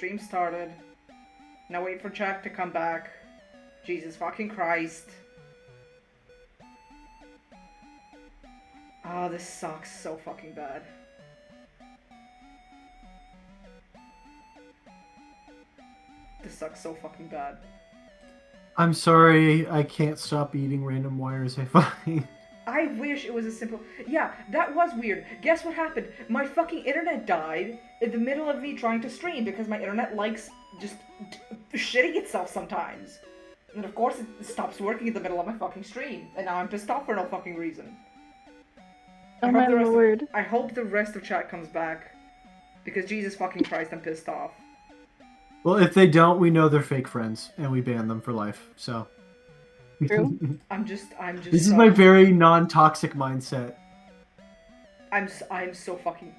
stream started. Now wait for Jack to come back. Jesus fucking Christ. Oh, this sucks so fucking bad. This sucks so fucking bad. I'm sorry, I can't stop eating random wires I find. I wish it was a simple... Yeah, that was weird. Guess what happened? My fucking internet died in the middle of me trying to stream because my internet likes just shitting itself sometimes. And of course it stops working in the middle of my fucking stream. And now I'm pissed off for no fucking reason. Oh my lord. I hope the rest of chat comes back. Because Jesus fucking Christ, I'm pissed off. Well, if they don't, we know they're fake friends, and we ban them for life, so... True. I'm just This is my very non-toxic mindset. I'm so fucking...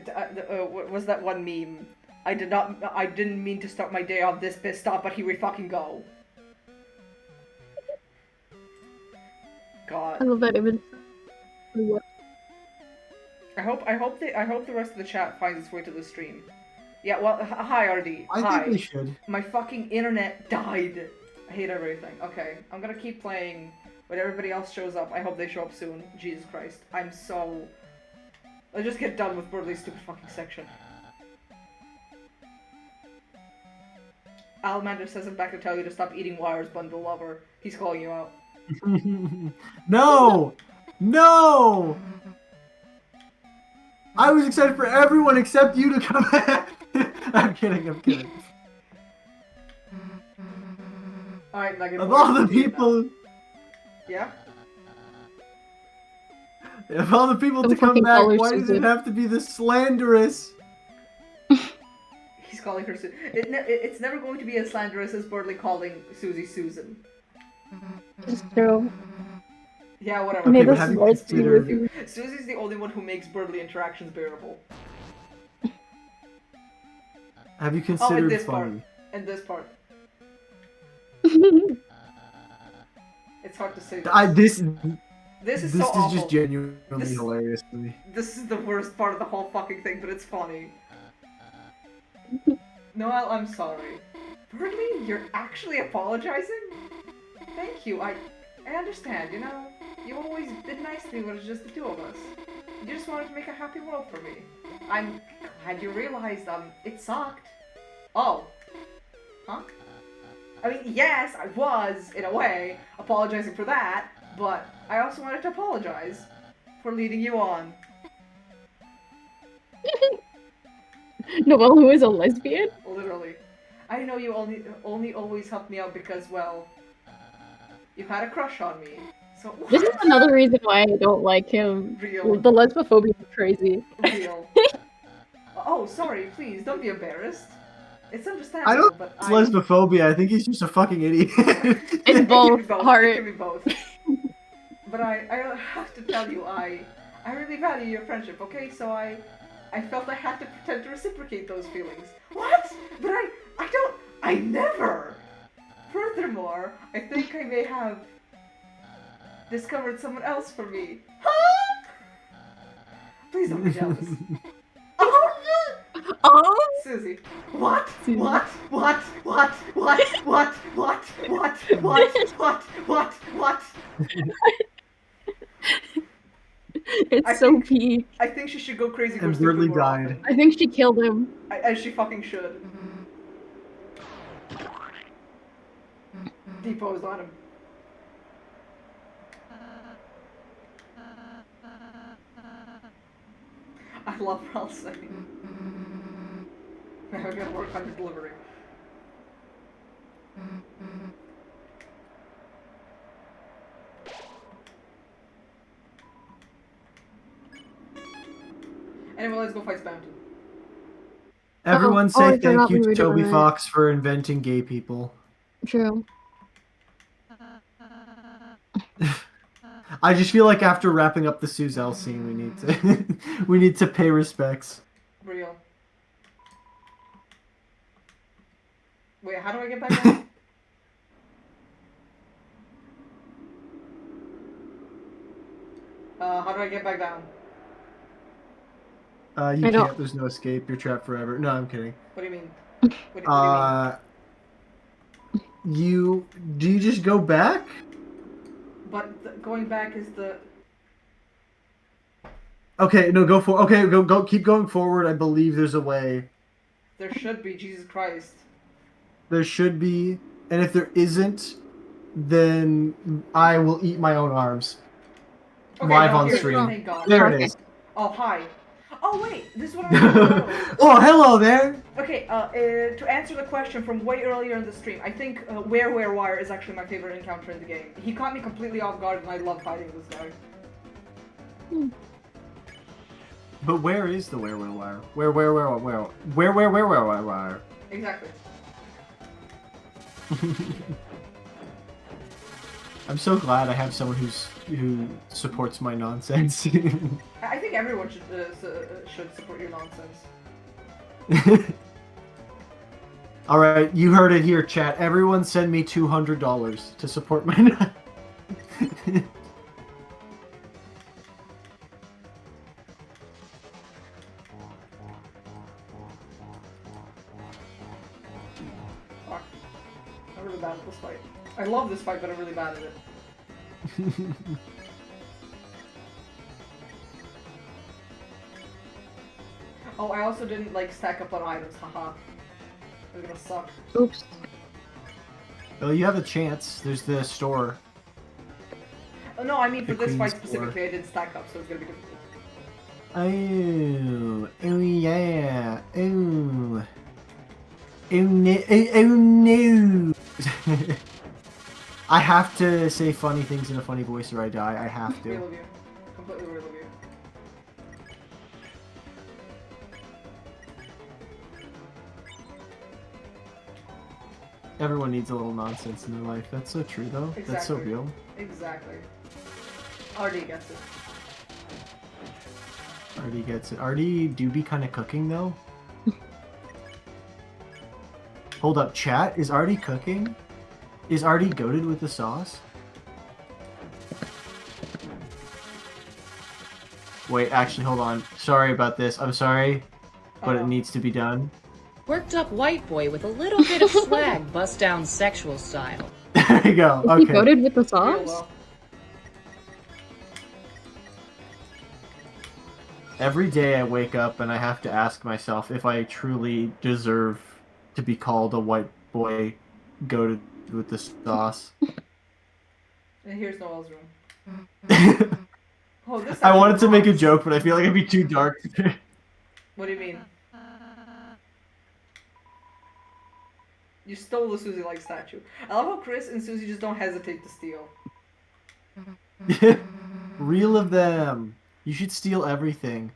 what was that one meme? I didn't mean to start my day off this pissed off, but here we fucking go. God. I love that image. I hope the rest of the chat finds its way to the stream. Yeah, well, hi RD. I think we should. My fucking internet died. I hate everything. Okay, I'm gonna keep playing when everybody else shows up. I hope they show up soon. Jesus Christ. I'm so... Let's just get done with Burley's stupid fucking section. Almander says I'm back to tell you to stop eating wires, bundle lover. He's calling you out. No! No! I was excited for everyone except you to come back! I'm kidding, I'm kidding. Alright, Nugget. Of all the people... Yeah? Of all the people to come back, why does it have to be this slanderous? He's calling her it's never going to be as slanderous as Burley calling Susie Susan. It's true. Yeah, whatever. Okay, but have you considered... Susie's the only one who makes Burley interactions bearable. Have you considered in this funny? part. In this part. It's hard to say This is so awful. just genuinely hilarious to me. This is the worst part of the whole fucking thing, but it's funny. Noelle, I'm sorry. Burley, you're actually apologizing? Thank you, I understand, you know? You always been nice to me when it's just the two of us. You just wanted to make a happy world for me. I'm glad you realized, it sucked. Oh. Huh? I mean, yes, I was, in a way, apologizing for that, but I also wanted to apologize for leading you on. Noelle, who is a lesbian? Literally. I know you only always helped me out because, well, you had a crush on me. So This is another reason why I don't like him. Real. The lesbophobia is crazy. Real. Oh, sorry, please, don't be embarrassed. It's understandable, I don't but think it's lesbophobia, I think he's just a fucking idiot. It's both. It can Heart. be both. But I have to tell you, I really value your friendship, okay? So I felt I had to pretend to reciprocate those feelings. What? But I never! Furthermore, I think I may have discovered someone else for me. Huh? Please don't be jealous. Oh! Susie. What? Susie. What? It's so peak. I think she should go crazy for And stupid Burley more died. often. I think she killed him. As she fucking should. Deposed on him. I love Ralph saying. I gotta work on your delivery. Anyway, let's go fight Spamton. Everyone Oh, say I thank forgot you we to were Toby doing it. Fox for inventing gay people. True. I just feel like after wrapping up the Suzelle scene, we need to pay respects. Real. Wait, how do I get back down? How do I get back down? You can't. There's no escape. You're trapped forever. No, I'm kidding. What do you mean? What do you mean? Do you just go back? But going back is the... Okay, no, go for. Okay, go. Keep going forward. I believe there's a way. There should be, Jesus Christ. There should be, and if there isn't, then I will eat my own arms. Okay, Live no, on here it is, stream. thank God. There Okay. it is. Oh, hi. Oh, wait, this is what I'm going to Oh, hello there. Okay, to answer the question from way earlier in the stream, I think Where Wire is actually my favorite encounter in the game. He caught me completely off guard and I love fighting this guy. But where is the where wire? Where wire? Exactly. I'm so glad I have someone who supports my nonsense. I think everyone should support your nonsense. All right, you heard it here, chat. Everyone send me $200 to support my. Fuck. I'm really bad at this fight. I love this fight, but I'm really bad at it. Oh, I also didn't like stack up on items, haha. I'm gonna suck. Oops. Well, you have a chance. There's the store. Oh, no, I mean for The this fight Queen's specifically, I didn't stack up, so it's gonna be difficult. Oh yeah, oh no. I have to say funny things in a funny voice or I die. I have Real to. of you. Completely real of you. Everyone needs a little nonsense in their life. That's so true, though. That's so Exactly. real. Exactly. RD gets it. Artie gets it. Artie do be kind of cooking, though. Hold up, chat. Is Artie cooking? Is Artie goated with the sauce? Wait, actually, hold on. Sorry about this. I'm sorry, but it needs to be done. Worked up white boy with a little bit of swag, bust down sexual style. There you go. Is he Okay. coated with the Real sauce? well. Every day I wake up and I have to ask myself if I truly deserve to be called a white boy goated with the sauce. And here's Noel's room. Oh, this I wanted to actually make a rocks. joke, but I feel like it'd be too dark. What do you mean? You stole the Susie like statue. I love how Chris and Susie just don't hesitate to steal. Real of them. You should steal everything.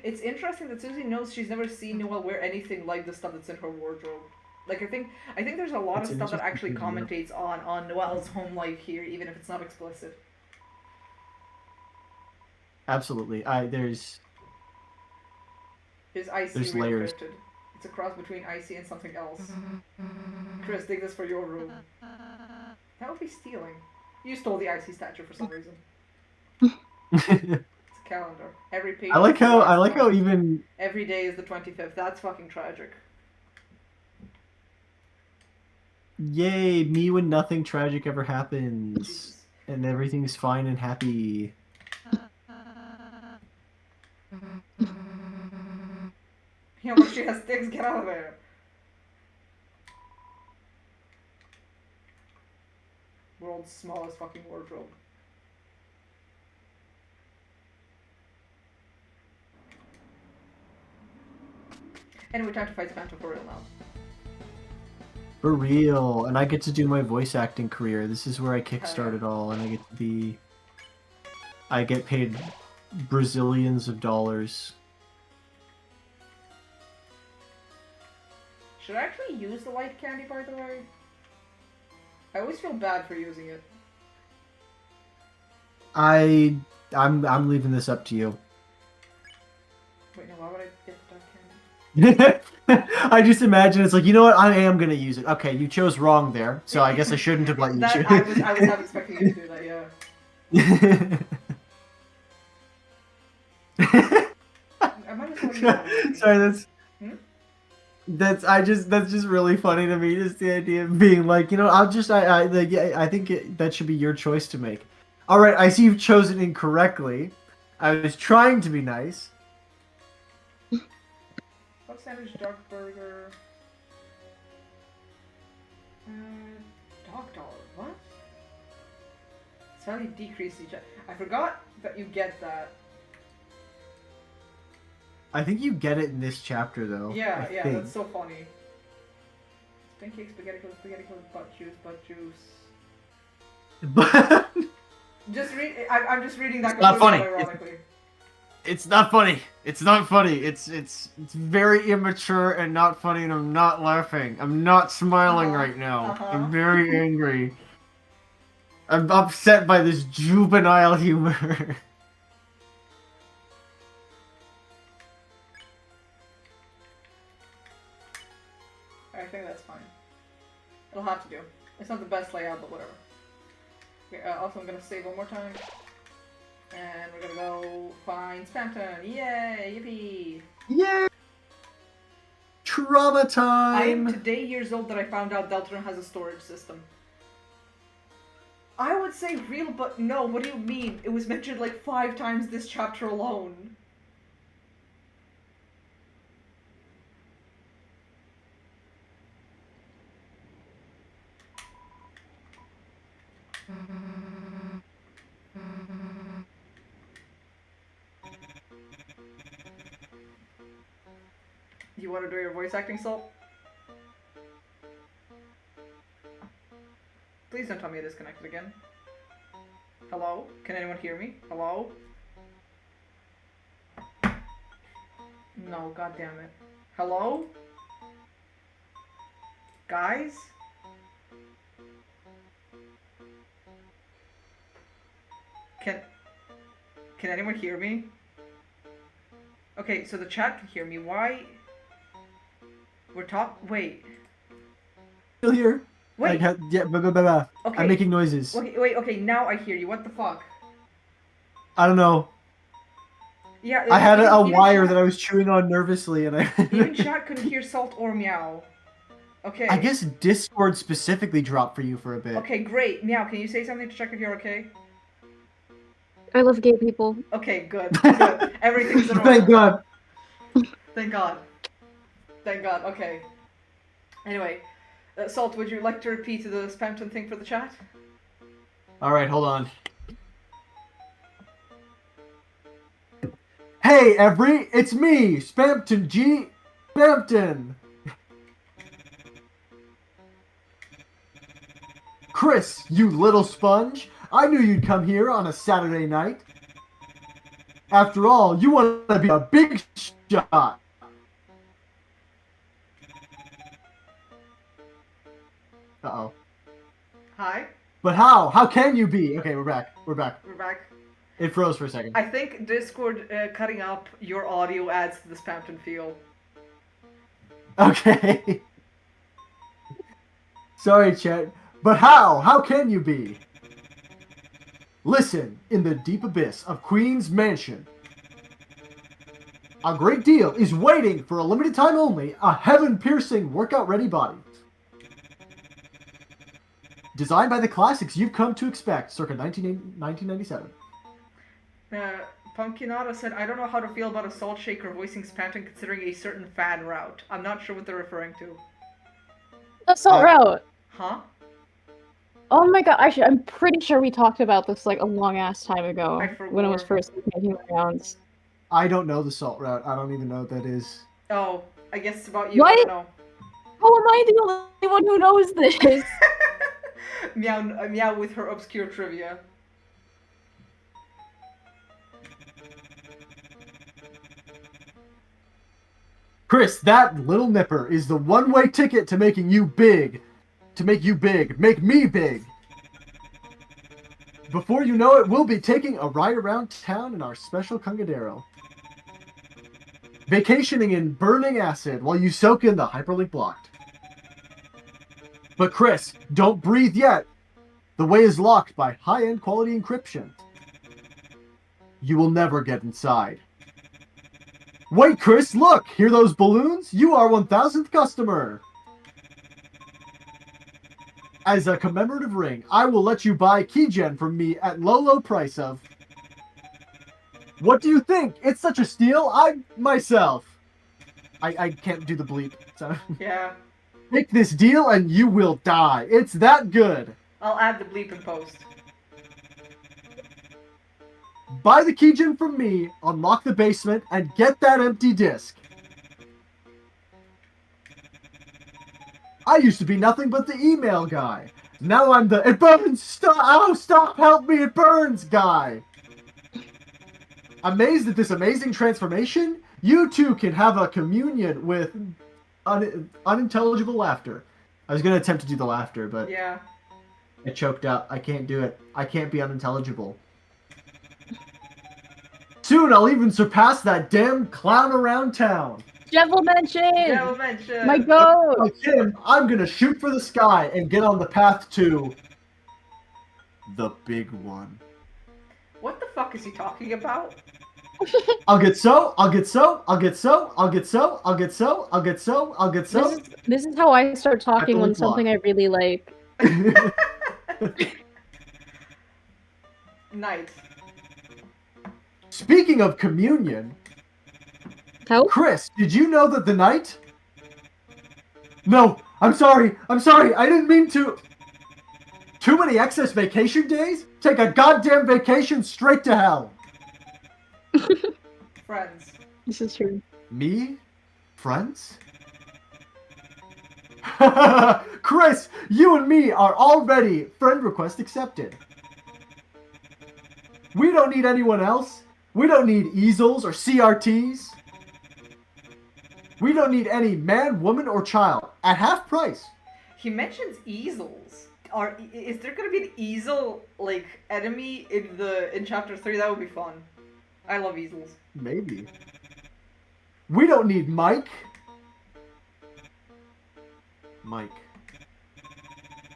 It's interesting that Susie knows she's never seen Noel wear anything like the stuff that's in her wardrobe. Like I think there's a lot It's of stuff that interesting actually to know. commentates on Noel's home life here, even if it's not explicit. Absolutely. There's Is icy There's layers. reprinted? It's a cross between icy and something else. Chris, take this for your room. That would be stealing. You stole the icy statue for some reason. It's a calendar. Every page. I like is the how last one. even Every day is the 25th. That's fucking tragic. yay, me when nothing tragic ever happens. Jesus. And everything's fine and happy. You know, she has sticks. Get out of there. World's smallest fucking wardrobe. Anyway, time to fight Spamton for real now. For real. And I get to do my voice acting career. This is where I kickstart it all, and I get paid Brazilians of dollars. Should I actually use the light candy, by the way? I always feel bad for using it. I'm leaving this up to you. Wait, no, why would I get dark candy? I just imagine it's like, you know what, I am gonna use it. Okay, you chose wrong there, so I guess I shouldn't have let you choose. I was not expecting you to do that, yeah. I might as well use it. Sorry, that's... Hmm? That's just really funny to me. Just the idea of being like, I think that should be your choice to make. All right, I see you've chosen incorrectly. I was trying to be nice. What sandwich, dark burger? Dog dollar. What? It's value decreased each. I forgot that you get that. I think you get it in this chapter, though. Yeah, I yeah, think. that's so funny. Pancake, spaghetti, butt juice. But Just read. I'm just reading that. Not funny. Ironically. it's not funny. It's not funny. It's very immature and not funny, and I'm not laughing. I'm not smiling right now. I'm very angry. I'm upset by this juvenile humor. I think that's fine. It'll have to do. It's not the best layout, but whatever. Okay, also, I'm gonna save one more time. And we're gonna go find Spamton. Yay! Yippee! Yeah. Trauma I am time. today years old that I found out Deltarune has a storage system. I would say real, but no, what do you mean? It was mentioned like 5 times this chapter alone. You want to do your voice acting, Salt? Please don't tell me it disconnected again. Hello? Can anyone hear me? Hello? No, god damn it. Hello? Guys? Can anyone hear me? Okay, so the chat can hear me. Why? Wait. Still here. Wait. Yeah, Okay. I'm making noises. Okay, now I hear you. What the fuck? I don't know. Yeah, I had a even wire chat, that I was chewing on nervously, and I. even chat couldn't hear Salt or Meow. Okay. I guess Discord specifically dropped for you for a bit. Okay, great. Meow, can you say something to check if you're okay? I love gay people. Okay, good. Good. Everything's in order. Thank God. Thank God. Thank God. Okay. Anyway, Salt, would you like to repeat the Spamton thing for the chat? All right, hold on. Hey, it's me, Spamton G. Spamton. Chris, you little sponge. I knew you'd come here on a Saturday night. After all, you want to be a big shot. Uh-oh. Hi. But how? How can you be? Okay, we're back. We're back. We're back. It froze for a second. I think Discord cutting up your audio adds to the Spamton feel. Okay. Sorry, chat. But how? How can you be? Listen, in the deep abyss of Queen's Mansion, a great deal is waiting for a limited time only, a heaven-piercing, workout-ready body. Designed by the classics you've come to expect, circa 1997. Pumpkinata said, I don't know how to feel about a salt shaker voicing Spamton considering a certain fan route. I'm not sure what they're referring to. Assault route. Huh? Oh my god, actually, I'm pretty sure we talked about this like a long ass time ago when it was first making the rounds. I don't know the salt route. I don't even know what that is. Oh, I guess it's about you. What? I don't know. How am I the only one who knows this? Meow with her obscure trivia. Chris, that little nipper is the one-way ticket to making you big. To make you big. Make me big. Before you know it, we'll be taking a ride around town in our special Congadero. Vacationing in burning acid while you soak in the hyperlink blocked. But Chris, don't breathe yet. The way is locked by high-end quality encryption. You will never get inside. Wait, Chris, look! Hear those balloons? You are 1000th customer! As a commemorative ring, I will let you buy Keygen from me at low price of... What do you think? It's such a steal, myself. I can't do the bleep. So. Yeah. Take this deal and you will die. It's that good. I'll add the bleep in post. Buy the Keygen from me, unlock the basement, and get that empty disc. I used to be nothing but the email guy. Now I'm the it burns, stop, ow, stop, help me, it burns guy. Amazed at this amazing transformation, you too can have a communion with unintelligible laughter. I was going to attempt to do the laughter, but yeah. I choked up. I can't do it. I can't be unintelligible. Soon I'll even surpass that damn clown around town. Devil mention! Devil mention! My goat! Like him, I'm gonna shoot for the sky and get on the path to... the big one. What the fuck is he talking about? I'll get so, I'll get so, I'll get so, I'll get so, I'll get so, I'll get so, I'll get so. This is how I start talking when something I really like. Nice. Speaking of communion... How? Chris, did you know that the night... No, I'm sorry, I didn't mean to... Too many excess vacation days? Take a goddamn vacation straight to hell. Friends. This is true. Me? Friends? Chris, you and me are already friend request accepted. We don't need anyone else. We don't need easels or CRTs. We don't need any man, woman, or child at half price. He mentions easels. Is there gonna be an easel, like, enemy in chapter 3? That would be fun. I love easels. Maybe. We don't need Mike.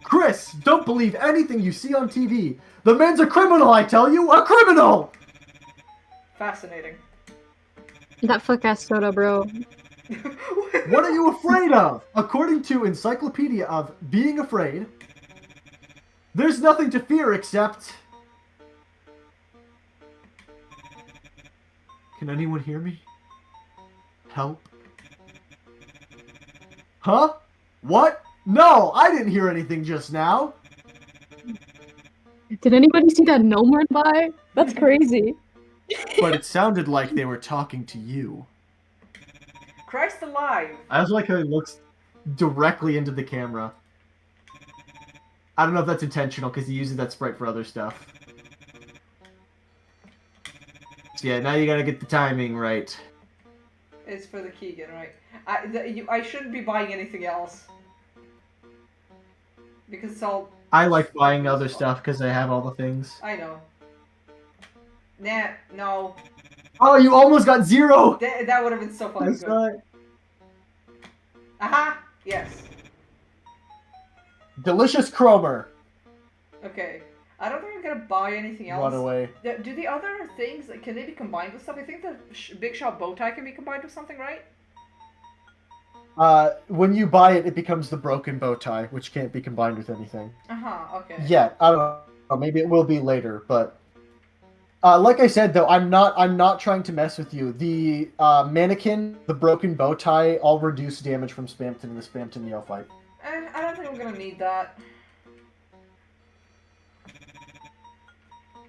Chris, don't believe anything you see on TV. The man's a criminal, I tell you! A criminal! Fascinating. That fuck-ass soda, bro. What are you afraid of? According to Encyclopedia of Being Afraid, there's nothing to fear except... Can anyone hear me? Help? Huh? What? No, I didn't hear anything just now. Did anybody see that gnome run by? That's crazy. But it sounded like they were talking to you. Christ alive! I also like how he looks directly into the camera. I don't know if that's intentional, because he uses that sprite for other stuff. So yeah, now you gotta get the timing right. It's for the Keygen, right? I shouldn't be buying anything else. Because it's all... I like buying other stuff, because I have all the things. I know. Nah, no. Oh, you almost got 0! That would have been so fucking good. Right. Aha! Yes. Delicious Cromer. Okay. I don't think I'm gonna buy anything else. Run away. Do the other things, can they be combined with stuff? I think the Big Shot bow tie can be combined with something, right? When you buy it, it becomes the broken bow tie, which can't be combined with anything. Okay. Yeah, I don't know. Maybe it will be later, but... like I said, though, I'm not trying to mess with you. The mannequin, the broken bow tie, all reduce damage from Spamton in the Spamton NEO fight. I don't think I'm gonna need that.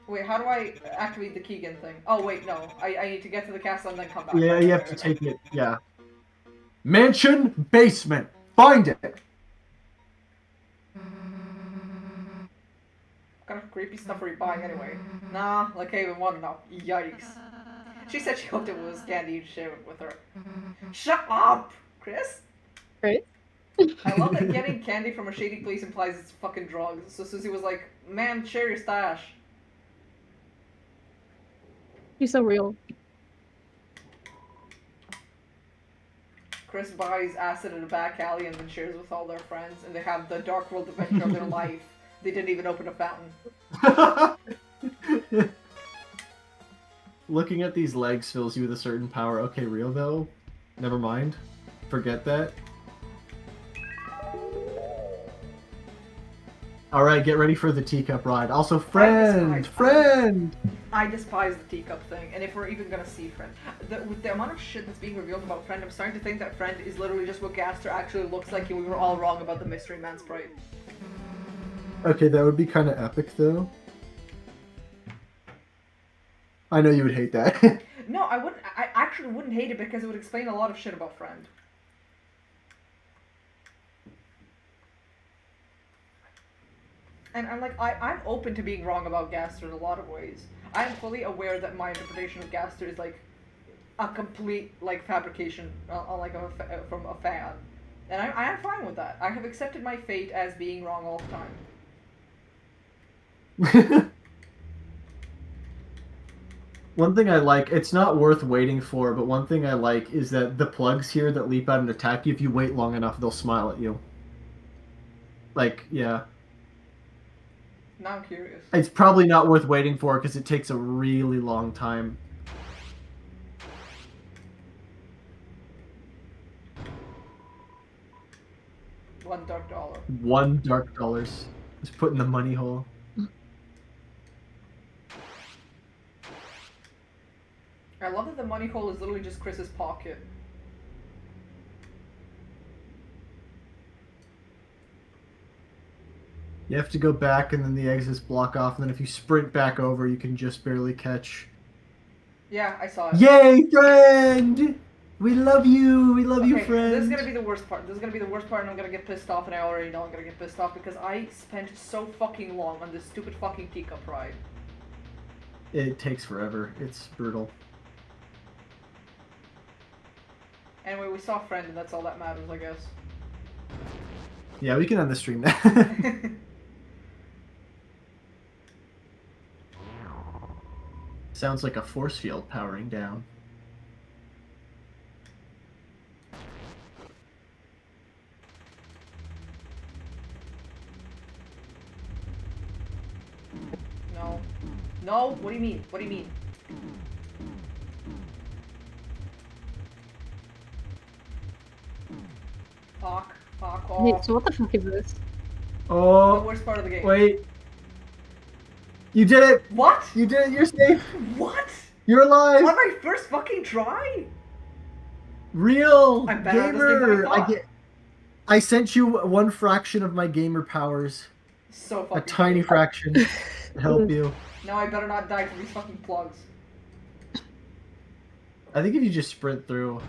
Wait, how do I activate the Keygen thing? Oh, wait, no. I need to get to the castle and then come back. Yeah, you have to take it, yeah. Mansion, basement. Find it! What kind of creepy stuff are you buying anyway? Nah, like I even want to know. Yikes. She said she hoped it was candy to share with her. Shut up, Chris! Right? I love that getting candy from a shady place implies it's fucking drugs. So Susie was like, man, share your stash. He's so real. Chris buys acid in a back alley and then shares with all their friends, and they have the dark world adventure of their life. They didn't even open a fountain. looking at these legs fills you with a certain power. Okay, real though. Never mind. Forget that. All right, get ready for the teacup ride. Also, friend. I despise the teacup thing, and if we're even gonna see friend, with the amount of shit that's being revealed about friend, I'm starting to think that friend is literally just what Gaster actually looks like, and we were all wrong about the mystery man sprite. Okay, that would be kind of epic, though. I know you would hate that. No, I wouldn't. I actually wouldn't hate it because it would explain a lot of shit about friend. And I'm like, I'm open to being wrong about Gaster in a lot of ways. I am fully aware that my interpretation of Gaster is like a complete like fabrication, from a fan, and I am fine with that. I have accepted my fate as being wrong all the time. One thing I like, it's not worth waiting for, but one thing I like is that the plugs here that leap out and attack you, if you wait long enough, they'll smile at you. Like, yeah. Now I'm curious. It's probably not worth waiting for because it takes a really long time. $1 dark dollar. $1 dark dollars. Just put in the money hole. I love that the money hole is literally just Chris's pocket. You have to go back and then the exits block off, and then if you sprint back over, you can just barely catch. Yeah, I saw it. Yay, friend! We love you! We love you, friend! This is gonna be the worst part. This is gonna be the worst part, and I'm gonna get pissed off, and I already know I'm gonna get pissed off because I spent so fucking long on this stupid fucking teacup ride. It takes forever. It's brutal. Anyway, we saw friend, and that's all that matters, I guess. Yeah, we can end the stream now. Sounds like a force field powering down. No. No? What do you mean? What do you mean? Fuck. Fuck off. Wait, so what the fuck is this? Oh. The worst part of the game. Wait. You did it! What? You did it! You're safe! What? You're alive! On my first fucking try? Real I'm better at this game gamer! than I thought. I sent you one fraction of my gamer powers. So fucking A tiny cool. fraction to help you. Now I better not die to these fucking plugs. I think if you just sprint through.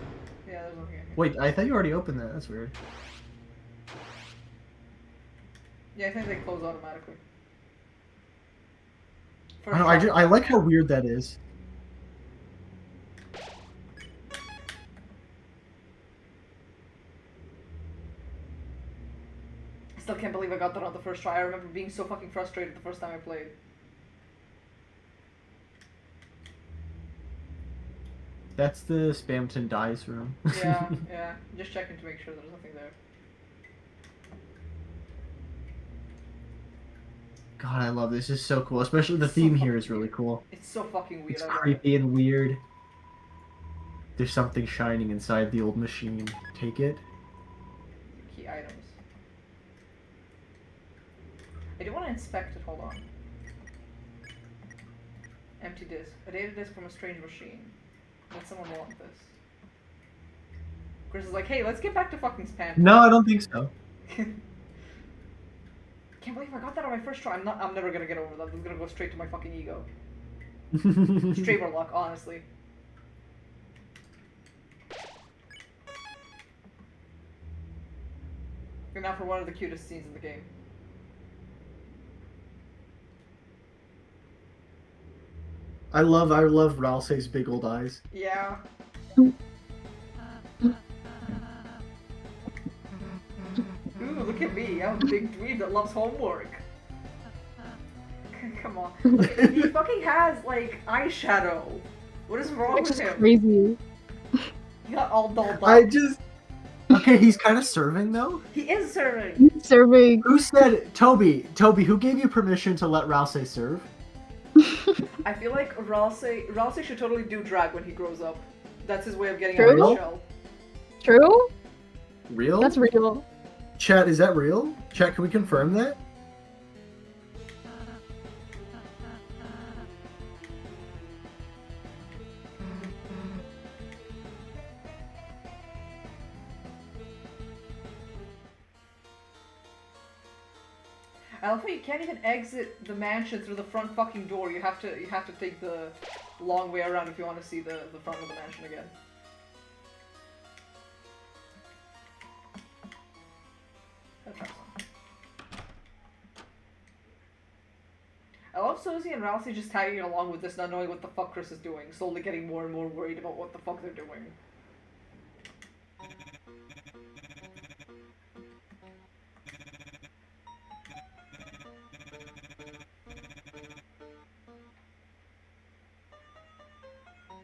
Yeah, there's nothing I can. Wait, I thought you already opened that. That's weird. Yeah, I think they close automatically. I don't know, I like how weird that is. I still can't believe I got that on the first try. I remember being so fucking frustrated the first time I played. That's the Spamton dies room. Yeah, yeah. Just checking to make sure there's nothing there. God, I love this. This is so cool. Especially the theme here is really cool. It's so fucking weird. It's creepy and weird. There's something shining inside the old machine. Take it. Key items. I do want to inspect it. Hold on. Empty disk. A data disk from a strange machine. Let someone want this. Chris is like, hey, let's get back to fucking spam. No, I don't think so. Can't believe I got that on my first try. I'm never gonna get over that. I'm gonna go straight to my fucking ego. Straight for luck, honestly. And now for one of the cutest scenes in the game. I love Ralsei's big old eyes. Yeah. Ooh, look at me. I'm a big dweeb that loves homework. Come on. Look, he fucking has, like, eyeshadow. What is wrong with him? Crazy. He got all dolled up. Okay, he's kind of serving, though. He is serving. He's serving. Who said... Toby, who gave you permission to let Ralsei serve? I feel like Ralsei should totally do drag when he grows up. That's his way of getting True? out of his shell. True? Real? That's real. Chat, is that real? Chat, can we confirm that? I love how you can't even exit the mansion through the front fucking door. You have to take the long way around if you want to see the front of the mansion again. Let's try some. I love Suzy and Ralsei just tagging along with this, not knowing what the fuck Chris is doing, slowly getting more and more worried about what the fuck they're doing.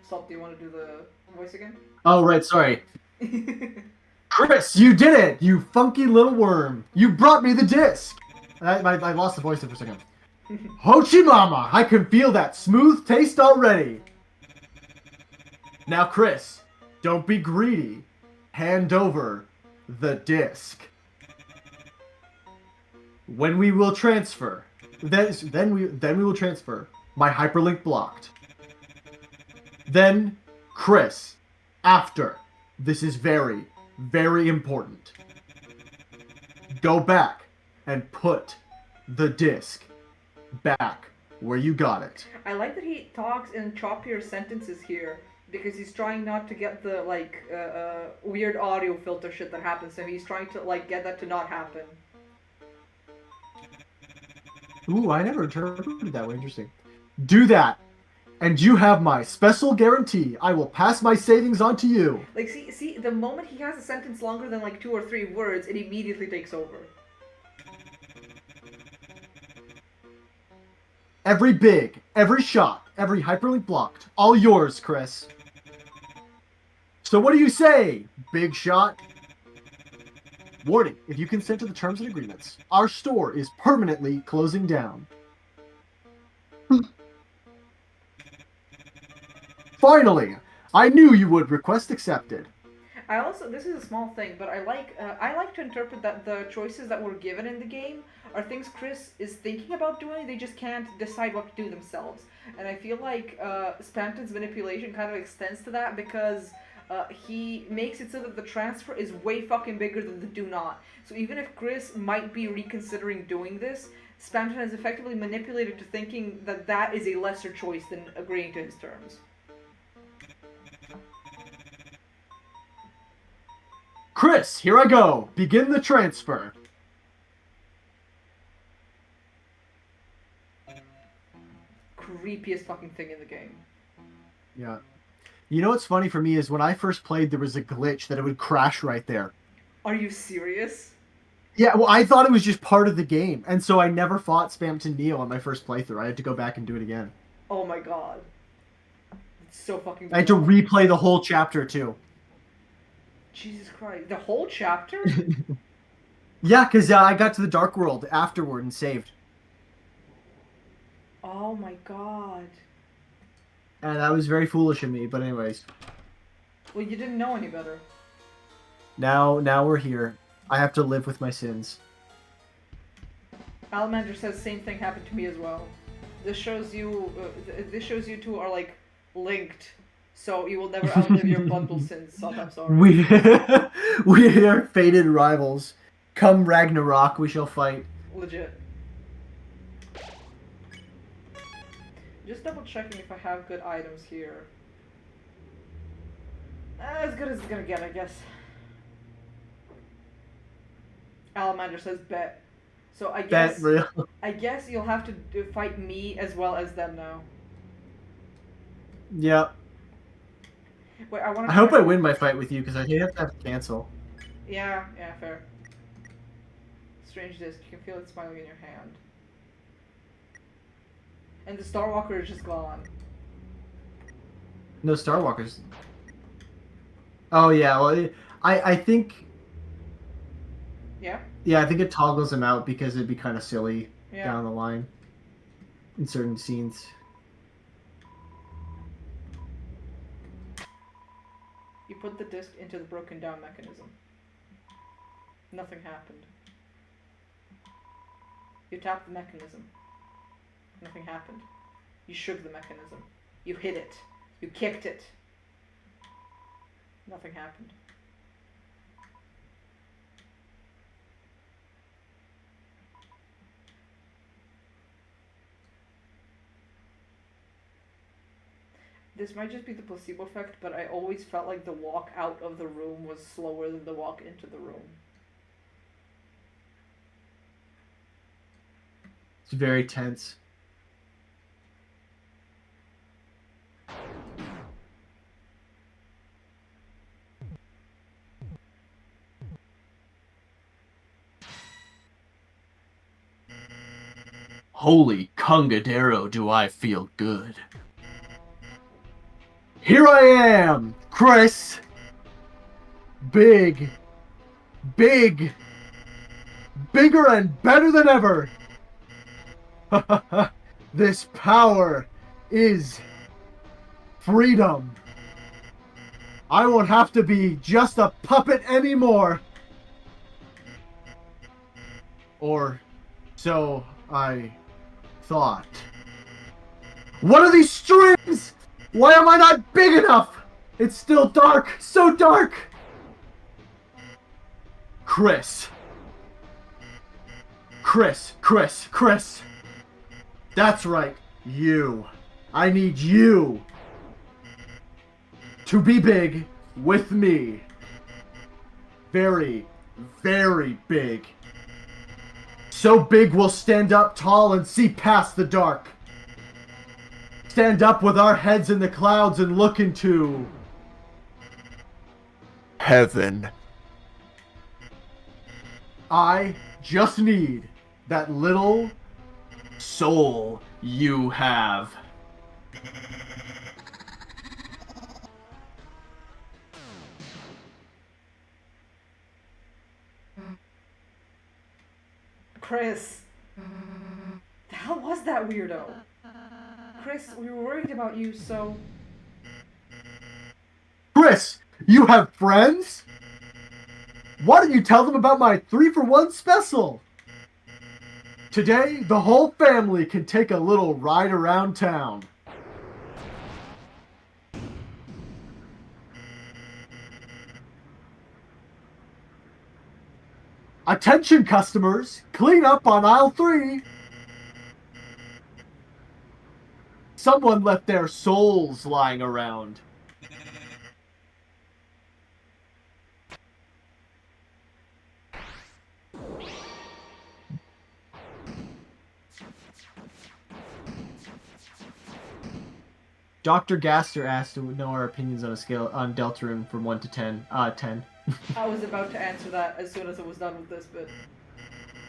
Salt, do you want to do the voice again? Oh, right, sorry. Chris, you did it! You funky little worm! You brought me the disc! I lost the voice there for a second. Hochi Mama, I can feel that smooth taste already! Now, Chris, don't be greedy. Hand over the disc. When we will transfer, then we will transfer. My hyperlink blocked. Then, Chris, after. This is very, very important. Go back and put the disc back where you got it. I like that he talks in choppier sentences here because he's trying not to get the like weird audio filter shit that happens. So he's trying to like get that to not happen. Ooh, I never interpreted it that way. Interesting. Do that. And you have my special guarantee. I will pass my savings on to you. Like, see, the moment he has a sentence longer than like 2 or 3 words, it immediately takes over. Every big, every shot, every hyperlink blocked. All yours, Chris. So what do you say, big shot? Warning, if you consent to the terms and agreements, our store is permanently closing down. Finally, I knew you would. Request accepted. I also, this is a small thing, but I like to interpret that the choices that were given in the game are things Chris is thinking about doing, they just can't decide what to do themselves. And I feel like Spamton's manipulation kind of extends to that because he makes it so that the transfer is way fucking bigger than the do not. So even if Chris might be reconsidering doing this, Spamton has effectively manipulated to thinking that that is a lesser choice than agreeing to his terms. Chris, here I go. Begin the transfer. Creepiest fucking thing in the game. Yeah. You know what's funny for me is when I first played, there was a glitch that it would crash right there. Are you serious? Yeah, well, I thought it was just part of the game, and so I never fought Spamton NEO on my first playthrough. I had to go back and do it again. Oh my god. It's so fucking... I had to replay the whole chapter, too. Jesus Christ. The whole chapter? Yeah, because I got to the Dark World afterward and saved. Oh my god. And that was very foolish of me, but anyways. Well, you didn't know any better. Now we're here. I have to live with my sins. Alamander says same thing happened to me as well. This shows you two are like linked, so you will never outlive your bundle sins. So I'm sorry. We are fated rivals. Come Ragnarok, we shall fight. Legit. Just double checking if I have good items here. As good as it's gonna get, I guess. Alamander says bet. So I guess Bet real. I guess you'll have to fight me as well as them now. Yep. Wait, I hope I win my fight with you because I have to cancel. Yeah, fair. Strange disc. You can feel it smiling in your hand. And the Star Walker is just gone. No Star Walkers. Oh yeah, well I think. Yeah. Yeah, I think it toggles them out because it'd be kind of silly Yeah. down the line in certain scenes. You put the disc into the broken down mechanism. Nothing happened. You tapped the mechanism. Nothing happened. You shook the mechanism. You hit it. You kicked it. Nothing happened. This might just be the placebo effect, but I always felt like the walk out of the room was slower than the walk into the room. It's very tense. Holy Congadero, do I feel good. Here I am, Chris. Big. Bigger and better than ever. This power is freedom. I won't have to be just a puppet anymore. Or so I thought. What are these strings? Why am I not big enough? It's still dark, so dark. Chris. That's right, you. I need you to be big with me. Very, very big. So big we'll stand up tall and see past the dark. Stand up with our heads in the clouds and look into heaven. I just need that little soul you have. Chris, the hell was that weirdo? Chris, we were worried about you, so... Chris, you have friends? Why don't you tell them about my 3-for-1 special? Today, the whole family can take a little ride around town. Attention customers, clean up on aisle 3. Someone left their souls lying around. Dr. Gaster asked to know our opinions on a scale on Deltarune from 1 to 10. 10. I was about to answer that as soon as I was done with this bit.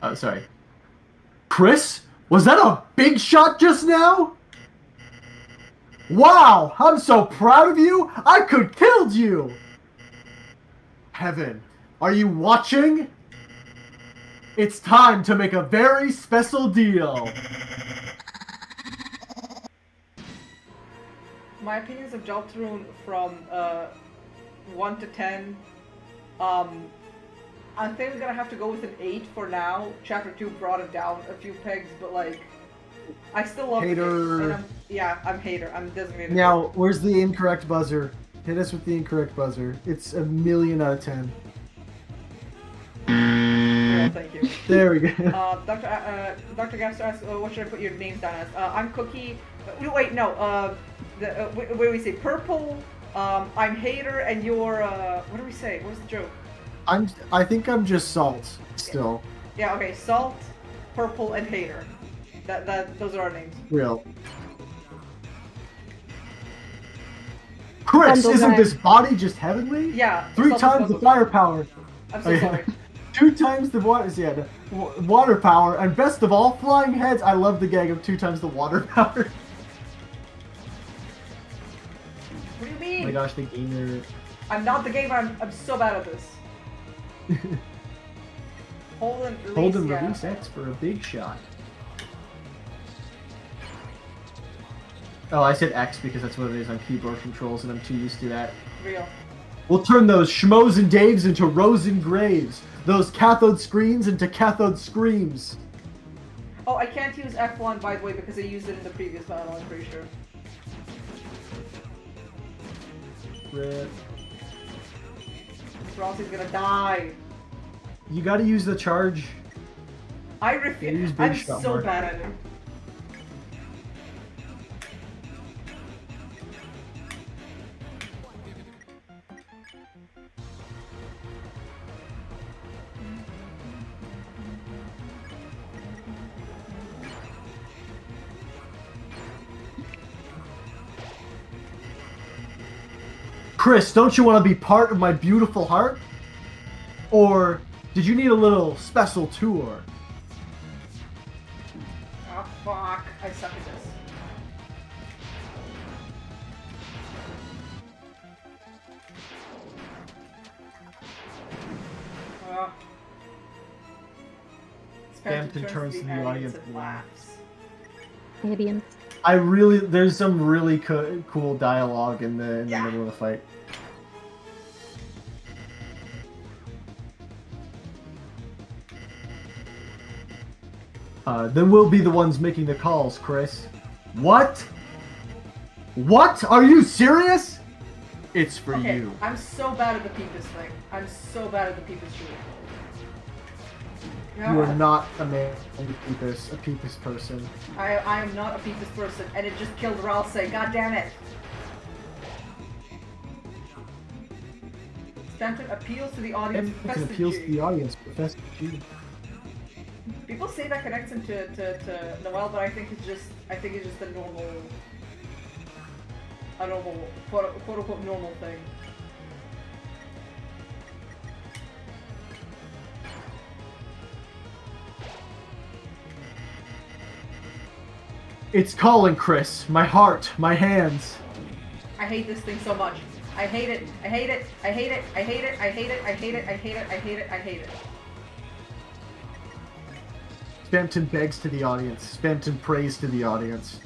Oh, sorry. Chris? Was that a big shot just now? Wow! I'm so proud of you! I could killed you! Heaven, are you watching? It's time to make a very special deal. My opinions of Deltarune from 1 to 10. I think I'm gonna have to go with an 8 for now. Chapter 2 brought it down a few pegs, but like, I still love Hater. I'm hater. I'm designated. Now, where's the incorrect buzzer? Hit us with the incorrect buzzer. It's a million out of 10. Well, thank you. There we go. Dr. Gaster asks, what should I put your names down as? I'm Cookie. Wait, no. What do we say? Purple. I'm Hater, and you're. What do we say? What's the joke? I think I'm just Salt still. Yeah. Okay. Salt, Purple, and Hater. Those are our names. Real. Chris, isn't this body just heavenly? Yeah. 3 times the firepower. I'm so sorry. 2 times the water. Yeah, the water power, and best of all, flying heads. I love the gag of 2 times the water power. What do you mean? Oh my gosh, the gamer. I'm not the gamer. I'm so bad at this. Hold and release X for a big shot. Oh, I said X because that's what it is on keyboard controls, and I'm too used to that. Real. We'll turn those schmoes and Daves into Rose and Graves. Those cathode screens into cathode screams. Oh, I can't use F1, by the way, because I used it in the previous battle, I'm pretty sure. Rip. Rossi's gonna die. You gotta use the charge. I refuse. I'm so bad at it. Chris, don't you want to be part of my beautiful heart? Or did you need a little special tour? Oh, fuck. I suck at this. Spamton turns to the audience and laughs. Idiots. There's some really cool dialogue in the middle of the fight. Then we'll be the ones making the calls, Chris. What? What? Are you serious? It's for you. I'm so bad at the Peepus thing. I'm so bad at the Peepus shooting. You are not a man a Peepus person. I am not a Peepus person, and it just killed Ralsei. God damn it! Spamton appeals to the audience. Spamton appeals to the audience. Professor G. People say that connects him to Noelle, but I think it's just a normal, quote unquote normal thing. It's calling, Chris. My heart, my hands. I hate this thing so much. I hate it. I hate it. I hate it. I hate it. I hate it. I hate it. I hate it. I hate it. I hate it. Spamton begs to the audience. Spamton prays to the audience.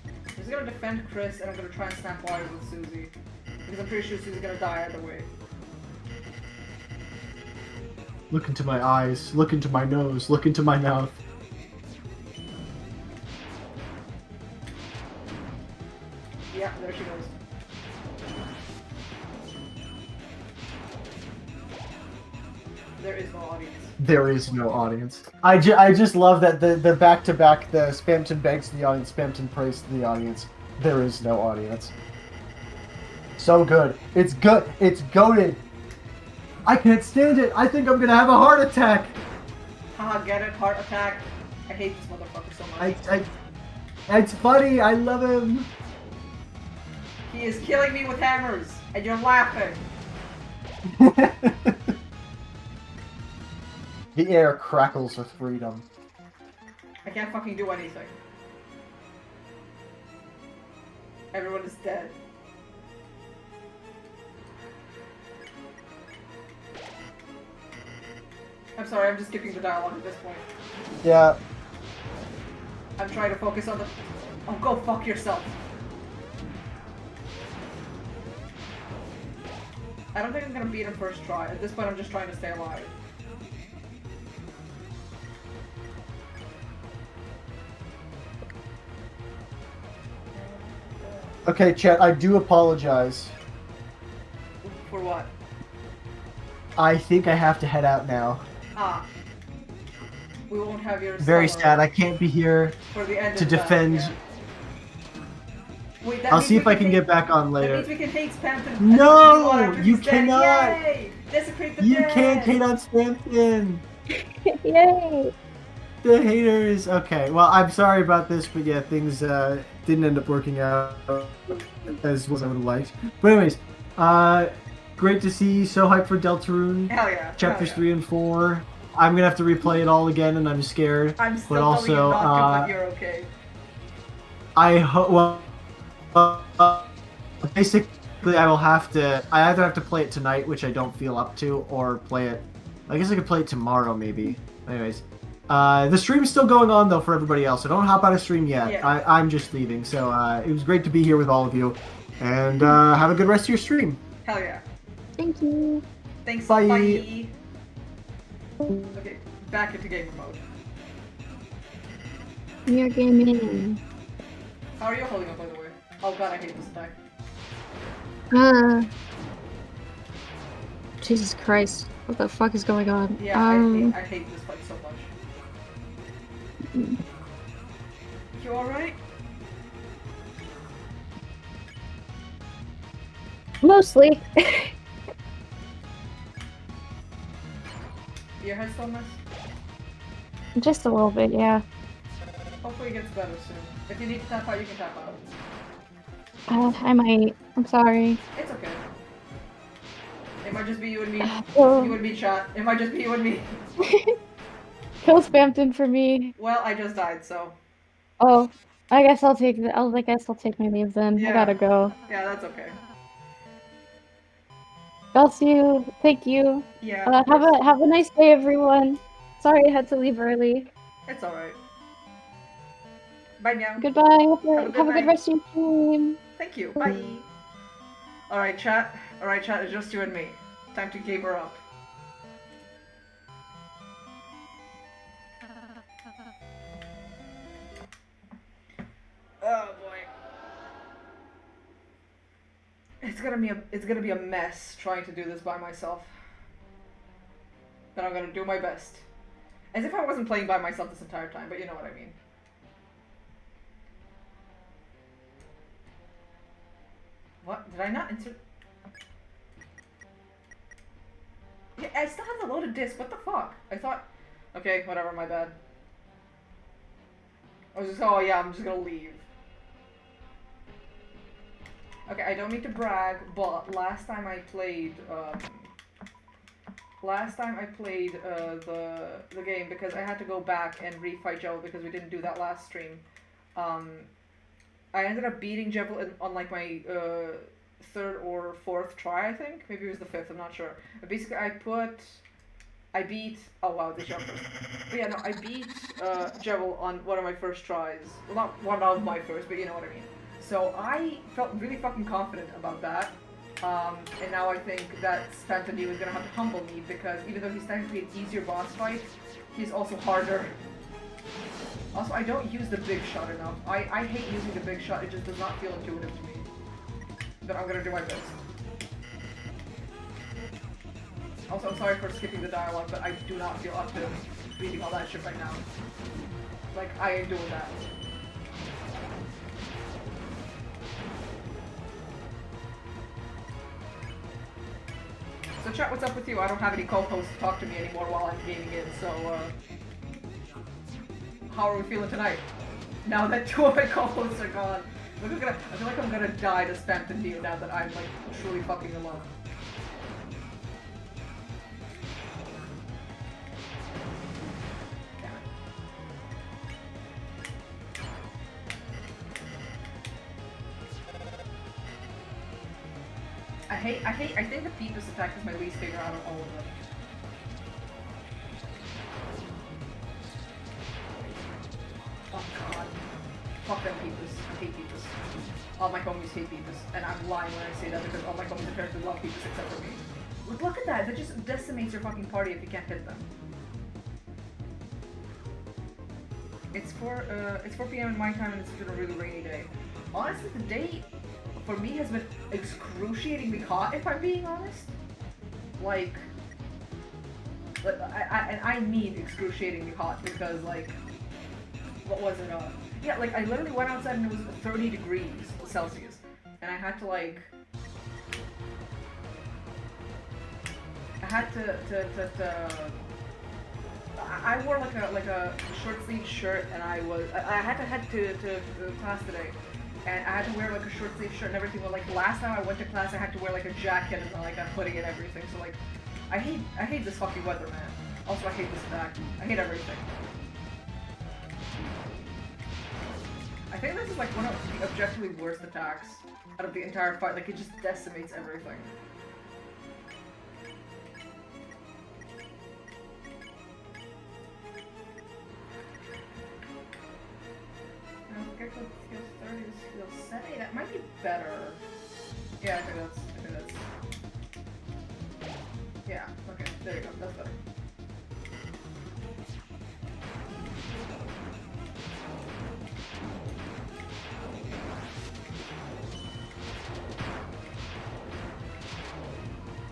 I'm just gonna defend Chris, and I'm gonna try and snap wires with Susie. Because I'm pretty sure Susie's gonna die either way. Look into my eyes. Look into my nose. Look into my mouth. Yeah, there she goes. There is no audience. There is no audience. I just love that the back-to-back, the Spamton begs to the audience, Spamton prays to the audience. There is no audience. So good. It's good. It's goated. I can't stand it. I think I'm gonna have a heart attack. Haha, get it? Heart attack. I hate this motherfucker so much. It's funny. I love him. He is killing me with hammers, and you're laughing. The air crackles with freedom. I can't fucking do anything. Everyone is dead. I'm sorry, I'm just skipping the dialogue at this point. Yeah. I'm trying to focus on the... Oh, go fuck yourself. I don't think I'm gonna beat him first try. At this point, I'm just trying to stay alive. Okay, chat, I do apologize. For what? I think I have to head out now. Ah. We won't have your... Very sad, I can't be here for the end to of defend... yeah. Wait, I'll see if I can get back on later. That means we can hate Spamton. No! You cannot! Yay! Desecrate the You dead! can't hate on Spamton! Yay! The haters. Okay, well, I'm sorry about this, but yeah, things didn't end up working out as well as I would have liked. But anyways, great to see. So hyped for Deltarune. Hell yeah. Chapters 3 and 4. I'm gonna have to replay it all again, and I'm scared. I'm still but also, telling you not to, but you're okay. I hope. Basically, I either have to play it tonight, which I don't feel up to, or play it. I guess I could play it tomorrow, maybe. Anyways. The stream's still going on, though, for everybody else, so don't hop out of stream yet. Yeah. I'm just leaving, so it was great to be here with all of you. And have a good rest of your stream. Hell yeah. Thank you. Thanks, Bye. bye. Okay, back into game mode. You're gaming. How are you holding up, by the way? Oh god, I hate this attack. Jesus Christ. What the fuck is going on? Yeah, I hate this fight so much. You alright? Mostly. Your head still mess? Just a little bit, yeah. Hopefully it gets better soon. If you need to tap out, you can tap out. I might. I'm sorry. It's okay. It might just be you and me. Oh. You and me, chat. It might just be you and me. Kill Spamton for me. Well, I just died, so. Oh, I guess I'll take my leave then. Yeah. I gotta go. Yeah, that's okay. I'll see you. Thank you. Yeah. Have a nice day, everyone. Sorry I had to leave early. It's alright. Bye now. Goodbye. Have a night. good rest of your stream. Thank you. Bye. Alright, chat. Alright, chat. It's just you and me. Time to game her up. Oh boy. It's gonna be a mess trying to do this by myself. But I'm gonna do my best. As if I wasn't playing by myself this entire time, but you know what I mean. What? Did I not insert? Yeah, I still have the loaded disc. What the fuck? I thought... Okay, whatever, my bad. I was just, oh yeah, I'm just gonna leave. Okay, I don't mean to brag, but last time I played, the game, because I had to go back and refight Jewel because we didn't do that last stream. I ended up beating Jewel on like my third or fourth try, I think. Maybe it was the fifth, I'm not sure. But basically, I beat. Oh wow, the jumper. But yeah, no, I beat Jewel on one of my first tries. Well, not one of my first, but you know what I mean. So I felt really fucking confident about that. And now I think that Spamton NEO is gonna have to humble me because even though he's technically an easier boss fight, he's also harder. Also, I don't use the big shot enough. I hate using the big shot, it just does not feel intuitive to me. But I'm gonna do my best. Also, I'm sorry for skipping the dialogue, but I do not feel up to reading all that shit right now. Like, I am doing that. So chat, what's up with you? I don't have any co-hosts to talk to me anymore while I'm gaming in, so how are we feeling tonight? Now that two of my co-hosts are gone. I feel like I'm gonna die to Spamton NEO now that I'm like truly fucking alone. I think the Peepus attack is my least favorite out of all of them. Oh god. Fuck them Peepus. I hate Peepus. All my homies hate Peepus. And I'm lying when I say that because all my homies apparently love Peepus except for me. Look at that, that just decimates your fucking party if you can't hit them. It's 4 PM in my time and it's been a really rainy day. Honestly, the day for me has been excruciatingly hot, if I'm being honest. Like I mean excruciatingly hot because like, what was it? Yeah, like I literally went outside and it was 30 degrees Celsius, and I had to like, I wore like a short sleeve shirt, and I had to head to class today. And I had to wear like a short sleeve shirt and everything, but like last time I went to class I had to wear like a jacket and like a hoodie and everything, so like, I hate this fucking weather, man. Also I hate this attack. I hate everything. I think this is like one of the objectively worst attacks out of the entire fight, like it just decimates everything. That might be better. Yeah, I think that's. There you go, that's better.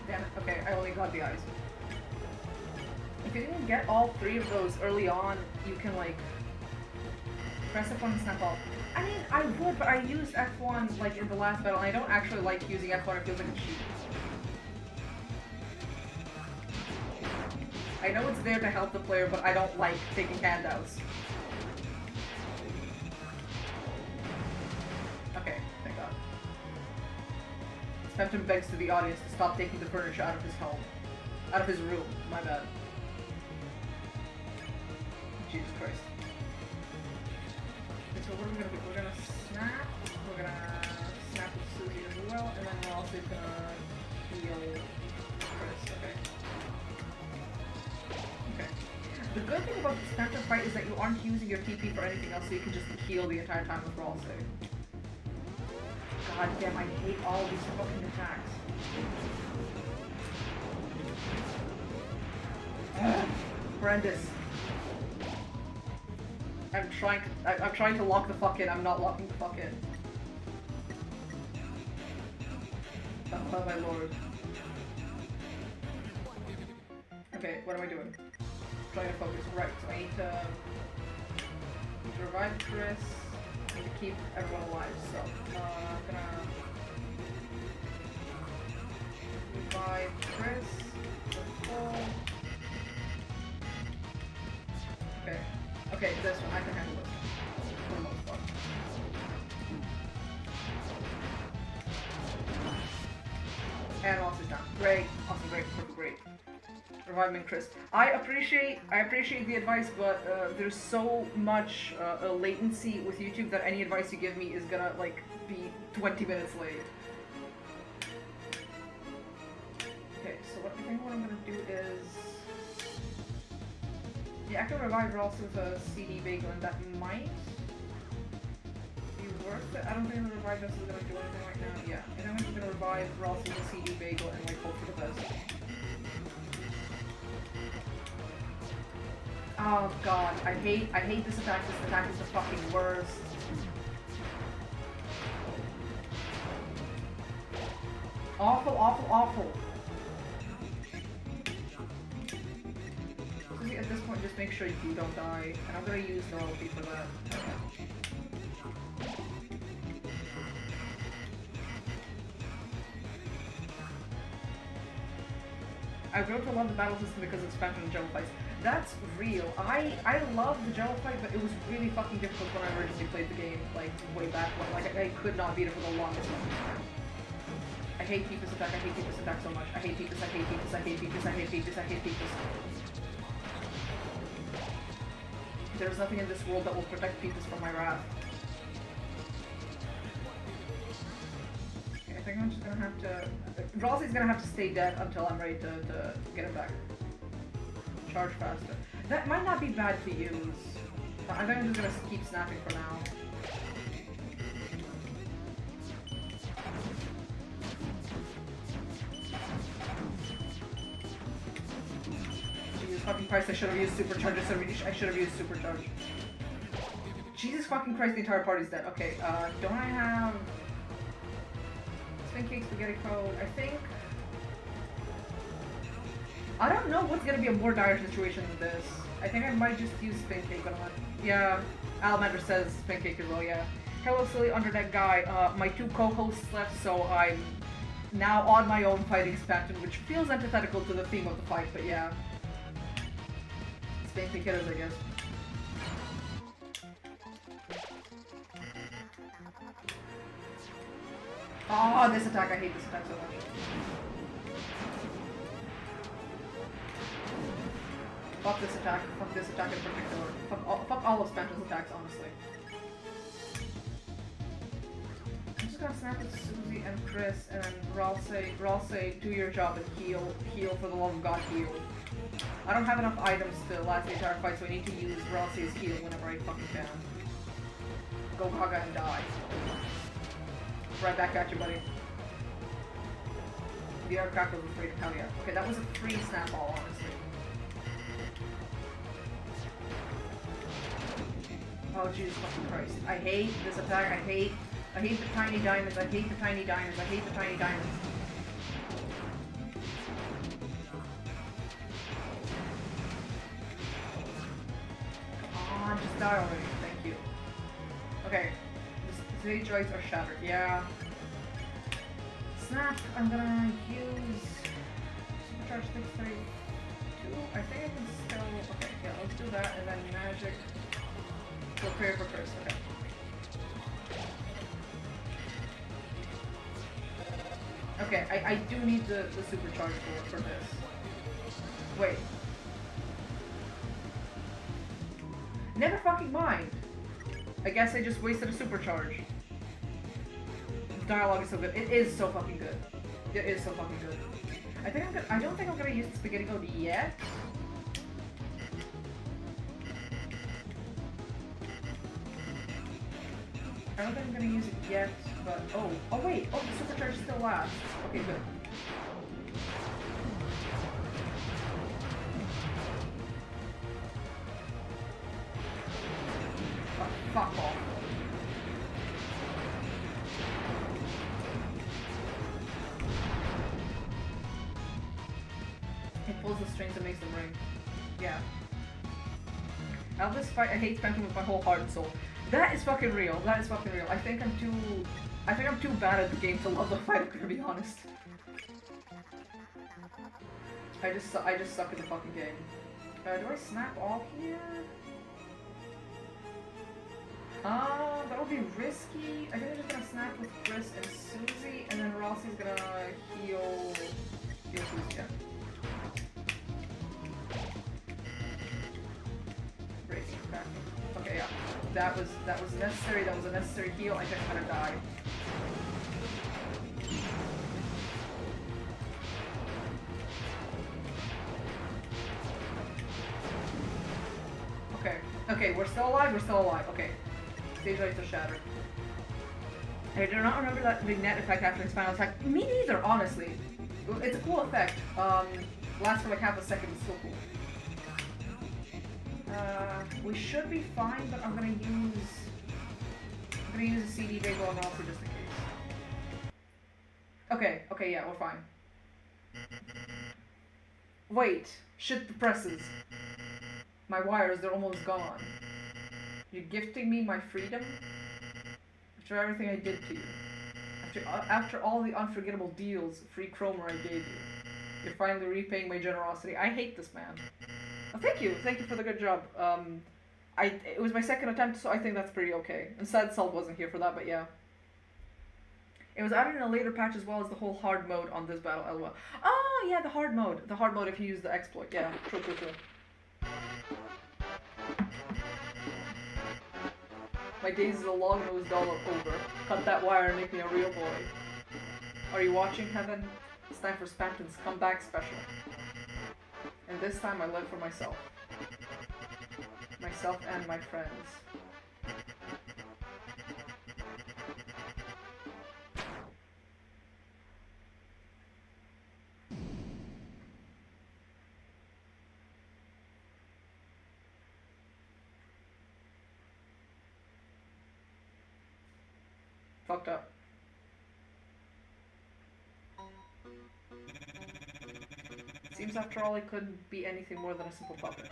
Damn it, okay, I only got the eyes. If you didn't get all 3 of those early on, you can like press F1 and snap off. I mean, I would, but I used F1 like in the last battle, and I don't actually like using F1, it feels like a cheat. I know it's there to help the player, but I don't like taking handouts. Okay, thank God. Spamton begs to the audience to stop taking the furniture out of his home. Out of his room, my bad. Jesus Christ. Okay, so what are we gonna do? We're gonna snap. We're gonna snap with Susie as well, and then we're also gonna heal Chris. Okay. Okay. The good thing about the Spamton fight is that you aren't using your TP for anything else, so you can just heal the entire time with Brawl Save. God damn, I hate all these fucking attacks. Horrendous. I'm trying to lock the fuck in. I'm not locking the fuck in. Oh my lord. Okay, what am I doing? Trying to focus. Right, so I need to revive Chris. I need to keep everyone alive. So I'm gonna revive Chris. Okay. Okay, this one. I can handle this for the most part. And Monster's down. Great. Awesome, great, perfect, great. Reviving Chris. I appreciate the advice, but there's so much latency with YouTube that any advice you give me is gonna like be 20 minutes late. Okay, so I think what I'm gonna do is, yeah, I can revive Ross with a CD bagel, and that might be worth it. I don't think the revive us is gonna do anything right now. Yeah, and I'm just gonna revive Ross with a CD bagel and like hope for the best. Oh god, I hate this attack. This attack is the fucking worst. Awful, awful, awful. So at this point, just make sure you don't die. And I'm gonna use loyalty for that. I grew to love the battle system because of Spamton and Jello fights. That's real. I love the Jello fight, but it was really fucking difficult when I originally played the game, like, way back when. Like, I could not beat it for the longest time. I hate Peepus attack, I hate Peepus attack so much. I hate Peepus, I hate Peepus, I hate Peepus, I hate Peepus, I hate Peepus. There's nothing in this world that will protect Peepus from my wrath. Okay, I think I'm just gonna have to... Rosie's gonna have to stay dead until I'm ready to get it back. Charge faster. That might not be bad to use. I think I'm just gonna keep snapping for now. Jesus fucking Christ, I should have used Supercharge. I should have used Supercharge. Jesus fucking Christ, the entire party's dead. Okay, don't I have... Spin Cake, Spaghetti Code? I think... I don't know what's gonna be a more dire situation than this. I think I might just use Spin Cake, but I'm not... Yeah, Alamander says Spin Cake as well, yeah. Hello, silly underdeck guy. My 2 co-hosts left, so I'm now on my own fighting Spamton, which feels antithetical to the theme of the fight, but yeah. Spin Cake it is, I guess. Oh, this attack, I hate this attack so much. Fuck this attack in particular. Fuck all of Spamton's attacks, honestly. I'm just gonna snap with Susie and Chris, and then Ralsei, do your job and heal for the love of God, heal. I don't have enough items to last the entire fight, so I need to use Ralsei's heal whenever I fucking can. Go Gaga and die. Right back at you, buddy. The aircraft was afraid of hell yeah. Okay, that was a free snap all, honestly. Oh Jesus fucking Christ. I hate this attack, I hate the tiny diamonds, I hate the tiny diamonds, I hate the tiny diamonds. Come on, just die already, thank you. Okay, the stage lights are shattered, yeah. Snap, I'm gonna use Supercharge 632. I think I can still, okay, yeah, let's do that, and then magic. Prepare for curse, okay. Okay, I do need the supercharge for this. Wait. Never fucking mind. I guess I just wasted a supercharge. The dialogue is so good. It is so fucking good. It is so fucking good. I don't think I'm gonna use the spaghetti code yet. I don't think I'm gonna use it yet, but oh wait, the supercharge still lasts. Okay, good. Oh, fuck off. It pulls the strings and makes them ring. Yeah. Out of this fight, I hate Spamton with my whole heart and soul. That is fucking real. That is fucking real. I think I'm too bad at the game to love the fight, I'm gonna be honest. I just suck at the fucking game. Do I snap all here? That would be risky. I think I'm just gonna snap with Chris and Susie, and then Rossi's gonna heal Susie, yeah. Okay, yeah. That was necessary, that was a necessary heal. I think I'm gonna die. Okay, we're still alive, okay. Stage lights are shattered. I do not remember that vignette effect after his final attack. Me neither, honestly. It's a cool effect. Lasts for like half a second, it's still cool. We should be fine, but I'm gonna use a CD bagel and also just in case. Okay, yeah, we're fine. Wait, shit the presses. My wires, they're almost gone. You're gifting me my freedom? After everything I did to you. After all the unforgettable deals, free chromer I gave you. You're finally repaying my generosity. I hate this man. Oh, thank you for the good job. It was my second attempt, so I think that's pretty okay. And Sad Salt wasn't here for that, but yeah. It was added in a later patch as well as the whole hard mode on this battle as well. Oh, yeah, the hard mode. The hard mode if you use the exploit. Yeah, true. My days as a long-nosed doll are over. Cut that wire and make me a real boy. Are you watching, Heaven? It's time for Spamton's comeback special. And this time I live for myself. Myself and my friends. Fucked up. Seems after all it couldn't be anything more than a simple puppet.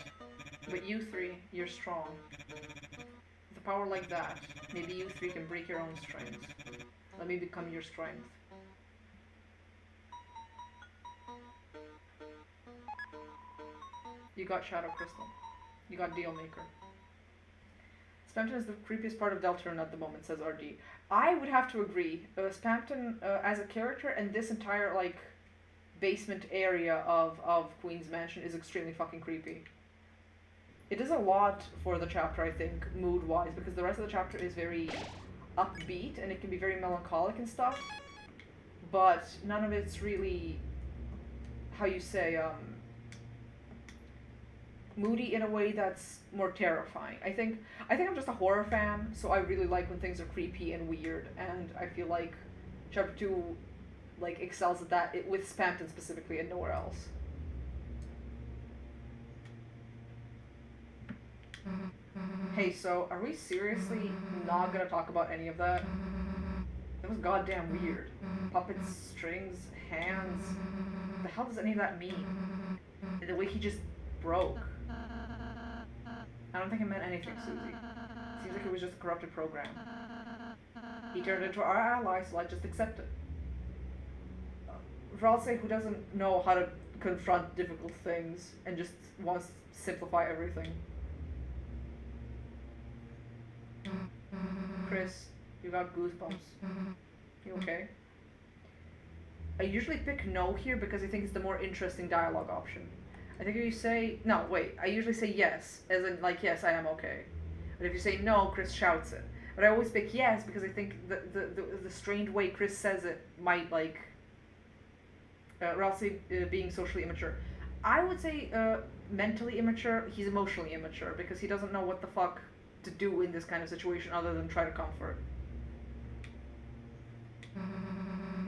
But you three, you're strong. With a power like that, maybe you three can break your own strength. Let me become your strength. You got Shadow Crystal. You got Dealmaker. Spamton is the creepiest part of Deltarune at the moment, says RD. I would have to agree. Spamton as a character and this entire, like, basement area of Queen's Mansion is extremely fucking creepy. It does a lot for the chapter, I think, mood-wise, because the rest of the chapter is very upbeat, and it can be very melancholic and stuff, but none of it's really, how you say, moody in a way that's more terrifying. I think I'm just a horror fan, so I really like when things are creepy and weird, and I feel like chapter 2 like, excels at that, with Spamton specifically and nowhere else. Hey, so, are we seriously not gonna talk about any of that? That was goddamn weird. Puppets, strings, hands. What the hell does any of that mean? And the way he just broke. I don't think it meant anything, Susie. Seems like it was just a corrupted program. He turned into our ally, so I just accept it. Ralsei, who doesn't know how to confront difficult things and just wants to simplify everything. Chris, you got goosebumps. You okay? I usually pick no here because I think it's the more interesting dialogue option. I think if you say, no, wait, I usually say yes, as in, like, yes, I am okay. But if you say no, Chris shouts it. But I always pick yes because I think the strained way Chris says it might, like, Ralsei being socially immature. I would say mentally immature, he's emotionally immature because he doesn't know what the fuck to do in this kind of situation other than try to comfort.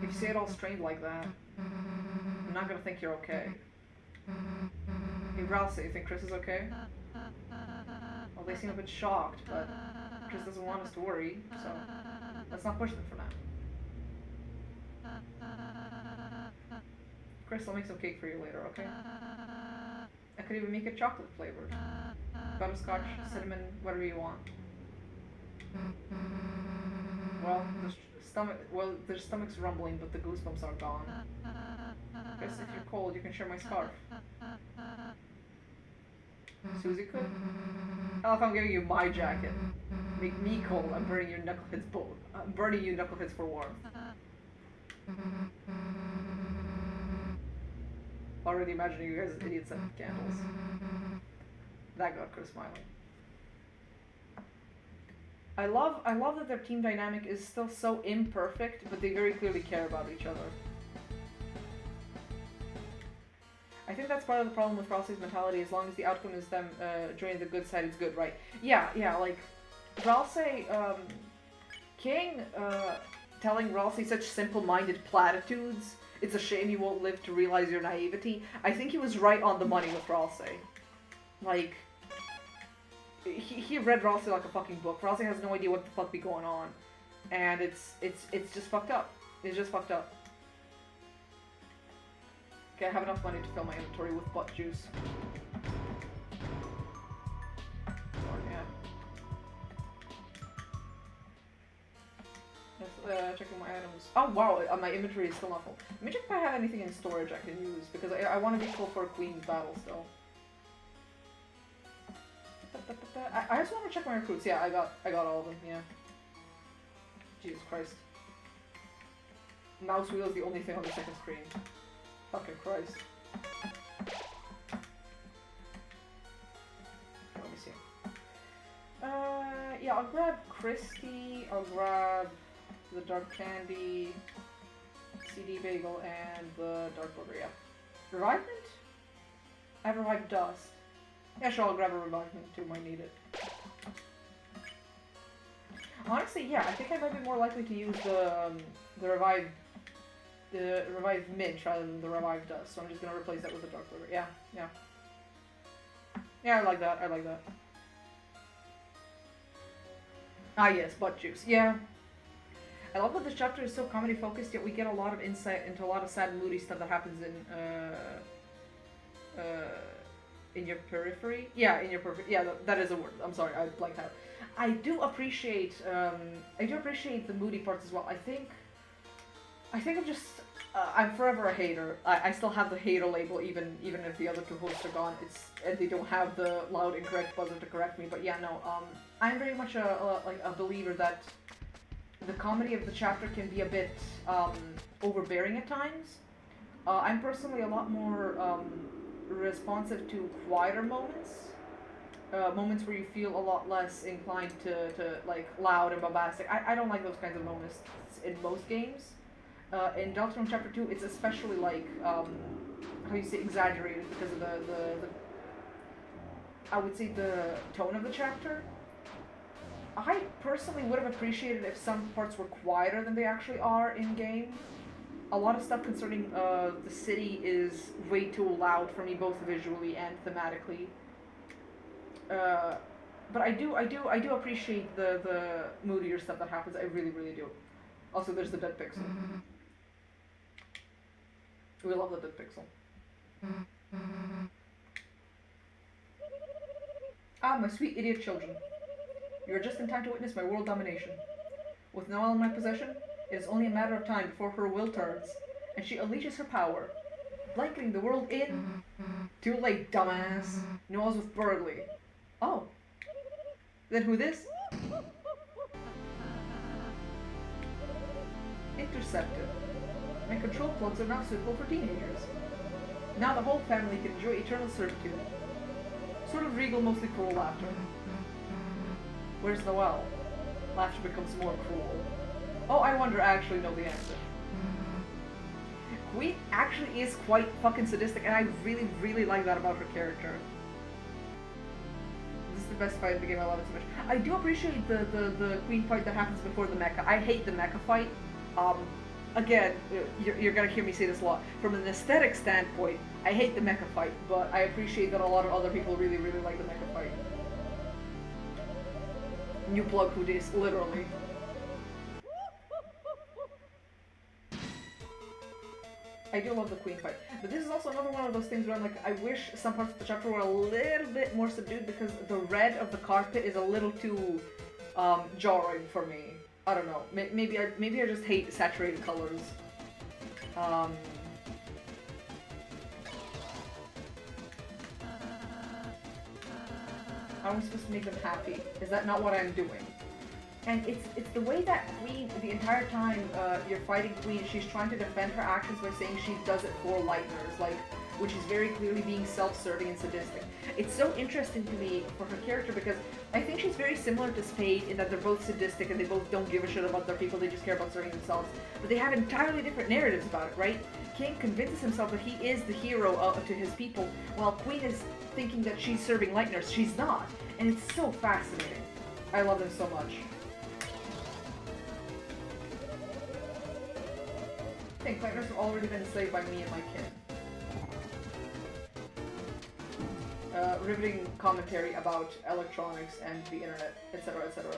If you say it all strained like that, I'm not gonna think you're okay. Hey, Ralsei, you think Chris is okay? Well, they seem a bit shocked, but Chris doesn't want us to worry, so let's not push them for now. Chris, I'll make some cake for you later, okay? I could even make it chocolate flavored. Butterscotch, cinnamon, whatever you want. Well, their stomach's rumbling, but the goosebumps are gone. Chris, if you're cold, you can share my scarf. Susie could? Hell, if I'm giving you my jacket. Make me cold, I'm burning you knuckleheads I'm burning you knuckleheads for warmth. Already imagining you guys as idiots at candles. That got Chris smiling. I love that their team dynamic is still so imperfect, but they very clearly care about each other. I think that's part of the problem with Ralsei's mentality. As long as the outcome is them joining the good side, it's good, right? Yeah, like Ralsei, King telling Ralsei such simple-minded platitudes. It's a shame you won't live to realize your naivety. I think he was right on the money with Ralsei. Like, he read Ralsei like a fucking book. Ralsei has no idea what the fuck be going on, and it's just fucked up. It's just fucked up. Okay, I have enough money to fill my inventory with butt juice. Oh, yeah. Just, checking my items. Oh wow, my inventory is still not full. Let me check if I have anything in storage I can use, because I want to be full for a Queen's battle still. I just want to check my recruits. Yeah, I got all of them, yeah. Jesus Christ. Mouse wheel is the only thing on the second screen. Fucking Christ. Let me see. Yeah, I'll grab Christy, I'll grab the Dark Candy, CD Bagel, and the Dark Burger, yeah. Revivement? I have Revived Dust. Yeah, sure, I'll grab a Revivement too, might need it. Honestly, yeah, I think I might be more likely to use the Revived Mint rather than the Revived Dust, so I'm just gonna replace that with the Dark Burger. Yeah. Yeah, I like that, Ah yes, butt juice. Yeah. I love that this chapter is so comedy focused, yet we get a lot of insight into a lot of sad and moody stuff that happens in your periphery. Yeah, in your periphery. Yeah, that is a word. I'm sorry, I blanked out. I do appreciate the moody parts as well. I think I'm just I'm forever a hater. I still have the hater label even if the other two hosts are gone. And they don't have the loud incorrect buzzer to correct me. But yeah, no. I'm very much a believer that the comedy of the chapter can be a bit overbearing at times. I'm personally a lot more responsive to quieter moments. Moments where you feel a lot less inclined to like loud and bombastic. I don't like those kinds of moments in most games. In Deltarune Chapter 2, it's especially like, how you say, exaggerated because of the I would say the tone of the chapter. I personally would have appreciated if some parts were quieter than they actually are in game. a lot of stuff concerning the city is way too loud for me, both visually and thematically. But I do appreciate the moodier stuff that happens. I really, really do. Also, there's the dead pixel. We love the dead pixel. Ah, my sweet idiot children. You are just in time to witness my world domination. With Noelle in my possession, it is only a matter of time before her will turns, and she unleashes her power, blanketing the world in... Too late, dumbass. Noelle's with Burgley. Oh. Then who this? Intercepted. My control plugs are now suitable for teenagers. Now the whole family can enjoy eternal servitude. Sort of regal, mostly cruel laughter. Where's Noelle? Laughter becomes more cruel. Oh, I wonder I actually know the answer. Queen actually is quite fucking sadistic, and I really, really like that about her character. This is the best fight in the game, I love it so much. I do appreciate the Queen fight that happens before the mecha. I hate the mecha fight. Again, you're gonna hear me say this a lot. From an aesthetic standpoint, I hate the mecha fight, but I appreciate that a lot of other people really, really like the mecha fight. New plug who dis, literally. I do love the Queen fight, but this is also another one of those things where I'm like, I wish some parts of the chapter were a little bit more subdued because the red of the carpet is a little too jarring for me. I don't know. Maybe I just hate saturated colors. How am I supposed to make them happy? Is that not what I'm doing? And it's the way that Queen, the entire time you're fighting Queen, she's trying to defend her actions by saying she does it for Lightners, like, which is very clearly being self-serving and sadistic. It's so interesting to me for her character because I think she's very similar to Spade in that they're both sadistic and they both don't give a shit about their people, they just care about serving themselves. But they have entirely different narratives about it, right? King convinces himself that he is the hero to his people, while Queen is thinking that she's serving Lightners. She's not. And it's so fascinating. I love them so much. I think Lightners have already been enslaved by me and my kin. Riveting commentary about electronics and the internet, etc., etc.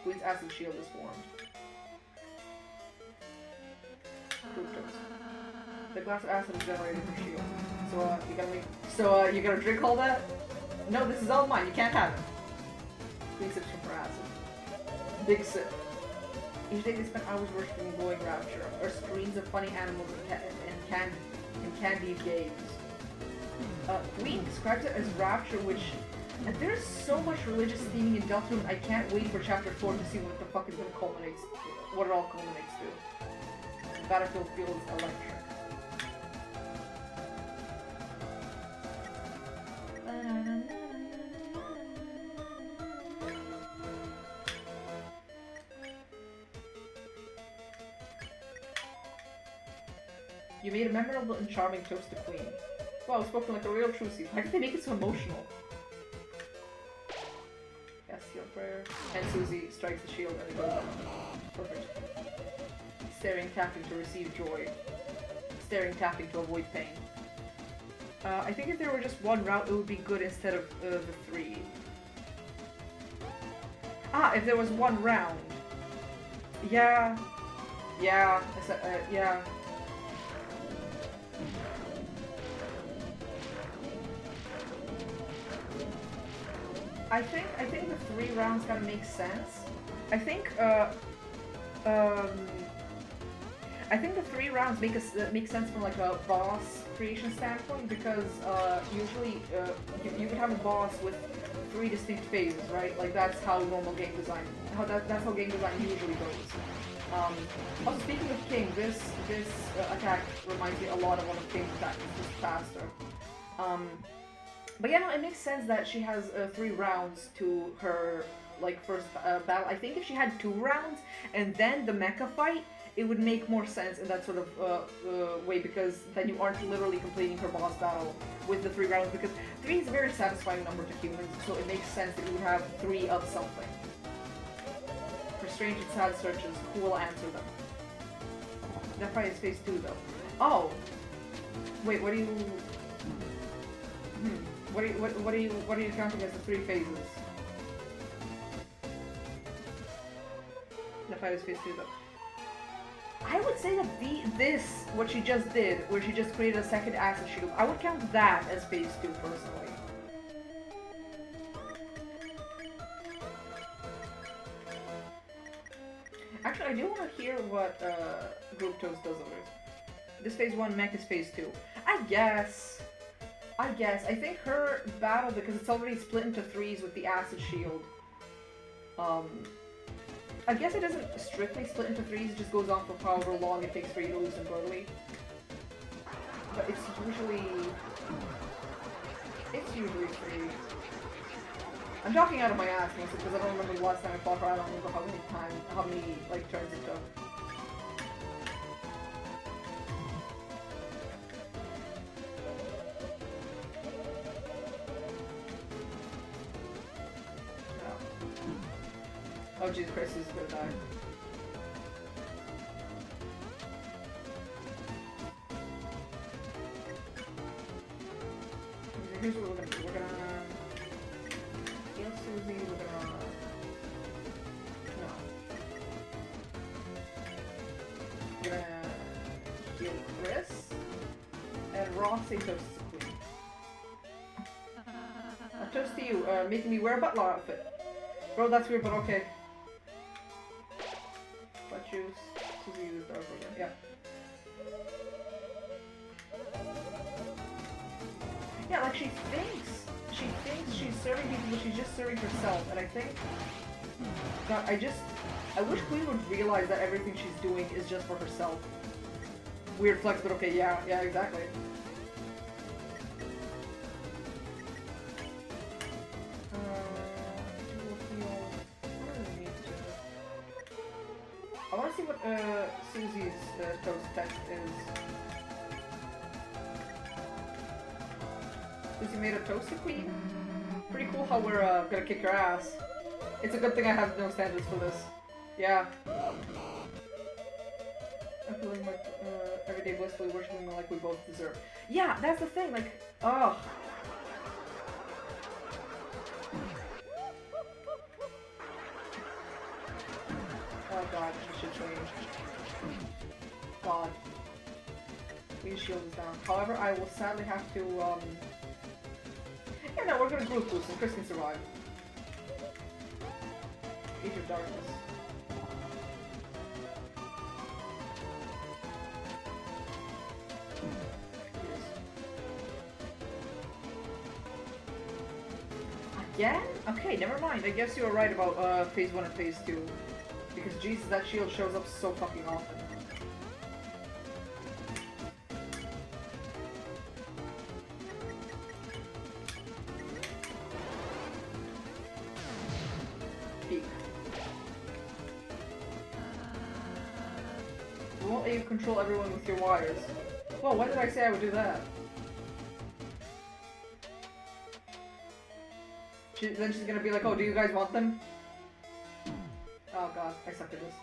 Queen's acid shield is formed. Fructose. The glass of acid is generated from shield. So, you gonna drink all that? No, this is all mine, you can't have it. Queen sips from her acid. Big sip. Each day they spend hours worshipping glowing rapture, or screens of funny animals and candied games. Queen describes it as rapture, which... And there's so much religious theming in Deltarune, I can't wait for chapter 4 to see what the fuck is gonna culminate, what it all culminates to. The battlefield feels electric. You made a memorable and charming toast to Queen. Wow, spoken like a real trucy. Why did they make it so emotional? Yes, heal prayer. And Susie strikes the shield and it goes down. Perfect. Staring, tapping to receive joy. Staring, tapping to avoid pain. I think if there were just one route, it would be good instead of the 3. Ah, if there was one round. Yeah. Yeah. Yeah. I think the 3 rounds gotta make sense. I think the 3 rounds make sense from like a boss creation standpoint because usually you would have a boss with 3 distinct phases, right? Like that's how normal game design, that's how game design usually goes. Also speaking of King, this attack reminds me a lot of one of King's attacks, it's just faster. But yeah, no, it makes sense that she has 3 rounds to her like first battle. I think if she had 2 rounds and then the mecha fight, it would make more sense in that sort of way because then you aren't literally completing her boss battle with the 3 rounds because 3 is a very satisfying number to humans, so it makes sense that you would have 3 of something. For strange and sad searches, who will answer them? That fight is phase 2 though. Oh! Wait, what do you... What are you counting as the 3 phases? That fight is phase 2 though. I would say that what she just did, where she just created a second acid shield, I would count that as phase 2 personally. Actually, I do want to hear what Group Toast does over it. This phase 1, mech is phase 2. I guess. I think her battle, because it's already split into 3s with the acid shield. I guess it doesn't strictly split into 3s, it just goes on for however long it takes for you to loosen Burly. But it's usually 3. I'm talking out of my ass mostly because I don't remember the last time I fought her. I don't remember how many like turns it took. Oh Jesus Christ, this is gonna die. Here's what we're gonna do. We're gonna heal Susie, we're gonna... No. We're gonna heal Chris, and Roxy toasts the Queen. A toast to you, making me wear a butler outfit. Bro, that's weird, but okay. Butt juice. Susie uses dark again. Yeah. Yeah, like she thinks she's serving people, but she's just serving herself. And I think, God, I wish Queen would realize that everything she's doing is just for herself. Weird flex, but okay, yeah, exactly. I want to see what Susie's toast text is. Susie made a toasted queen? Pretty cool how we're gonna kick her ass. It's a good thing I have no standards for this. Yeah. I'm feeling like everyday blissfully worshiping like we both deserve. Yeah, that's the thing, like, ugh. Oh god, I should change. God. Queen's shield is down. However, I will sadly have to, yeah, no, we're gonna group boost and Chris can survive. Age of Darkness. Again? Okay, never mind. I guess you were right about phase 1 and phase 2. Because Jesus, that shield shows up so fucking often. Peak. You won't let you control everyone with your wires. Well, when did I say I would do that? Then she's gonna be like, oh, do you guys want them? Oh god, I suck at this.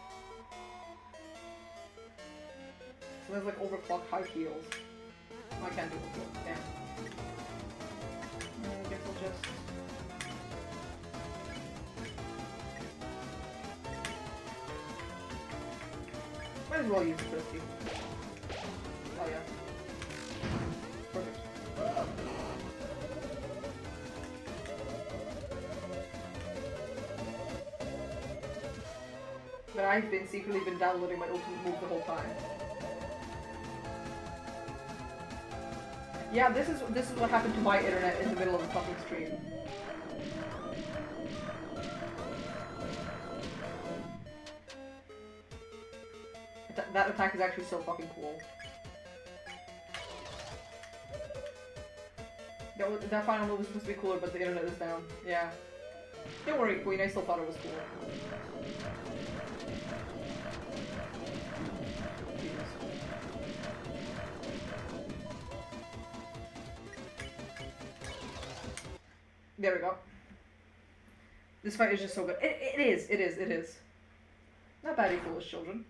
So there's like overclocked high heals. I can't do it. Damn. I guess I'll just... Might as well use Christy. Oh yeah. Perfect. But I've secretly been downloading my ultimate move the whole time. Yeah, this is what happened to my internet in the middle of a fucking stream. That attack is actually so fucking cool. That final move was supposed to be cooler, but the internet is down. Yeah. Don't worry, Queen, I still thought it was cool. There we go. This fight is just so good. It is. Not bad, you foolish children.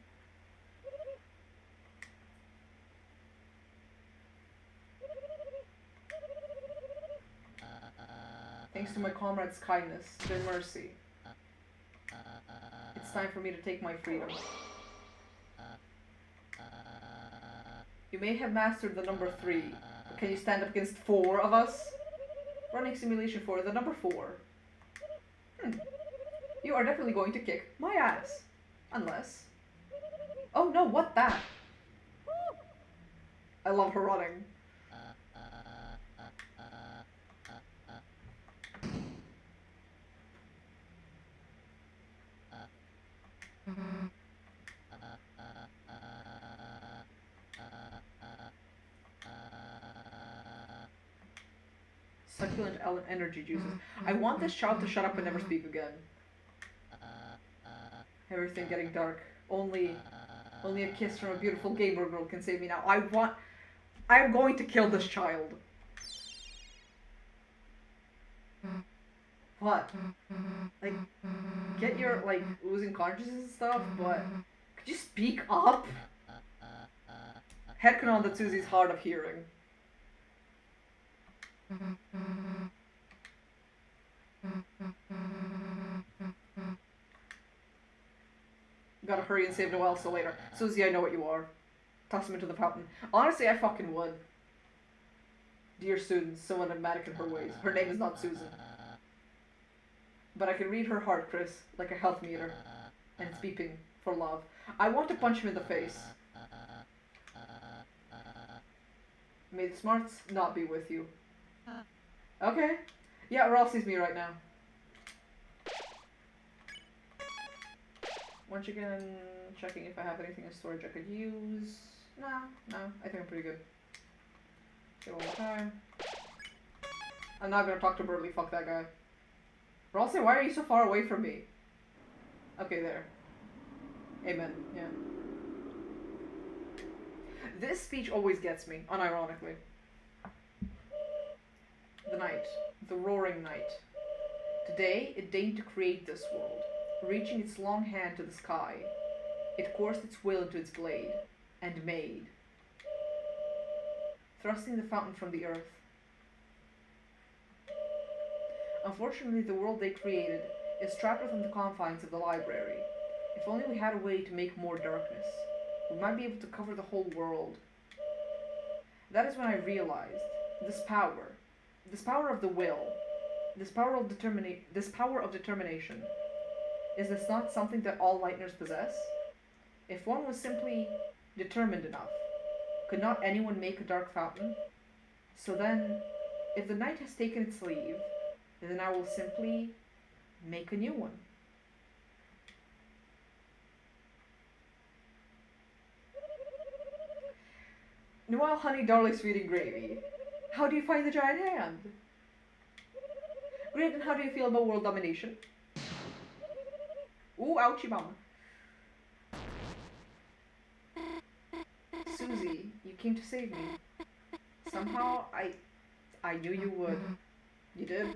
Thanks to my comrades' kindness, their mercy. It's time for me to take my freedom. You may have mastered the number 3, but can you stand up against 4 of us? Running simulation for the number 4. You are definitely going to kick my ass. Unless... Oh no, what that? I love her running. Succulent energy juices. I want this child to shut up and never speak again. Everything getting dark. Only a kiss from a beautiful gamer girl can save me now. I am going to kill this child. What? Like, get your, like, losing consciousness and stuff, but could you speak up? Headcanon that Susie's hard of hearing. Gotta hurry and save Noelle so later. Susie, I know what you are. Toss him into the fountain. Honestly, I fucking would. Dear students, so enigmatic in her ways. Her name is not Susan. But I can read her heart, Chris, like a health meter. And it's beeping for love. I want to punch him in the face. May the smarts not be with you. Okay. Yeah, Ralph sees me right now. Once again, checking if I have anything in storage I could use. No, I think I'm pretty good. Okay, one more time. I'm not gonna talk to Burley, fuck that guy. Ralph, why are you so far away from me? Okay, there. Amen, yeah. This speech always gets me, unironically. The night. The roaring night. Today, it deigned to create this world. Reaching its long hand to the sky, it coursed its will into its blade, and made. Thrusting the fountain from the earth. Unfortunately, the world they created is trapped within the confines of the library. If only we had a way to make more darkness, we might be able to cover the whole world. That is when I realized this power of the will, this power of determination, is this not something that all Lightners possess? If one was simply determined enough, could not anyone make a dark fountain? So then, if the night has taken its leave, then I will simply make a new one. Noelle, honey, darling, sweetie, gravy. How do you find the giant hand? Great, and how do you feel about world domination? Ooh, ouchie mama. Susie, you came to save me. Somehow, I knew you would. You did?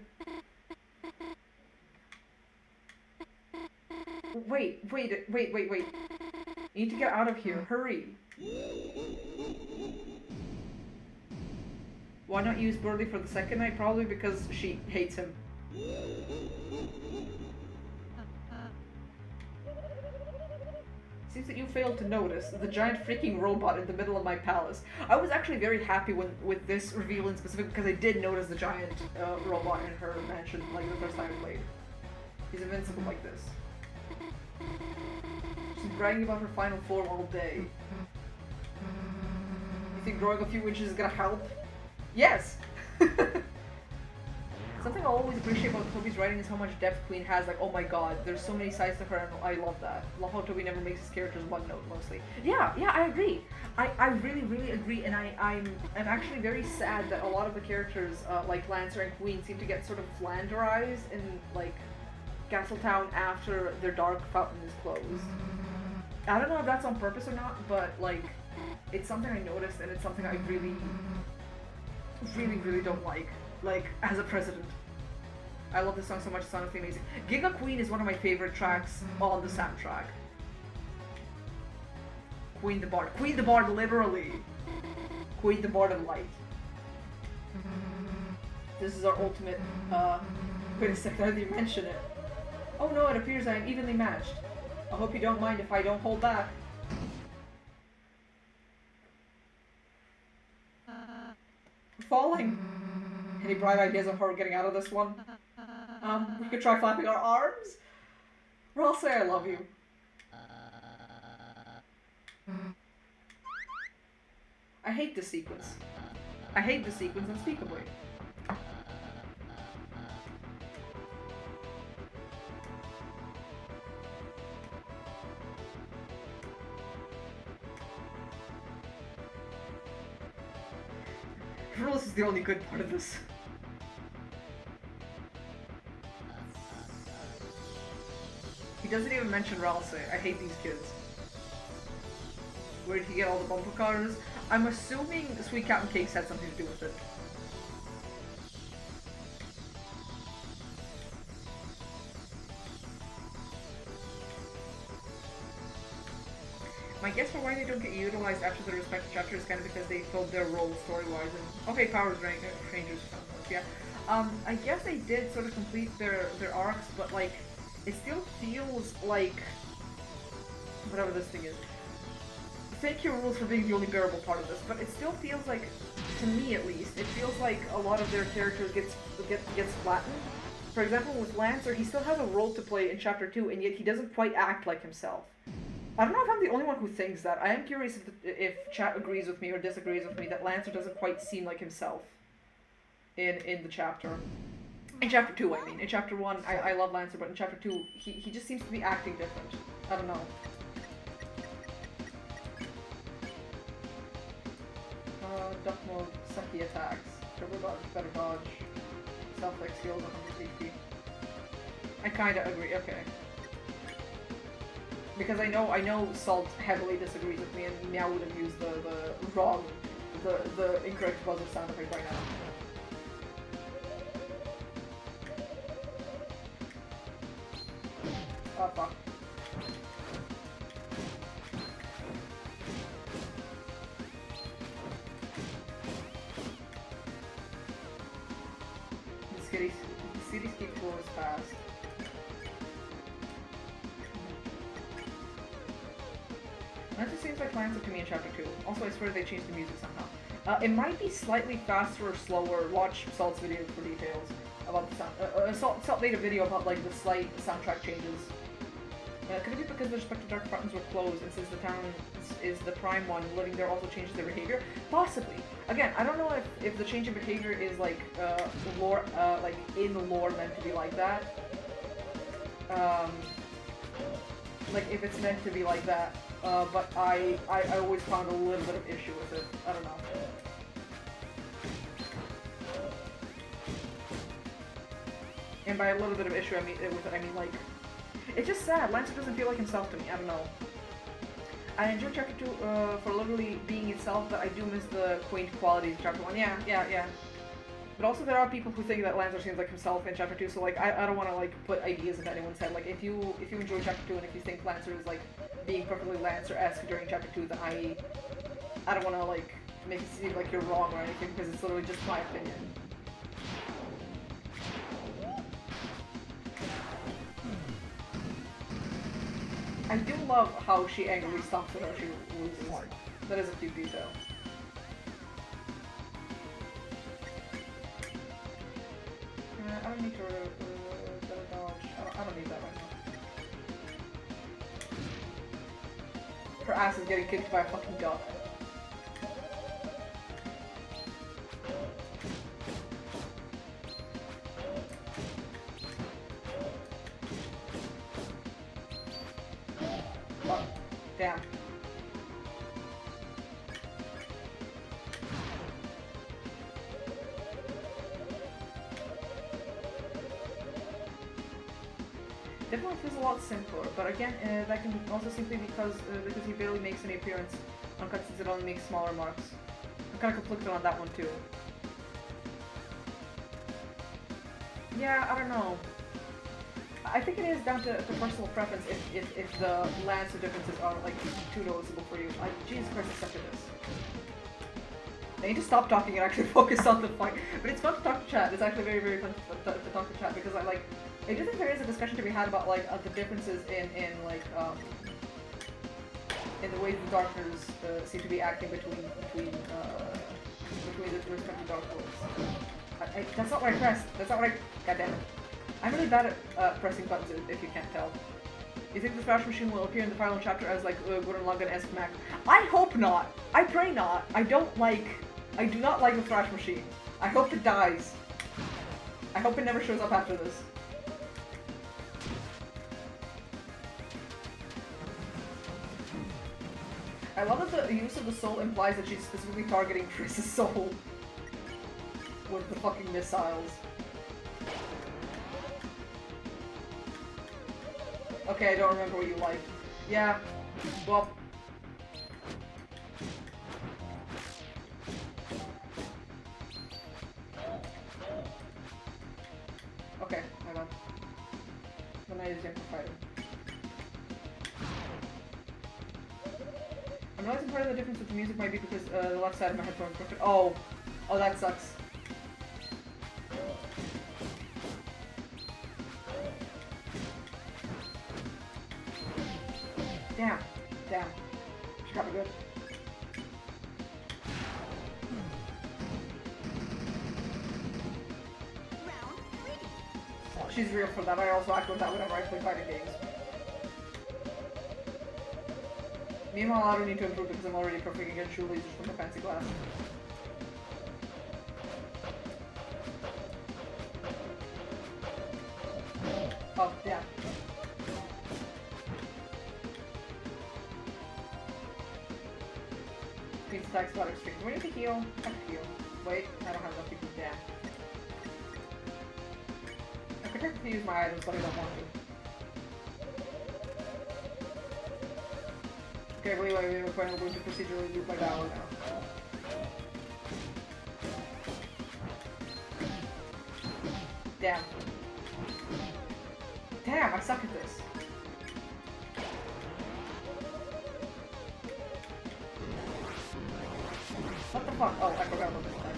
Wait. You need to get out of here. Hurry. Why not use Burley for the second night? Probably because she hates him. Seems that you failed to notice the giant freaking robot in the middle of my palace. I was actually very happy with this reveal in specific because I did notice the giant robot in her mansion like the first time I played. He's invincible like this. She's bragging about her final form all day. You think growing a few inches is gonna help? Yes! Something I always appreciate about Toby's writing is how much depth Queen has. Like, oh my god, there's so many sides to her, and I love that. Love how Toby never makes his characters one note, mostly. Yeah, I agree. I really agree, and I'm actually very sad that a lot of the characters, like Lancer and Queen, seem to get sort of flanderized in, like, Castletown after their dark fountain is closed. I don't know if that's on purpose or not, but, like, it's something I noticed, and it's something I really don't like, as a president. I love this song so much, it's honestly amazing. Giga Queen is one of my favorite tracks on the soundtrack. Queen the Bard. Queen the Bard, literally. Queen the Bard of Light. This is our ultimate, wait a second, I didn't even mention it. Oh no, it appears I am evenly matched. I hope you don't mind if I don't hold back. I'm falling. Any bright ideas on how we're getting out of this one? We could try flapping our arms? Or I'll say I love you. I hate this sequence. I hate this sequence unspeakably. Rules is the only good part of this. He doesn't even mention Ralsei. I hate these kids. Where did he get all the bumper cars? I'm assuming Sweet Captain Cakes had something to do with it. My guess for why they don't get utilized after the respective chapter is kind of because they filled their role story-wise and... Okay, Powers Rangers, yeah. I guess they did sort of complete their arcs, but like, it still feels like... Whatever this thing is. Thank you, Rules, for being the only bearable part of this, but it still feels like, to me at least, it feels like a lot of their characters gets flattened. For example, with Lancer, he still has a role to play in Chapter 2, and yet he doesn't quite act like himself. I don't know if I'm the only one who thinks that. I am curious if chat agrees with me or disagrees with me that Lancer doesn't quite seem like himself in the chapter. In Chapter 2, I mean. In Chapter 1, I love Lancer, but in Chapter 2, he just seems to be acting different. I don't know. Duck mode, sucky attacks. Turbo dodge, better dodge. Self-like skills, 100 HP. I kinda agree, okay. Because I know Salt heavily disagrees with me, and Meow would have used the incorrect buzzer sound effect right now. Oh fuck. The cityscape floor is fast. That just seems like Lancer to me in Chapter 2. Also, I swear they changed the music somehow. It might be slightly faster or slower. Watch Salt's video for details about the sound. Salt made a video about like the slight soundtrack changes. Could it be because the respective dark buttons were closed, and since the town is the prime one, living there also changes their behavior? Possibly. Again, I don't know if the change in behavior is like lore, like in the lore meant to be like that. Like if it's meant to be like that. But I always found a little bit of issue with it. I don't know. And by a little bit of issue, I mean like, it's just sad. Lancer doesn't feel like himself to me. I don't know. I enjoy Chapter 2 for literally being itself, but I do miss the quaint qualities of Chapter 1. Yeah. But also there are people who think that Lancer seems like himself in Chapter 2, so like I don't want to like put ideas into anyone's head. Like if you enjoy Chapter 2 and if you think Lancer is like being perfectly Lancer-esque during Chapter 2, then I don't want to like make it seem like you're wrong or anything, because it's literally just my opinion. I do love how she angrily stomps whenever she loses. That is a cute detail. I don't need to better dodge. I don't need that right now. Her ass is getting kicked by a fucking duck. Fuck. Damn. Definitely feels a lot simpler, but again, that can also simply because he barely makes any appearance on cutscenes. It only makes smaller marks. I'm kind of conflicted on that one too. Yeah, I don't know. I think it is down to personal preference if the lands of differences are like too noticeable for you. Jesus Christ, I'm such at this. I need to stop talking and actually focus on the fight. But it's fun to talk to chat. It's actually very, very fun to talk to chat because I do think there is a discussion to be had about like the differences in the way the Darkers seem to be acting between the respective Dark Lords. That's not what I pressed. That's not what I. Goddamn it! I'm really bad at pressing buttons if you can't tell. You think the Thrash Machine will appear in the final chapter as like Gurren Lagann-esque mech? I hope not. I pray not. I do not like the Thrash Machine. I hope it dies. I hope it never shows up after this. I love that the use of the soul implies that she's specifically targeting Chris's soul with the fucking missiles. Okay, I don't remember what you like. Yeah, well... Okay, hold on. Then I use the amplifier. I'm realizing part of the difference with the music might be because the left side of my headphones broken. Oh, that sucks. Damn. She got me good. She's real for that. I also act with that whenever I play fighting games. Meanwhile, I don't need to improve because I'm already perfect against true lasers from the fancy glass. Oh, yeah. These attacks got extreme. Do we need to heal? I have to heal. Wait, I don't have enough to keep down. I could technically use my items, but I don't want to. Okay, wait, we're going to procedurally loop my dollar now. Damn, I suck at this. What the fuck? Oh, I forgot about this attack.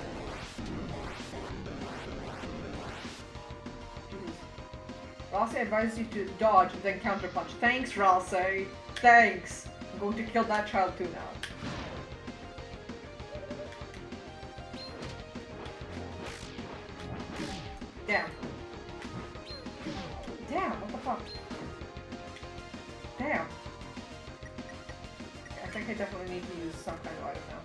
Ralsei advises you to dodge and then counterpunch. Thanks, Ralsei! Thanks! I'm going to kill that child too now. Damn, what the fuck? Damn. I think I definitely need to use some kind of item now.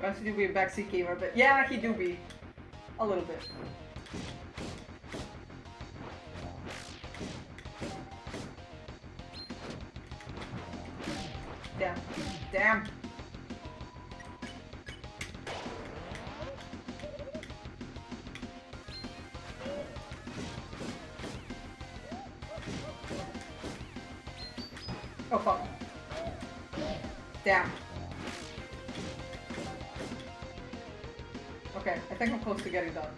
Wants to be a backseat gamer, but yeah, he do be. A little bit. Damn. Oh fuck. Damn. Okay, I think I'm close to getting done.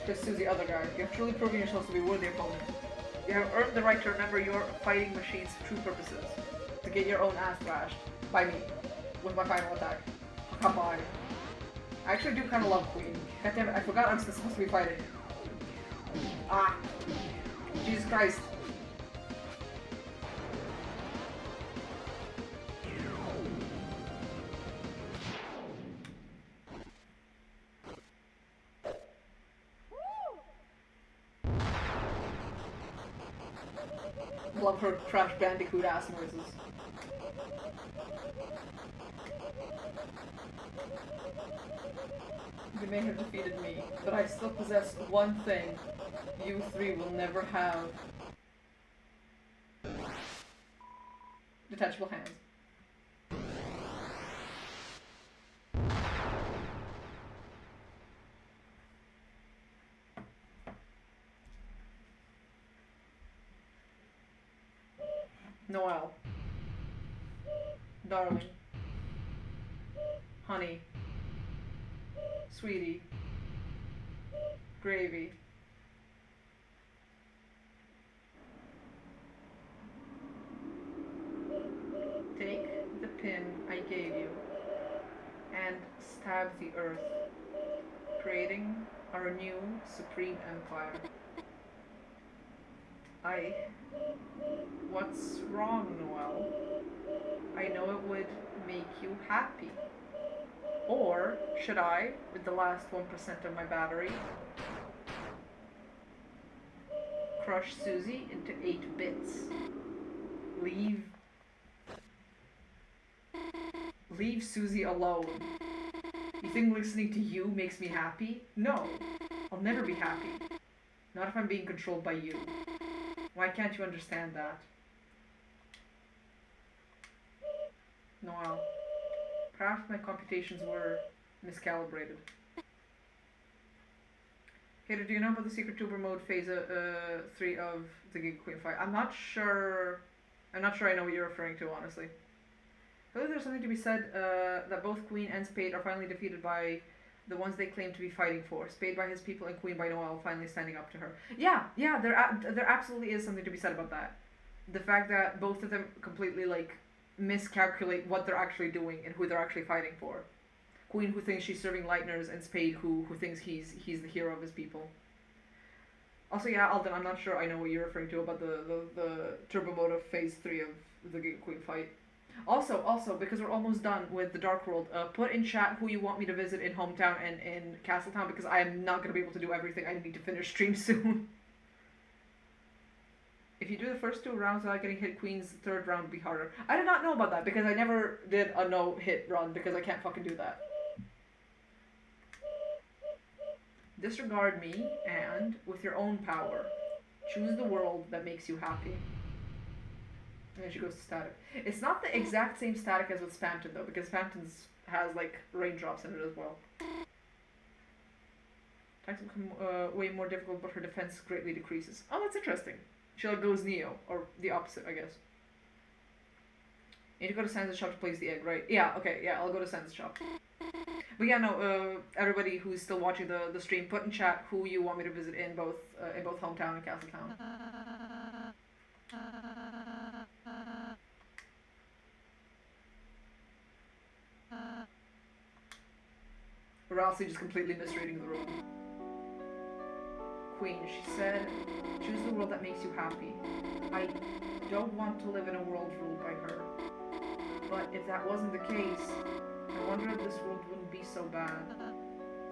Just to the other guy. You have truly proven yourselves to be worthy opponent. You have earned the right to remember your fighting machine's true purposes. To get your own ass thrashed. By me. With my final attack. Come on. I actually do kind of love Queen. Goddammit, I forgot I'm supposed to be fighting. Ah. Jesus Christ. Love her Crash Bandicoot ass noises. You may have defeated me, but I still possess one thing you three will never have. Detachable hands. Noelle. Darling. Honey. Sweetie. Gravy. Take the pin I gave you and stab the earth, creating our new supreme empire. What's wrong, Noelle? I know it would make you happy. Or should I, with the last 1% of my battery, crush Susie into 8 bits? Leave Susie alone. You think listening to you makes me happy? No, I'll never be happy. Not if I'm being controlled by you. Why can't you understand that? Noelle, perhaps my computations were miscalibrated. Hater, do you know about the secret tuber mode phase 3 of the Giga Queen fight? I'm not sure I know what you're referring to, honestly. I believe there's something to be said that both Queen and Spade are finally defeated by the ones they claim to be fighting for. Spade by his people and Queen by Noelle finally standing up to her. Yeah, there absolutely is something to be said about that. The fact that both of them completely, like, miscalculate what they're actually doing and who they're actually fighting for. Queen who thinks she's serving Lightners, and Spade who thinks he's the hero of his people. Also, yeah, Alden, I'm not sure I know what you're referring to about the turbo mode of phase 3 of the Giga Queen fight. Also, because we're almost done with the Dark World, put in chat who you want me to visit in Hometown and in Castletown, because I am not going to be able to do everything. I need to finish stream soon. If you do the first 2 rounds without getting hit, Queen's 3rd round would be harder. I did not know about that, because I never did a no-hit run, because I can't fucking do that. Disregard me, and, with your own power, choose the world that makes you happy. And then she goes to static. It's not the exact same static as with Spamton, though, because Spamton's has, like, raindrops in it as well. Attacks become way more difficult, but her defense greatly decreases. Oh, that's interesting. She, like, goes Neo, or the opposite, I guess. You need to go to Sansa's shop to place the egg, right? Yeah, okay, yeah, I'll go to Sansa's shop. But yeah, no, everybody who's still watching the stream, put in chat who you want me to visit in both Hometown and Castletown. Or else just completely misreading the room. Queen, she said, choose the world that makes you happy. I don't want to live in a world ruled by her. But if that wasn't the case, I wonder if this world wouldn't be so bad.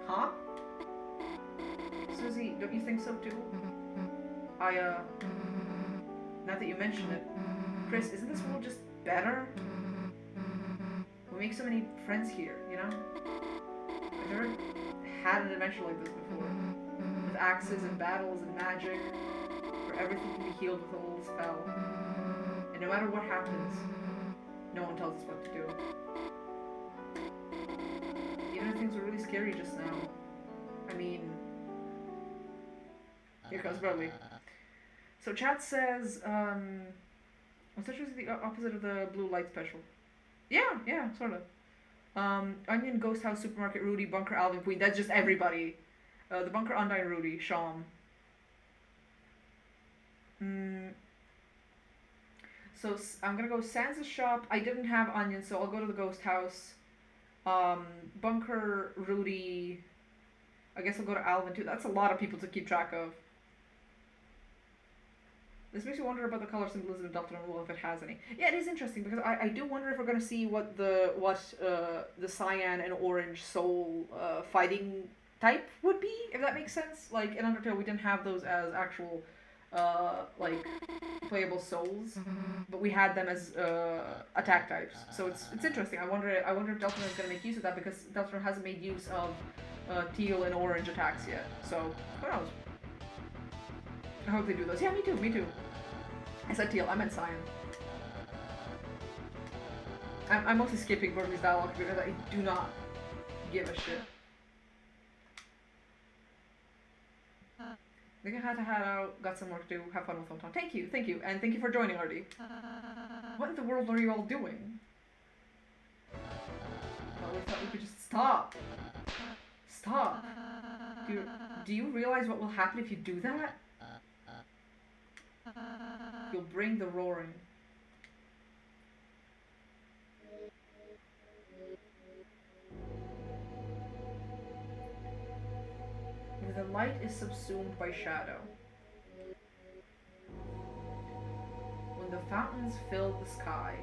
Huh? Susie, don't you think so too? Now that you mention it, Chris, isn't this world just better? We make so many friends here, you know? I've never had an adventure like this before. With axes and battles and magic, where everything can be healed with a little spell. And no matter what happens, no one tells us what to do. Even if things were really scary just now. I mean... Here comes Bradley. So chat says, what's actually the opposite of the blue light special? Yeah, sort of. Onion, Ghost House, Supermarket, Rudy, Bunker, Alvin, Queen. That's just everybody. The Bunker, Undyne, Rudy, Sham. So I'm gonna go Sansa's shop. I didn't have Onion, so I'll go to the Ghost House. Bunker, Rudy. I guess I'll go to Alvin too. That's a lot of people to keep track of. This makes me wonder about the color symbolism of Deltarune, if it has any. Yeah, it is interesting because I do wonder if we're gonna see what the cyan and orange soul fighting type would be, if that makes sense. Like in Undertale, we didn't have those as actual like playable souls, but we had them as attack types. So it's interesting. I wonder if Deltarune is gonna make use of that because Deltarune hasn't made use of teal and orange attacks yet. So who knows? I hope they do those. Yeah, me too. I said teal, I meant cyan. I'm mostly skipping Burley's dialogue because I do not give a shit. I think I had to head out, got some work to do, have fun with Photon. Thank you, and thank you for joining, Artie. What in the world are you all doing? Oh, we thought we could just stop. Stop. Do you realize what will happen if you do that? You'll bring the roaring. The light is subsumed by shadow. When the fountains fill the sky,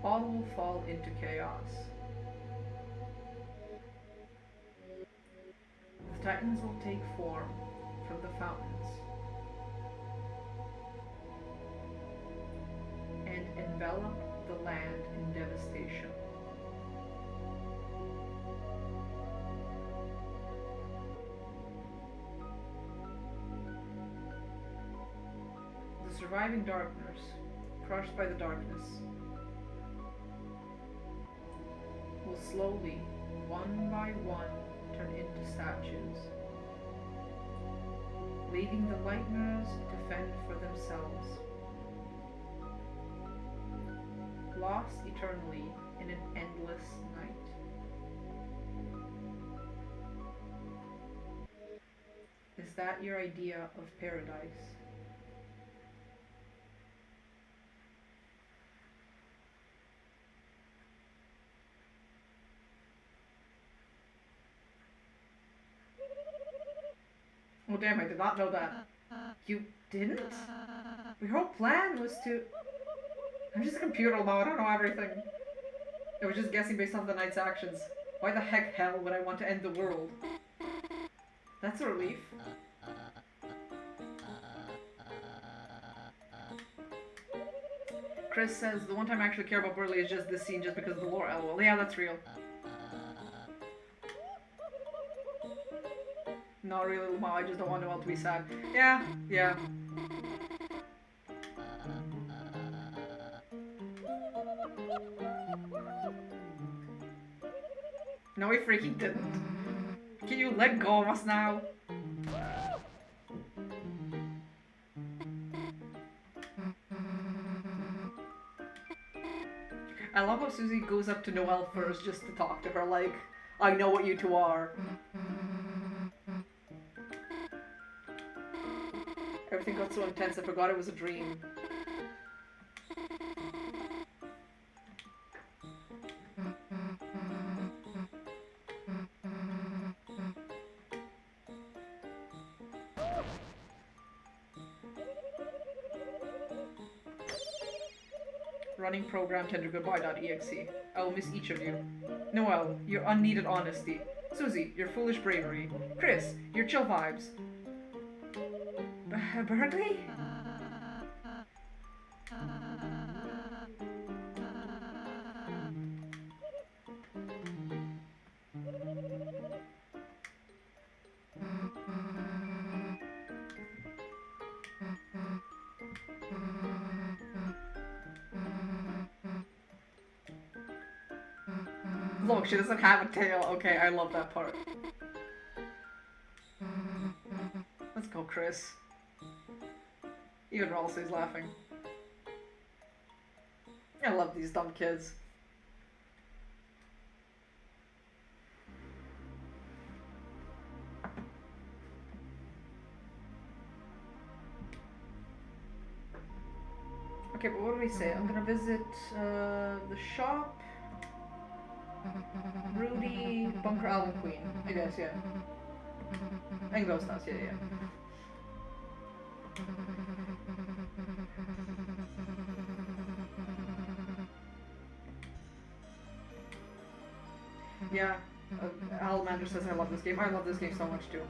all will fall into chaos. The titans will take form from the fountains and envelop the land in devastation. The surviving darkness, crushed by the darkness, will slowly, one by one, turn into statues, leaving the Lightners to fend for themselves, lost eternally in an endless night. Is that your idea of paradise? Oh damn, I did not know that. You didn't? Your whole plan was to... I'm just a computer now, I don't know everything. I was just guessing based off the knight's actions. Why the heck hell would I want to end the world? That's a relief. Chris says, the one time I actually care about Burley is just this scene just because of the lore. LOL. Yeah, that's real. Not really, Lamau, I just don't want Noelle to be sad. Yeah, yeah. No, we freaking didn't. Can you let go of us now? I love how Susie goes up to Noelle first just to talk to her, like, I know what you two are. Everything got so intense, I forgot it was a dream. Running program tendergoodbye.exe. I will miss each of you. Noelle, your unneeded honesty. Susie, your foolish bravery. Chris, your chill vibes. Berkeley? Look, she doesn't have a tail. Okay, I love that part. Let's go, Chris. Even Rolsey's laughing. I love these dumb kids. Okay, but what do we say? I'm gonna visit the shop, Rudy, Bunker Alvin Queen. I guess, yeah. And Ghost House, yeah, yeah. Yeah, Alamander says I love this game. I love this game so much too.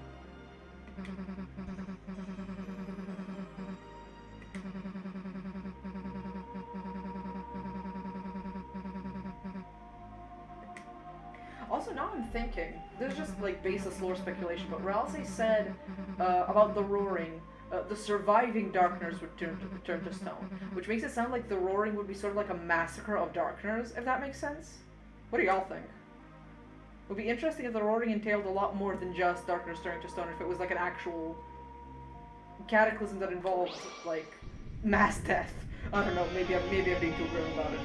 Also, now I'm thinking, this is just like baseless lore speculation, but Ralsei said about the roaring, the surviving Darkners would turn to stone, which makes it sound like the roaring would be sort of like a massacre of Darkners, if that makes sense. What do y'all think? would be interesting if the roaring entailed a lot more than just darkness turning to stone, if it was like an actual cataclysm that involved, like, mass death. I don't know, maybe I'm being too grim about it.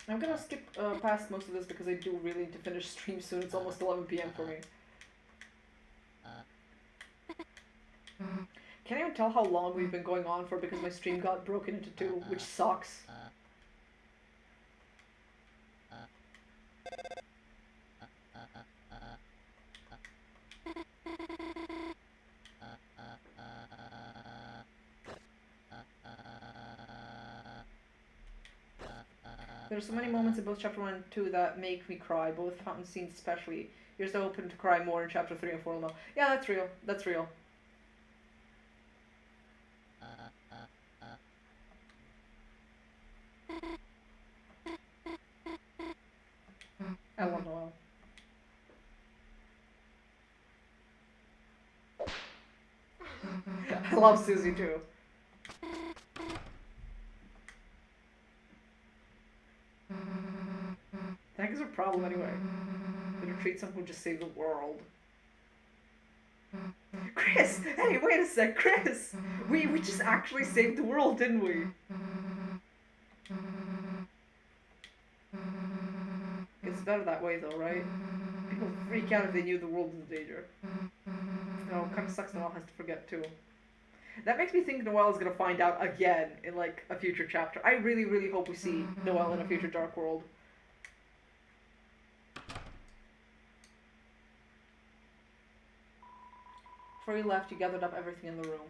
I'm gonna skip past most of this because I do really need to finish stream soon. It's almost 11 p.m. for me. Can't even tell how long we've been going on for because my stream got broken into two, which sucks. There are so many moments in both chapter 1 and 2 that make me cry, both fountain scenes especially. Here's the open to cry more in chapter 3 and 4 now. Yeah, that's real. That's real. I love Noelle. I love Susie too. That is a problem anyway. Gonna treat someone who just saved the world. Chris! Hey, wait a sec, Chris! We just actually saved the world, didn't we? It's better that way though, right? People freak out if they knew the world was in danger. Oh, kind of sucks Noelle has to forget too. That makes me think Noelle is gonna find out again in like a future chapter. I really, really hope we see Noelle in a future Dark World. Before you left, you gathered up everything in the room.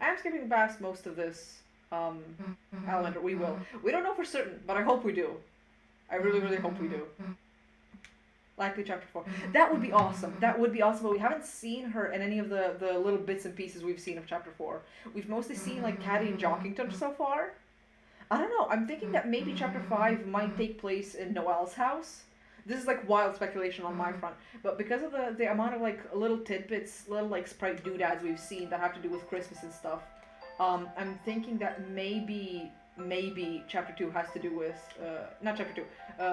I am skipping past most of this, Alexander. We will. We don't know for certain, but I hope we do. I really, really hope we do. Likely chapter 4. That would be awesome. That would be awesome, but we haven't seen her in any of the little bits and pieces we've seen of chapter 4. We've mostly seen, like, Caddy and Jockington so far. I don't know. I'm thinking that maybe chapter 5 might take place in Noelle's house. This is like wild speculation on my front, but because of the amount of like little tidbits, little like sprite doodads we've seen that have to do with Christmas and stuff, I'm thinking that maybe chapter 2 has to do with not chapter 2,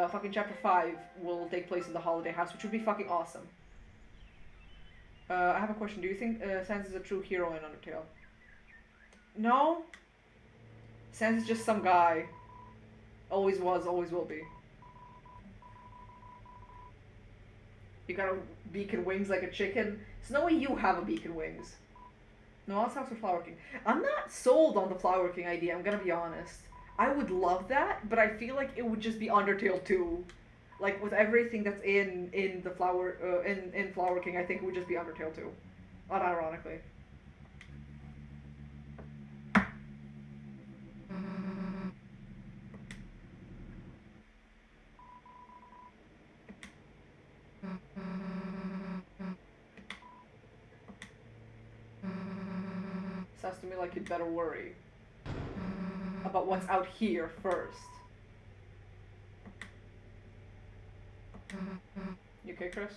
fucking chapter 5 will take place in the holiday house, which would be fucking awesome. I have a question. Do you think Sans is a true hero in Undertale? No. Sans is just some guy. Always was, always will be. You got a beacon wings like a chicken. There's no way you have a beacon wings. No, I'll stop for Flower King. I'm not sold on the Flower King idea, I'm gonna be honest. I would love that, but I feel like it would just be Undertale 2. Like, with everything that's in the Flower, in Flower King, I think it would just be Undertale 2. Unironically. Sounds to me like you'd better worry about what's out here first. You okay, Chris?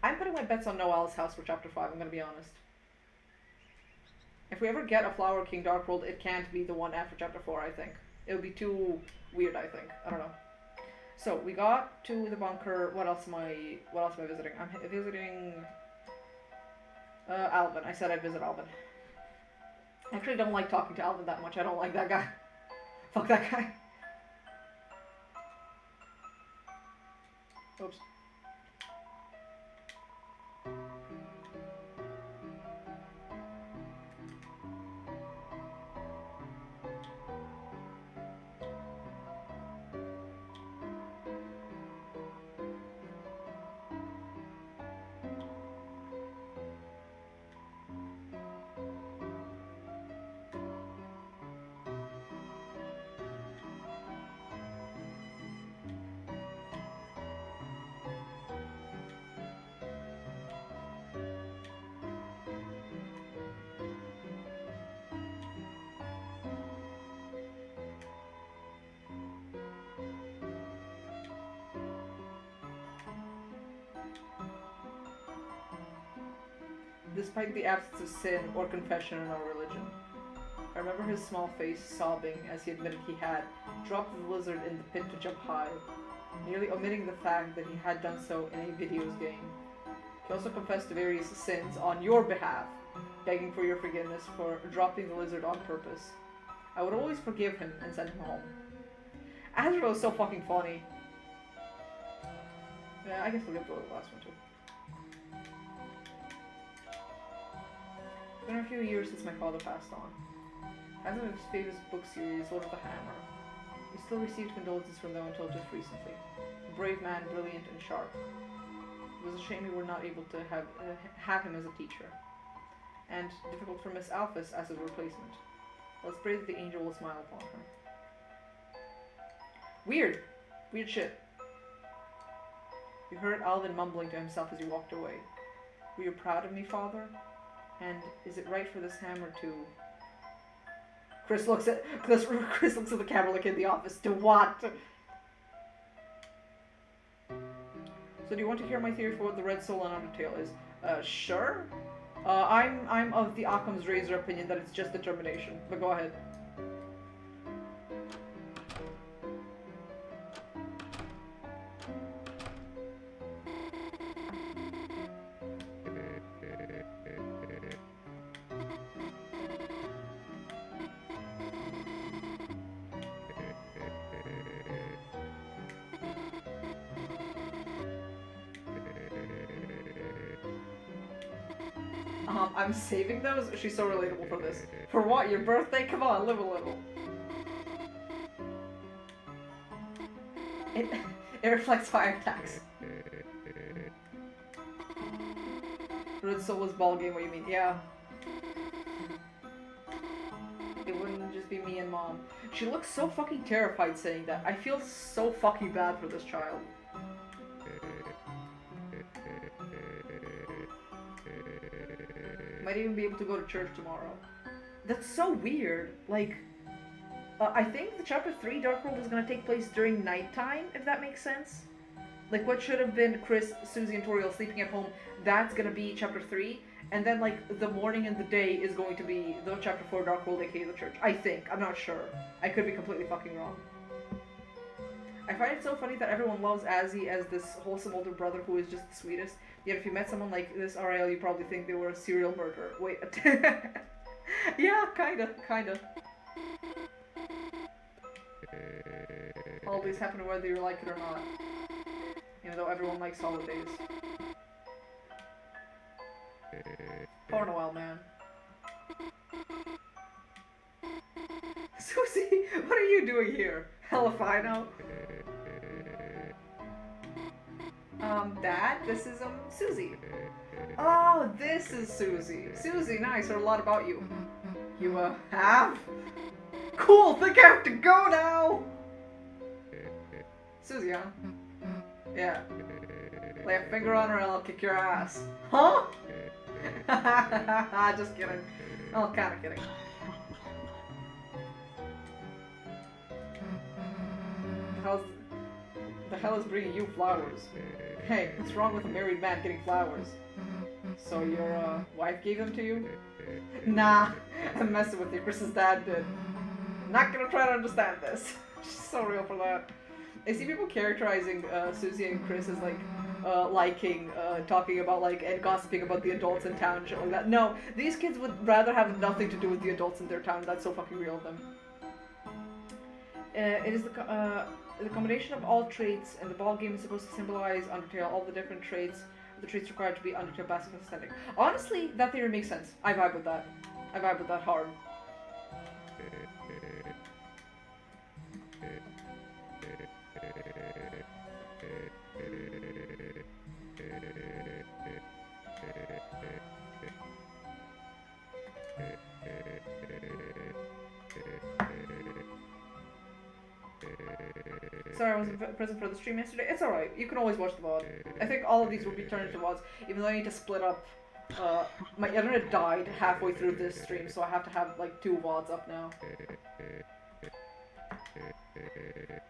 I'm putting my bets on Noelle's house for chapter 5, I'm gonna be honest. If we ever get a Flower King Dark World, it can't be the one after chapter 4, I think. It would be too weird, I think. I don't know. So, we got to the bunker. What else am I visiting? I'm visiting Alvin. I said I'd visit Alvin. I actually don't like talking to Alvin that much. I don't like that guy. Fuck that guy. Oops. despite the absence of sin or confession in our religion. I remember his small face sobbing as he admitted he had dropped the lizard in the pit to jump high, nearly omitting the fact that he had done so in a videos game. He also confessed to various sins on your behalf, begging for your forgiveness for dropping the lizard on purpose. I would always forgive him and send him home. Azrael is so fucking funny. Yeah, I guess we'll get to the last one too. It's been a few years since my father passed on. As of his famous book series, Lord of the Hammer, he still received condolences from them until just recently. A brave man, brilliant and sharp. It was a shame we were not able to have him as a teacher, and difficult for Miss Alphys as his replacement. Let's pray that the angel will smile upon her. Weird shit. You heard Alvin mumbling to himself as he walked away. Were you proud of me, Father? And is it right for this hammer to... Chris looks at the camera like in the office. To what? So do you want to hear my theory for what the Red Soul and Undertale is? Sure. I'm of the Occam's Razor opinion that it's just determination, but go ahead. I'm saving those? She's so relatable for this. For what? Your birthday? Come on, live a little. It reflects fire attacks. Red Soul is ball game, what do you mean? Yeah. It wouldn't just be me and Mom. She looks so fucking terrified saying that. I feel so fucking bad for this child. Might even be able to go to church tomorrow. That's so weird. Like, I think the chapter 3 Dark World is gonna take place during nighttime, if that makes sense. Like, what should have been Chris, Susie, and Toriel sleeping at home, that's gonna be chapter 3. And then, like, the morning and the day is going to be the chapter 4 Dark World, aka the church. I think. I'm not sure. I could be completely fucking wrong. I find it so funny that everyone loves Azzy as this wholesome older brother who is just the sweetest. Yet if you met someone like this RL, you probably think they were a serial murderer. Wait. Yeah, kinda. Holidays happen whether you like it or not. Even though everyone likes holidays. Poor Noel, man. Susie, what are you doing here? Hell if I know. Dad, this is, Susie. Oh, this is Susie. Susie, nice, heard a lot about you. You, have? Cool, think I have to go now! Susie, huh? Yeah. Lay a finger on her and I'll kick your ass. Huh? Just kidding. Oh, kinda kidding. The hell is bringing you flowers? Hey, what's wrong with a married man getting flowers? So your wife gave them to you? Nah, I'm messing with you. Chris's dad did. Not gonna try to understand this. She's so real for that. I see people characterizing Susie and Chris as like liking talking about like and gossiping about the adults in town and shit like that. No, these kids would rather have nothing to do with the adults in their town. That's so fucking real of them. It is the combination of all traits, and the ball game is supposed to symbolize Undertale, all the different traits, the traits required to be Undertale basic and aesthetic. Honestly, that theory makes sense. I vibe with that. I vibe with that hard. Sorry I wasn't present for the stream yesterday. It's alright, you can always watch the VOD. I think all of these will be turned into VODs, even though I need to split up. My internet died halfway through this stream, so I have to have like 2 VODs up now.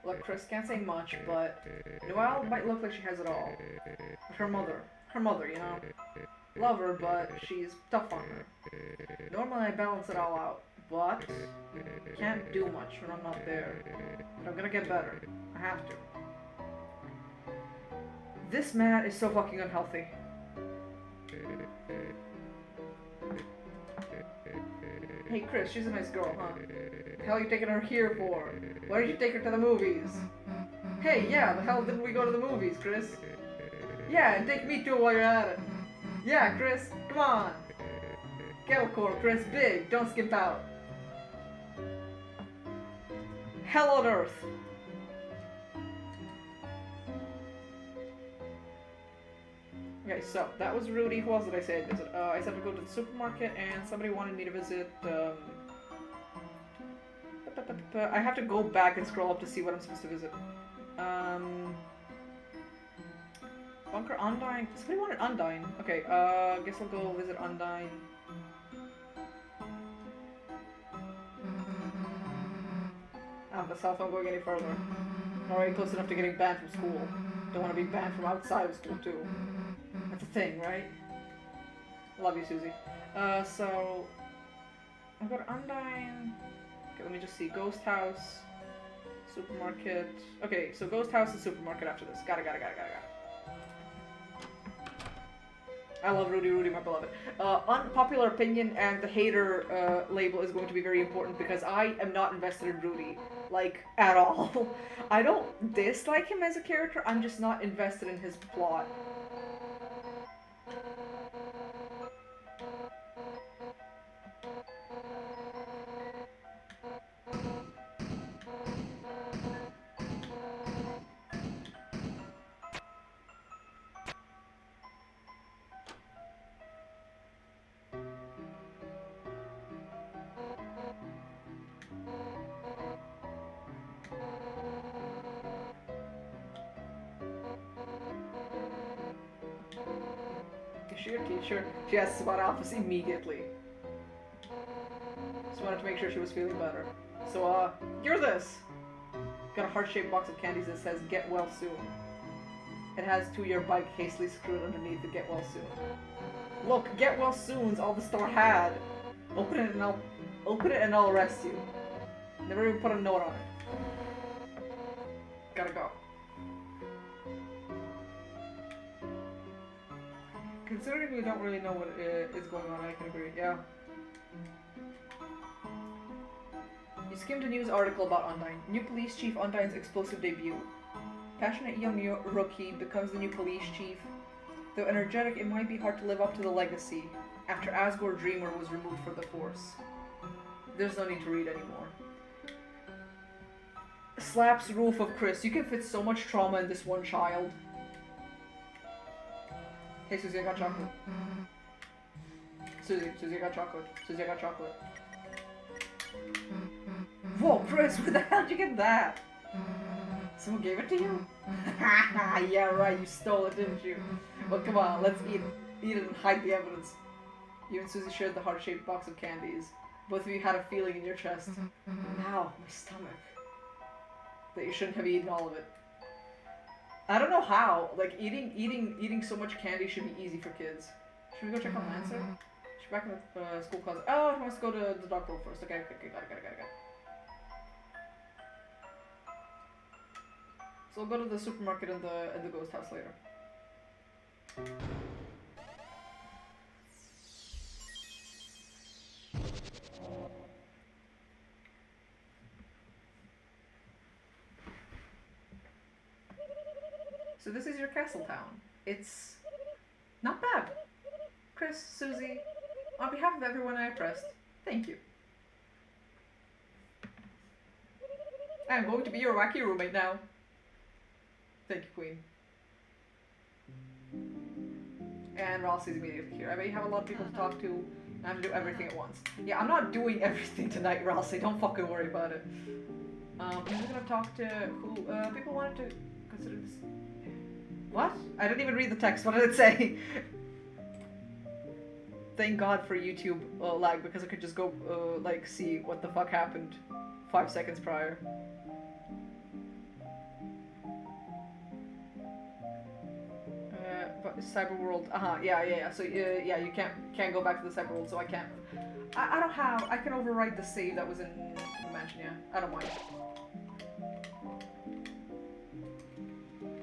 Look, Chris can't say much, but Noelle might look like she has it all. But her mother, you know? Love her, but she's tough on her. Normally I balance it all out, but can't do much when I'm not there. But I'm gonna get better. I have to. This mat is so fucking unhealthy. Hey Chris, she's a nice girl, huh? The hell are you taking her here for? Why did you take her to the movies? Hey, yeah, the hell didn't we go to the movies, Chris? Yeah, and take me too while you're at it. Yeah, Chris, come on. Kettlecore, Chris, big, don't skimp out. Hell on earth. Okay, so that was Rudy. Who else did I say I'd visit? I said to go to the supermarket, and somebody wanted me to visit. I have to go back and scroll up to see what I'm supposed to visit. Bunker Undyne. Somebody wanted Undyne. Okay, guess I'll go visit Undyne. That's how I'm going any further. I'm already close enough to getting banned from school. Don't want to be banned from outside of school too. That's a thing, right? Love you, Susie. So I've got Undyne. Okay, let me just see. Ghost House, supermarket. Okay, so Ghost House and supermarket after this. Got it. I love Rudy, my beloved. Unpopular opinion and the hater label is going to be very important because I am not invested in Rudy, like, at all. I don't dislike him as a character, I'm just not invested in his plot. Is she your teacher? She asks about Alphys immediately. Just wanted to make sure she was feeling better. So, hear this! Got a heart-shaped box of candies that says, "Get well soon." It has "To your bike" hastily screwed underneath the "Get well soon." Look, "Get well soon's" all the store had. Open it and I'll arrest you. Never even put a note on it. Gotta go. Considering we don't really know what is going on, I can agree, yeah. You skimmed a news article about Undyne. New police chief Undyne's explosive debut. Passionate young rookie becomes the new police chief. Though energetic, it might be hard to live up to the legacy after Asgore Dreamer was removed from the force. There's no need to read anymore. Slaps roof of Chris. You can fit so much trauma in this one child. Hey Susie, I got chocolate. Susie, I got chocolate. Susie, I got chocolate. Whoa, Chris, where the hell did you get that? Someone gave it to you? Yeah, right, you stole it, didn't you? Well, come on, let's eat it and hide the evidence. You and Susie shared the heart-shaped box of candies. Both of you had a feeling in your chest. Ow, my stomach. That you shouldn't have eaten all of it. I don't know how. Like, eating so much candy should be easy for kids. Should we go check on Lancer? She's back in the school closet. Oh, he wants to go to the dog bowl first. Okay, got it. So we'll go to the supermarket and the ghost house later. So this is your castle town. It's not bad. Chris, Susie, on behalf of everyone I oppressed, thank you. I'm going to be your wacky roommate now. Thank you, Queen. And Ralsei's immediately here. I bet you have a lot of people to talk to, and I have to do everything at once. Yeah, I'm not doing everything tonight, Ralsei. Don't fucking worry about it. I'm gonna talk to who, people wanted to consider this. What? I didn't even read the text. What did it say? Thank God for YouTube lag, because I could just go, like, see what the fuck happened 5 seconds prior. cyber world. Yeah. So yeah, you can't go back to the cyber world. So I can't. I don't have. I can overwrite the save that was in the mansion. Yeah, I don't mind.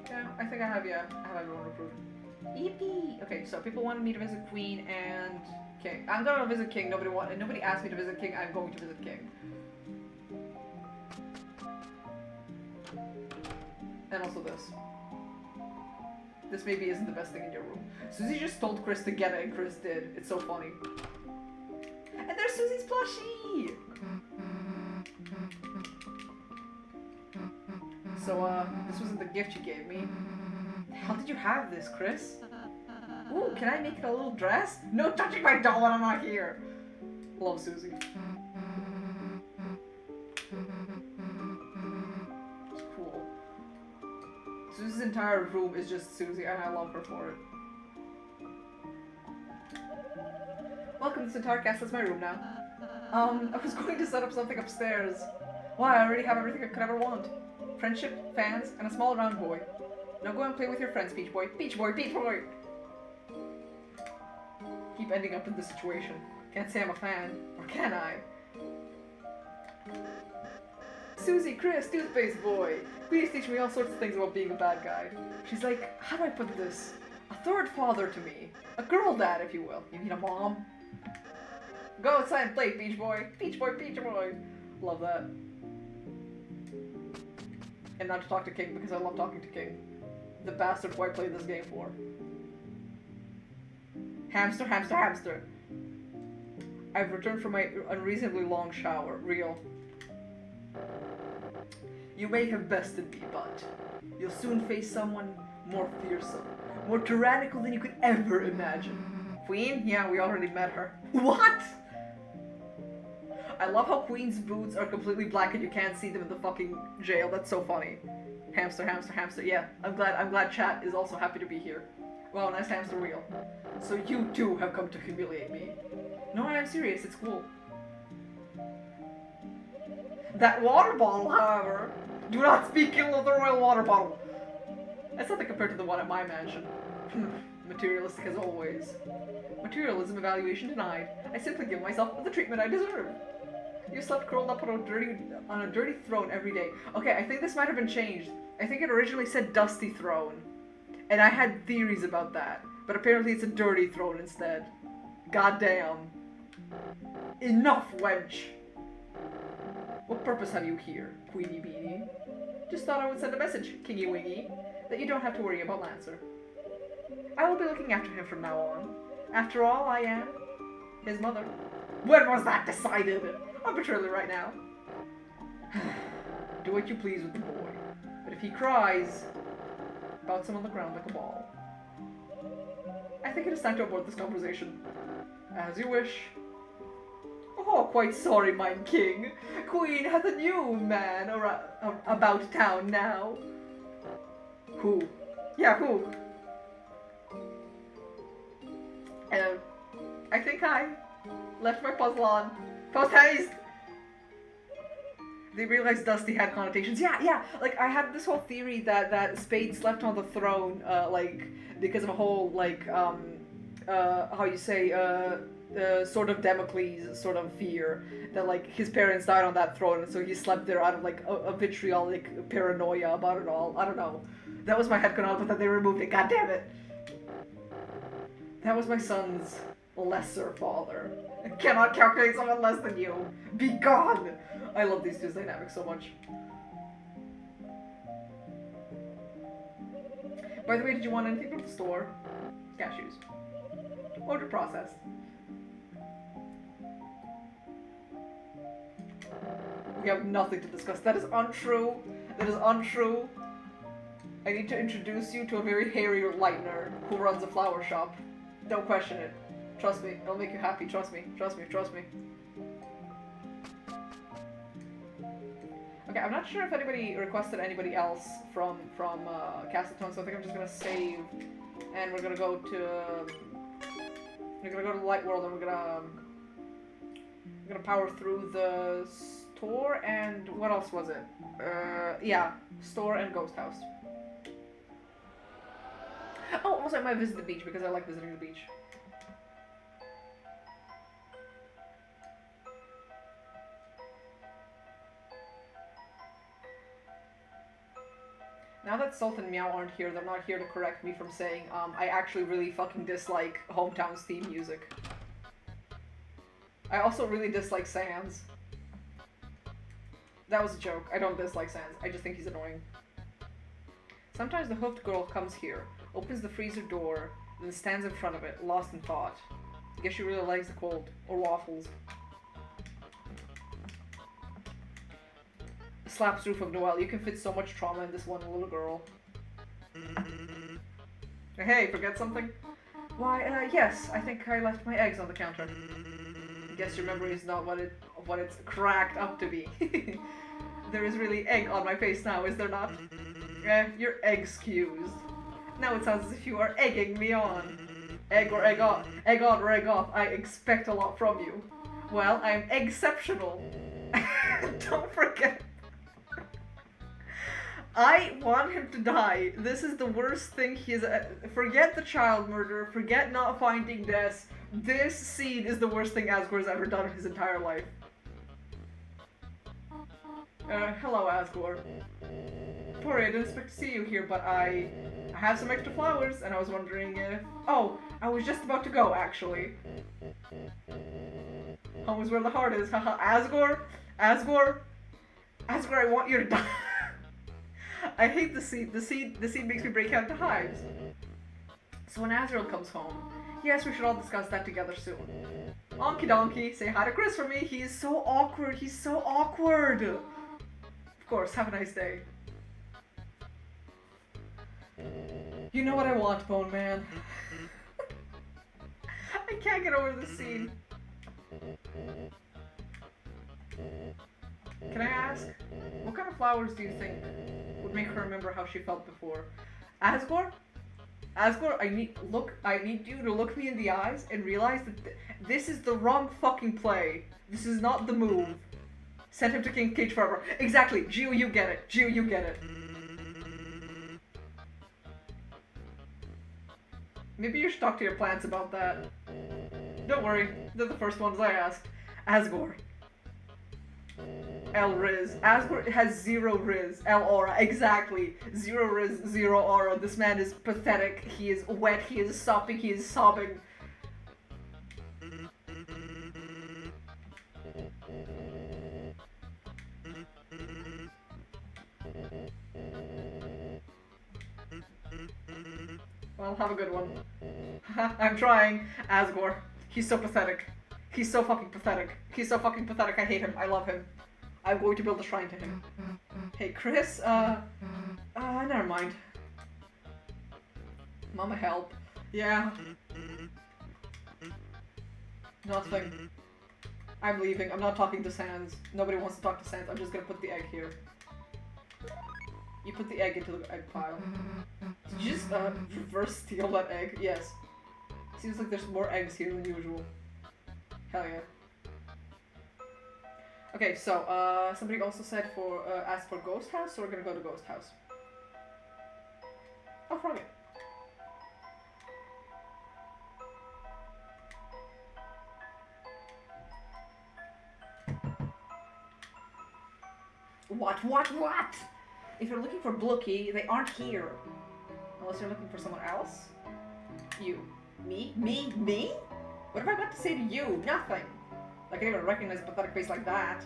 Yeah, I think I have. Yeah, I have everyone approved. Yippee! Okay, so people wanted me to visit Queen and King. I'm gonna visit King. Nobody asked me to visit King. I'm going to visit King. And also this. This maybe isn't the best thing in your room. Susie just told Chris to get it, and Chris did. It's so funny. And there's Susie's plushie! So, this wasn't the gift you gave me. How did you have this, Chris? Ooh, can I make it a little dress? No touching my doll when I'm not here! Love Susie. It's cool. Susie's entire room is just Susie, and I love her for it. Welcome to this entire cast, that's my room now. I was going to set up something upstairs. Why, I already have everything I could ever want. Friendship, fans, and a small round boy. Now go and play with your friends, Peach Boy. Peach Boy, Peach Boy! Keep ending up in this situation. Can't say I'm a fan, or can I? Susie, Chris, Toothpaste Boy. Please teach me all sorts of things about being a bad guy. She's like, how do I put this? A third father to me. A girl dad, if you will. You mean a mom? Go outside and play, Peach Boy. Peach Boy, Peach Boy. Love that. And not to talk to King, because I love talking to King. The bastard who I played this game for. Hamster, hamster, hamster. I've returned from my unreasonably long shower. Real. You may have bested me, but you'll soon face someone more fearsome, more tyrannical than you could ever imagine. Queen? Yeah, we already met her. What? I love how Queen's boots are completely black and you can't see them in the fucking jail. That's so funny. Hamster, hamster, hamster. Yeah, I'm glad chat is also happy to be here. Wow, nice hamster wheel. So you too have come to humiliate me. No, I am serious. It's cool. That water bottle, however, do not speak ill of the royal water bottle. That's nothing compared to the one at my mansion. Materialistic as always. Materialism evaluation denied. I simply give myself the treatment I deserve. You slept curled up on a dirty throne every day. Okay, I think this might have been changed. I think it originally said dusty throne. And I had theories about that. But apparently it's a dirty throne instead. Goddamn. Enough, wench. What purpose have you here, Queenie Beanie? Just thought I would send a message, Kingy Wingy, that you don't have to worry about Lancer. I will be looking after him from now on. After all, I am his mother. When was that decided? Arbitrarily right now. Do what you please with the boy. But if he cries, bounce him on the ground like a ball. I think it is time to abort this conversation. As you wish. Oh, quite sorry, mine king. Queen has a new man about town now. Who? Yeah, who? I think I left my puzzle on. Post haste! They realized Dusty had connotations. Yeah, like, I had this whole theory that Spade slept on the throne, like, because of a whole, like, how you say, sort of Damocles sort of fear that, like, his parents died on that throne, and so he slept there out of, like, a vitriolic paranoia about it all. I don't know. That was my headcanon, but then they removed it. God damn it! That was my son's lesser father. I cannot calculate someone less than you. Be gone! I love these two dynamics so much. By the way, did you want anything from the store? Cashews. Order processed. We have nothing to discuss. That is untrue. That is untrue. I need to introduce you to a very hairy lightener who runs a flower shop. Don't question it. Trust me. It'll make you happy. Trust me. Trust me. Trust me. Okay, I'm not sure if anybody requested anybody else from Castletone, so I think I'm just gonna save, and we're gonna go to the Light World, and we're gonna power through the store and what else was it? Yeah, store and Ghost House. Oh, also I might visit the beach because I like visiting the beach. Now that Salt and Meow aren't here, they're not here to correct me from saying, I actually really fucking dislike Hometown's theme music. I also really dislike Sans. That was a joke. I don't dislike Sans. I just think he's annoying. Sometimes the hoofed girl comes here, opens the freezer door, then stands in front of it, lost in thought. I guess she really likes the cold. Or waffles. Slaps roof of Noel. You can fit so much trauma in this one little girl. Hey, forget something? Why, yes, I think I left my eggs on the counter. Guess your memory is not what it's cracked up to be. There is really egg on my face now, is there not? You're egg-scused. Now it sounds as if you are egging me on. Egg or egg off. Egg on or egg off. I expect a lot from you. Well, I'm exceptional. Don't forget. I want him to die. This is the worst thing he is. Forget the child murder. Forget not finding Des. This scene is the worst thing Asgore has ever done in his entire life. Hello, Asgore. Sorry, I didn't expect to see you here, but I have some extra flowers, and I was wondering if... Oh, I was just about to go, actually. Home is where the heart is. Haha, Asgore? Asgore? Asgore, I want you to die. I hate the scene. The scene makes me break out into hives. So when Azrael comes home, yes, we should all discuss that together soon. Onky donkey, say hi to Chris for me. He is so awkward. He's so awkward. Of course, have a nice day. You know what I want, Bone Man. I can't get over this scene. Can I ask, what kind of flowers do you think would make her remember how she felt before? Asgore? Asgore, I need you to look me in the eyes and realize that this is the wrong fucking play. This is not the move. Send him to King Cage forever. Exactly. Gio, you get it. Gio, you get it. Maybe you should talk to your plants about that. Don't worry. They're the first ones I asked. Asgore. El Riz. Asgore has zero Riz. El Aura. Exactly. Zero Riz, zero Aura. This man is pathetic. He is wet. He is sopping. He is sobbing. Well, have a good one. I'm trying. Asgore. He's so pathetic. He's so fucking pathetic. He's so fucking pathetic. I hate him. I love him. I'm going to build a shrine to him. Hey, Chris, never mind. Mama, help. Yeah. Nothing. I'm leaving. I'm not talking to Sans. Nobody wants to talk to Sans. I'm just gonna put the egg here. You put the egg into the egg pile. Did you just, reverse steal that egg? Yes. Seems like there's more eggs here than usual. Hell yeah. Okay, so, somebody also said asked for Ghost House, so we're gonna go to Ghost House. Oh, Froggy. What? If you're looking for Blookie, they aren't here. Unless you're looking for someone else? You. Me? What have I got to say to you? Nothing. Like, I didn't even recognize a pathetic face like that.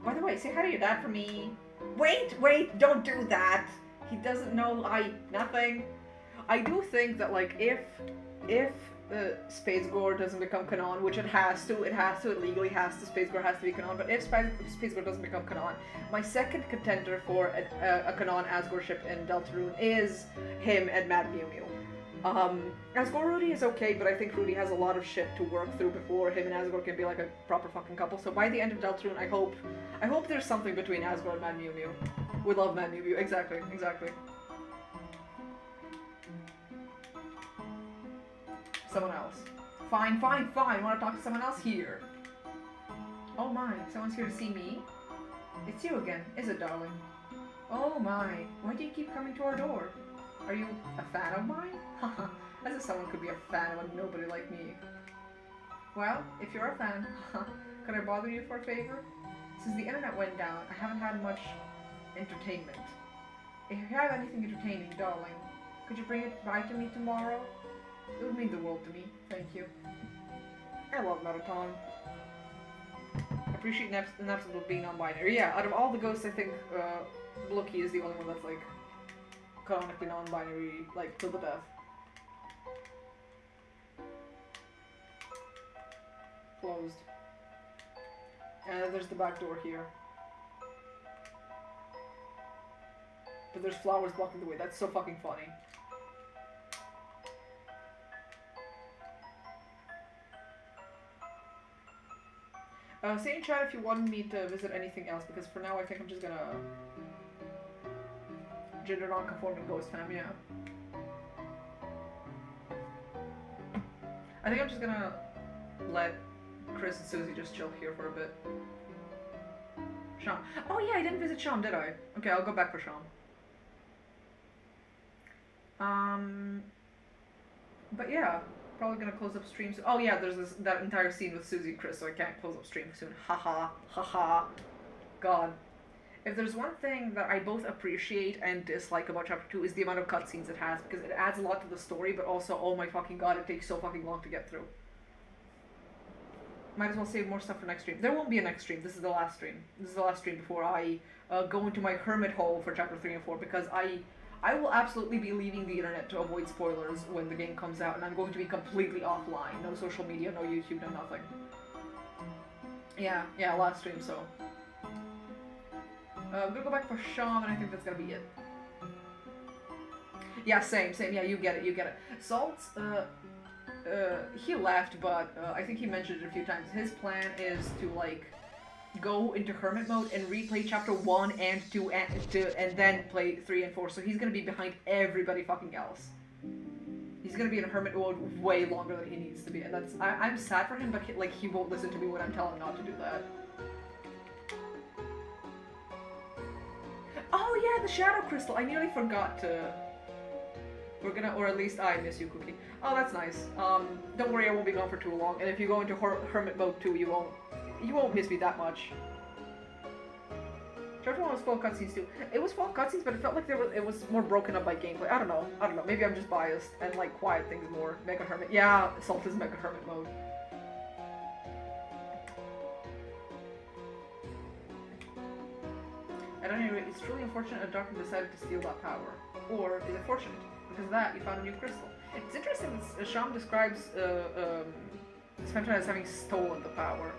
By the way, say hi to your dad for me. Wait, don't do that. He doesn't know nothing. I do think that, like, if Spacegore doesn't become canon, which it legally has to, Spacegore has to be canon, but if Spacegore doesn't become canon, my second contender for a canon Asgore ship in Deltarune is him and Mad Mew Mew. Asgore Rudy is okay, but I think Rudy has a lot of shit to work through before him and Asgore can be like a proper fucking couple, so by the end of Deltarune, I hope there's something between Asgore and Mad Mew Mew. We love Mad Mew Mew, exactly. Someone else. Fine. Wanna talk to someone else here? Oh my, someone's here to see me? It's you again, is it, darling? Oh my, why do you keep coming to our door? Are you a fan of mine? Haha, as if someone could be a fan of a nobody like me. Well, if you're a fan, could I bother you for a favor? Since the internet went down, I haven't had much entertainment. If you have anything entertaining, darling, could you bring it by to me tomorrow? It would mean the world to me. Thank you. I love Marathon. I appreciate an absolute being non-binary. Yeah, out of all the ghosts, I think Blookie is the only one that's like canonically non-binary, like to the death. Closed. And there's the back door here. But there's flowers blocking the way. That's so fucking funny. Say in chat if you want me to visit anything else, because for now I think I'm just gonna gender non-conforming ghost fam, yeah. I think I'm just gonna let Chris and Susie just chill here for a bit. Sean. Oh yeah, I didn't visit Sean, did I? Okay, I'll go back for Sean. But yeah, probably gonna close up stream soon. Oh yeah, there's that entire scene with Susie and Chris, so I can't close up stream soon. Haha, haha. God. If there's one thing that I both appreciate and dislike about Chapter 2 is the amount of cutscenes it has, because it adds a lot to the story, but also, oh my fucking god, it takes so fucking long to get through. Might as well save more stuff for next stream. There won't be a next stream, this is the last stream. This is the last stream before I go into my hermit hole for Chapter 3 and 4, because I will absolutely be leaving the internet to avoid spoilers when the game comes out, and I'm going to be completely offline. No social media, no YouTube, no nothing. Yeah, last stream, so... I'm gonna go back for Sean, and I think that's gonna be it. Yeah, same, yeah, you get it. Salt, he left, but I think he mentioned it a few times. His plan is to, like, go into hermit mode and replay chapter 1 and 2 and then play 3 and 4, so he's gonna be behind everybody fucking else. He's gonna be in hermit mode way longer than he needs to be, and that's... I'm sad for him, but he won't listen to me when I'm telling him not to do that. Oh yeah, the shadow crystal! I nearly forgot to... We're gonna... Or at least I miss you, Cookie. Oh, that's nice. Don't worry, I won't be gone for too long, and if you go into hermit mode too, you won't miss me that much. Chapter 1 was full of cutscenes too. It was full of cutscenes, but it felt like it was more broken up by gameplay. I don't know. Maybe I'm just biased and like quiet things more. Mega Hermit. Yeah, Salt is Mega Hermit mode. At any rate, it's truly unfortunate that Darkman decided to steal that power. Or is it fortunate? Because of that, you found a new crystal. It's interesting that Sham describes Spamton as having stolen the power.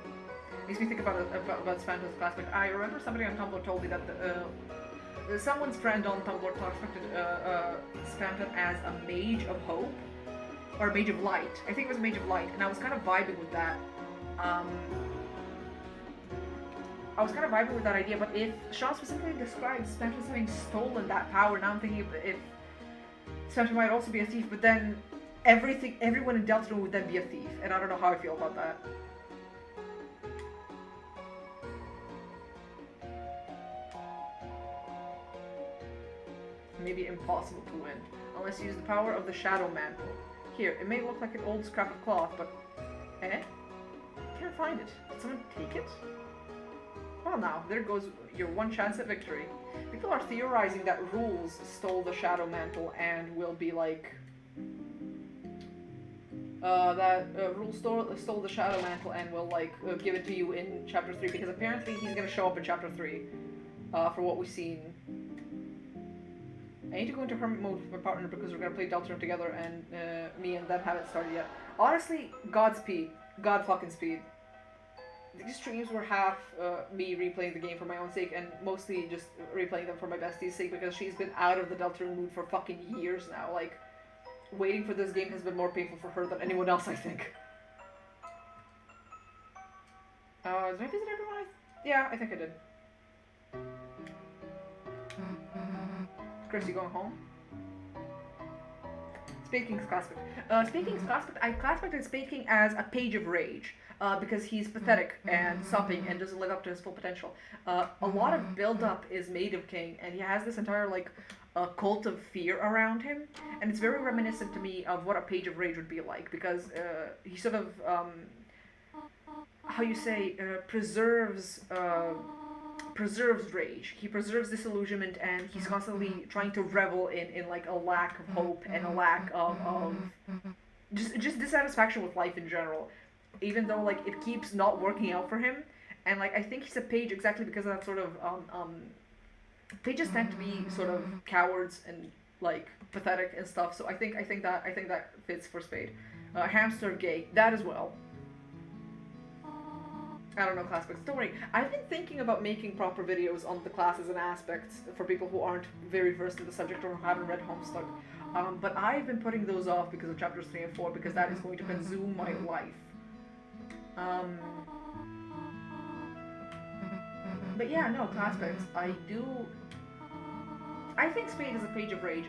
Makes me think about Spamton's classmate. I remember somebody on Tumblr told me that someone's friend on Tumblr prospected Spamton as a mage of hope, or a mage of light. I think it was a mage of light, and I was kind of vibing with that. I was kind of vibing with that idea, but if Sean specifically describes Spamton as having stolen that power, now I'm thinking if Spamton might also be a thief, but then everyone in Deltarune would then be a thief, and I don't know how I feel about that. Maybe impossible to win, unless you use the power of the Shadow Mantle. Here, it may look like an old scrap of cloth, but... Can't find it. Did someone take it? Well now, there goes your one chance at victory. People are theorizing that Rules stole the Shadow Mantle and will be like... Rules stole the Shadow Mantle and will like give it to you in Chapter 3, because apparently he's gonna show up in Chapter 3, for what we've seen. I need to go into hermit mode with my partner because we're gonna play Deltarune together, and me and them haven't started yet. Honestly, Godspeed. God fucking speed. These streams were half me replaying the game for my own sake, and mostly just replaying them for my bestie's sake, because she's been out of the Deltarune mood for fucking years now. Like, waiting for this game has been more painful for her than anyone else, I think. Did I visit everyone? Yeah, I think I did. Chris, you going home? Spaking's classified. Spaking's classified. I classified Spaking as a page of rage. Because he's pathetic and sopping and doesn't live up to his full potential. A lot of build-up is made of King, and he has this entire, like, cult of fear around him, and it's very reminiscent to me of what a page of rage would be like, because he sort of, how you say, preserves rage. He preserves disillusionment, and he's constantly trying to revel in like, a lack of hope and a lack of just dissatisfaction with life in general. Even though, like, it keeps not working out for him, and, like, I think he's a page exactly because of that sort of, pages tend to be sort of cowards and, like, pathetic and stuff, so I think that fits for Spade. Hamster, gay, that as well. I don't know class aspects, don't worry. I've been thinking about making proper videos on the classes and aspects for people who aren't very versed in the subject or who haven't read Homestuck, but I've been putting those off because of chapters 3 and 4, because that is going to consume my life. But yeah, no, classics. I think Spade is a page of rage.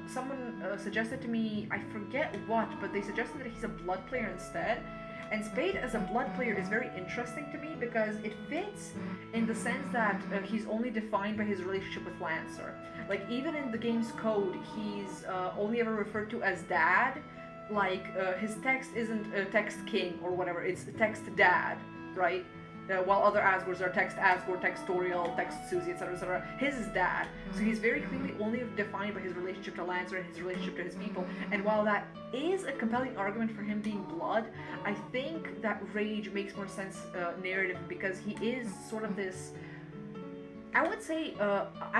Someone suggested to me, I forget what, but they suggested that he's a blood player instead. And Spade as a blood player is very interesting to me because it fits in the sense that he's only defined by his relationship with Lancer. Like, even in the game's code, he's only ever referred to as Dad. Like, his text isn't text king or whatever, it's text dad, right? While other Asgores are text Asgore, text Toriel, text Susie, etc., etc. His is dad. So he's very clearly only defined by his relationship to Lancer and his relationship to his people. And while that is a compelling argument for him being blood, I think that rage makes more sense narrative because he is sort of this, I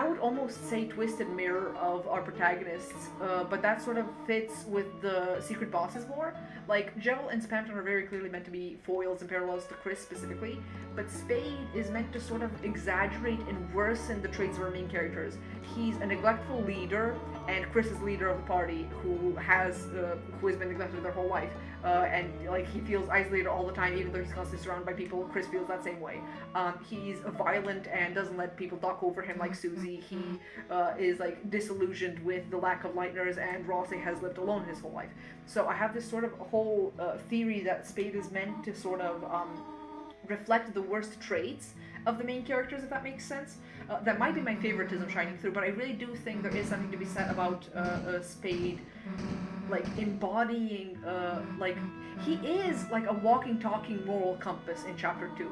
would almost say twisted mirror of our protagonists, but that sort of fits with the Secret Bosses lore. Like, Jewel and Spamton are very clearly meant to be foils and parallels to Chris specifically, but Spade is meant to sort of exaggerate and worsen the traits of our main characters. He's a neglectful leader, and Chris is leader of the party who has been neglected their whole life, and like he feels isolated all the time even though he's constantly surrounded by people. Chris feels that same way. He's violent and doesn't let people talk over him like Susie. He is like disillusioned with the lack of Lightners, and Rossi has lived alone his whole life. So I have this sort of whole theory that Spade is meant to sort of reflect the worst traits of the main characters, if that makes sense. That might be my favoritism shining through, but I really do think there is something to be said about Spade, like, embodying, like, he is like a walking, talking moral compass in Chapter 2,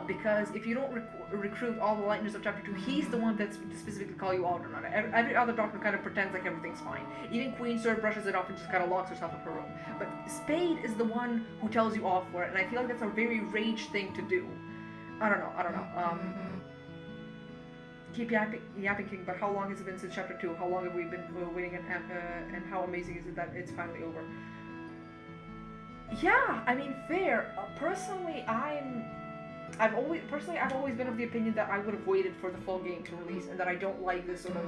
because if you don't recruit all the Lightners of Chapter 2, he's the one that's specifically call you out on it. Every other doctor kind of pretends like everything's fine. Even Queen sort of brushes it off and just kind of locks herself in her room. But Spade is the one who tells you off for it, and I feel like that's a very rage thing to do. I don't know. Keep yapping King, but how long has it been since Chapter 2? How long have we been waiting, and how amazing is it that it's finally over? Yeah, I mean, fair. Personally, I've always been of the opinion that I would have waited for the full game to release, and that I don't like this sort of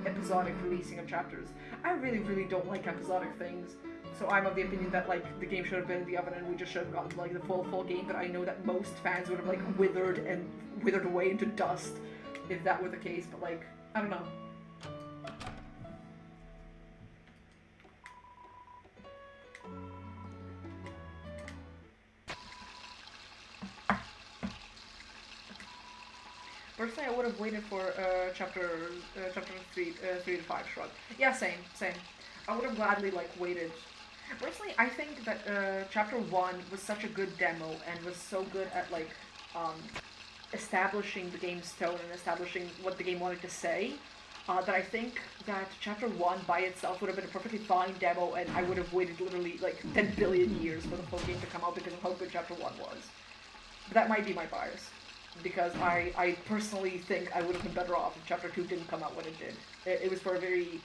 episodic releasing of chapters. I really, really don't like episodic things. So I'm of the opinion that, like, the game should have been in the oven and we just should have gotten, like, the full game, but I know that most fans would have, like, withered away into dust if that were the case, but, like, I don't know. Personally, I would have waited for chapter 3 to 5 shrug. Yeah, same. I would have gladly, like, waited. Personally, I think that Chapter 1 was such a good demo and was so good at, like, establishing the game's tone and establishing what the game wanted to say, that I think that Chapter 1 by itself would have been a perfectly fine demo, and I would have waited literally, like, 10 billion years for the full game to come out because of how good Chapter 1 was. But that might be my bias, because I personally think I would have been better off if Chapter 2 didn't come out when it did. It was for a very...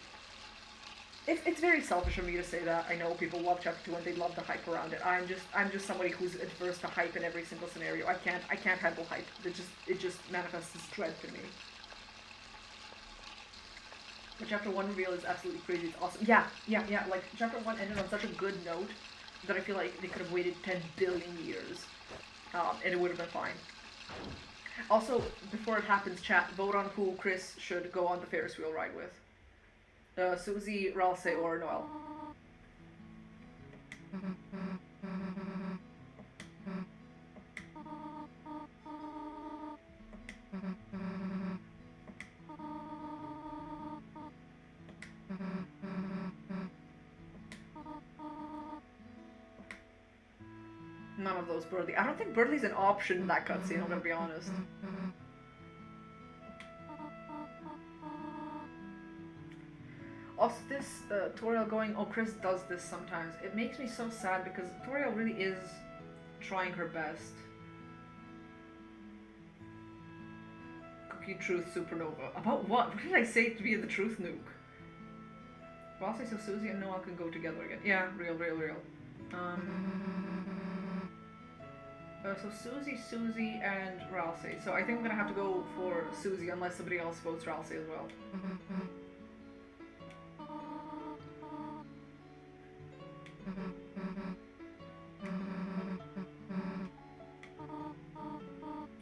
It's very selfish of me to say that. I know people love Chapter 2 and they love the hype around it. I'm just somebody who's adverse to hype in every single scenario. I can't handle hype. It just manifests as dread to me. The Chapter 1 reveal is absolutely crazy. It's awesome. Yeah. Like, Chapter 1 ended on such a good note that I feel like they could have waited 10 billion years. And it would have been fine. Also, before it happens, chat, vote on who Chris should go on the Ferris wheel ride with. Susie, Ralsei, or Noel. None of those Birdly. I don't think Birdly's an option in that cutscene, I'm gonna be honest. Also, this Toriel going, oh, Chris does this sometimes. It makes me so sad because Toriel really is trying her best. Cookie Truth Supernova. About what? What did I say to be the Truth Nuke? Ralsei, so Susie and Noah can go together again. Yeah, real. So Susie, and Ralsei. So I think I'm gonna have to go for Susie unless somebody else votes Ralsei as well.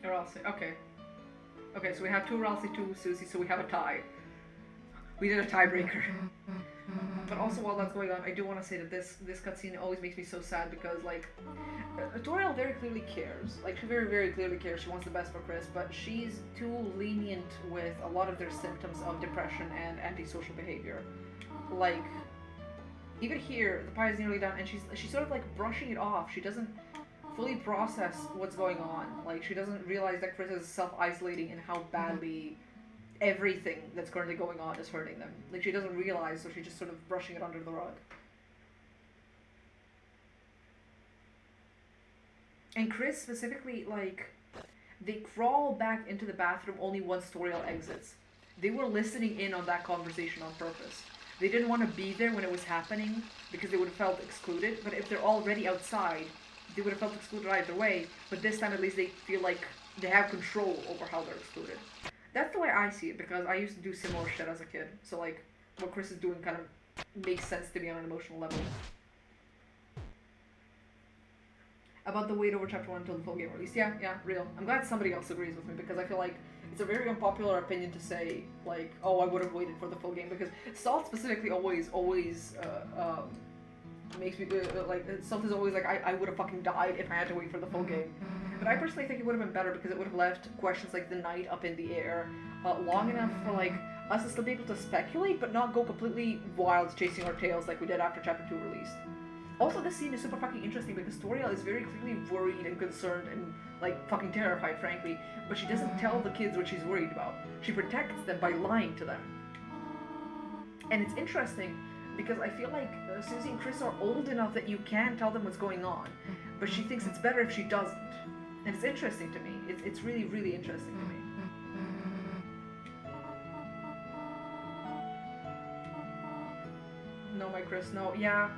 Ralsei, okay. Okay, so we have 2 Ralsei, 2 Susie, so we have a tie. We did a tiebreaker. But also while that's going on, I do want to say that this cutscene always makes me so sad because, like, Toriel very clearly cares. Like, she very clearly cares. She wants the best for Chris, but she's too lenient with a lot of their symptoms of depression and antisocial behavior. Like, even here, the pie is nearly done, and she's sort of, like, brushing it off. She doesn't fully process what's going on. Like, she doesn't realize that Chris is self-isolating and how badly everything that's currently going on is hurting them. Like, she doesn't realize, so she's just sort of brushing it under the rug. And Chris specifically, like, they crawl back into the bathroom only once Toriel exits. They were listening in on that conversation on purpose. They didn't want to be there when it was happening because they would have felt excluded, but if they're already outside, they would have felt excluded either way, but this time at least they feel like they have control over how they're excluded. That's the way I see it, because I used to do similar shit as a kid. So, like, what Chris is doing kind of makes sense to me on an emotional level. About the wait over chapter 1 until the full game release. Yeah, real. I'm glad somebody else agrees with me, because I feel like it's a very unpopular opinion to say, like, oh, I would have waited for the full game, because Salt specifically always makes me, like, Salt is always like, I would have fucking died if I had to wait for the full game. But I personally think it would have been better because it would have left questions like the night up in the air long enough for, like, us to still be able to speculate, but not go completely wild chasing our tails like we did after chapter 2 released. Also, this scene is super fucking interesting because Toriel is very clearly worried and concerned and, like, fucking terrified, frankly, but she doesn't tell the kids what she's worried about. She protects them by lying to them. And it's interesting because I feel like Susie and Chris are old enough that you can tell them what's going on, but she thinks it's better if she doesn't. And it's interesting to me. It's really, really interesting to me. No, my Chris, no. Yeah,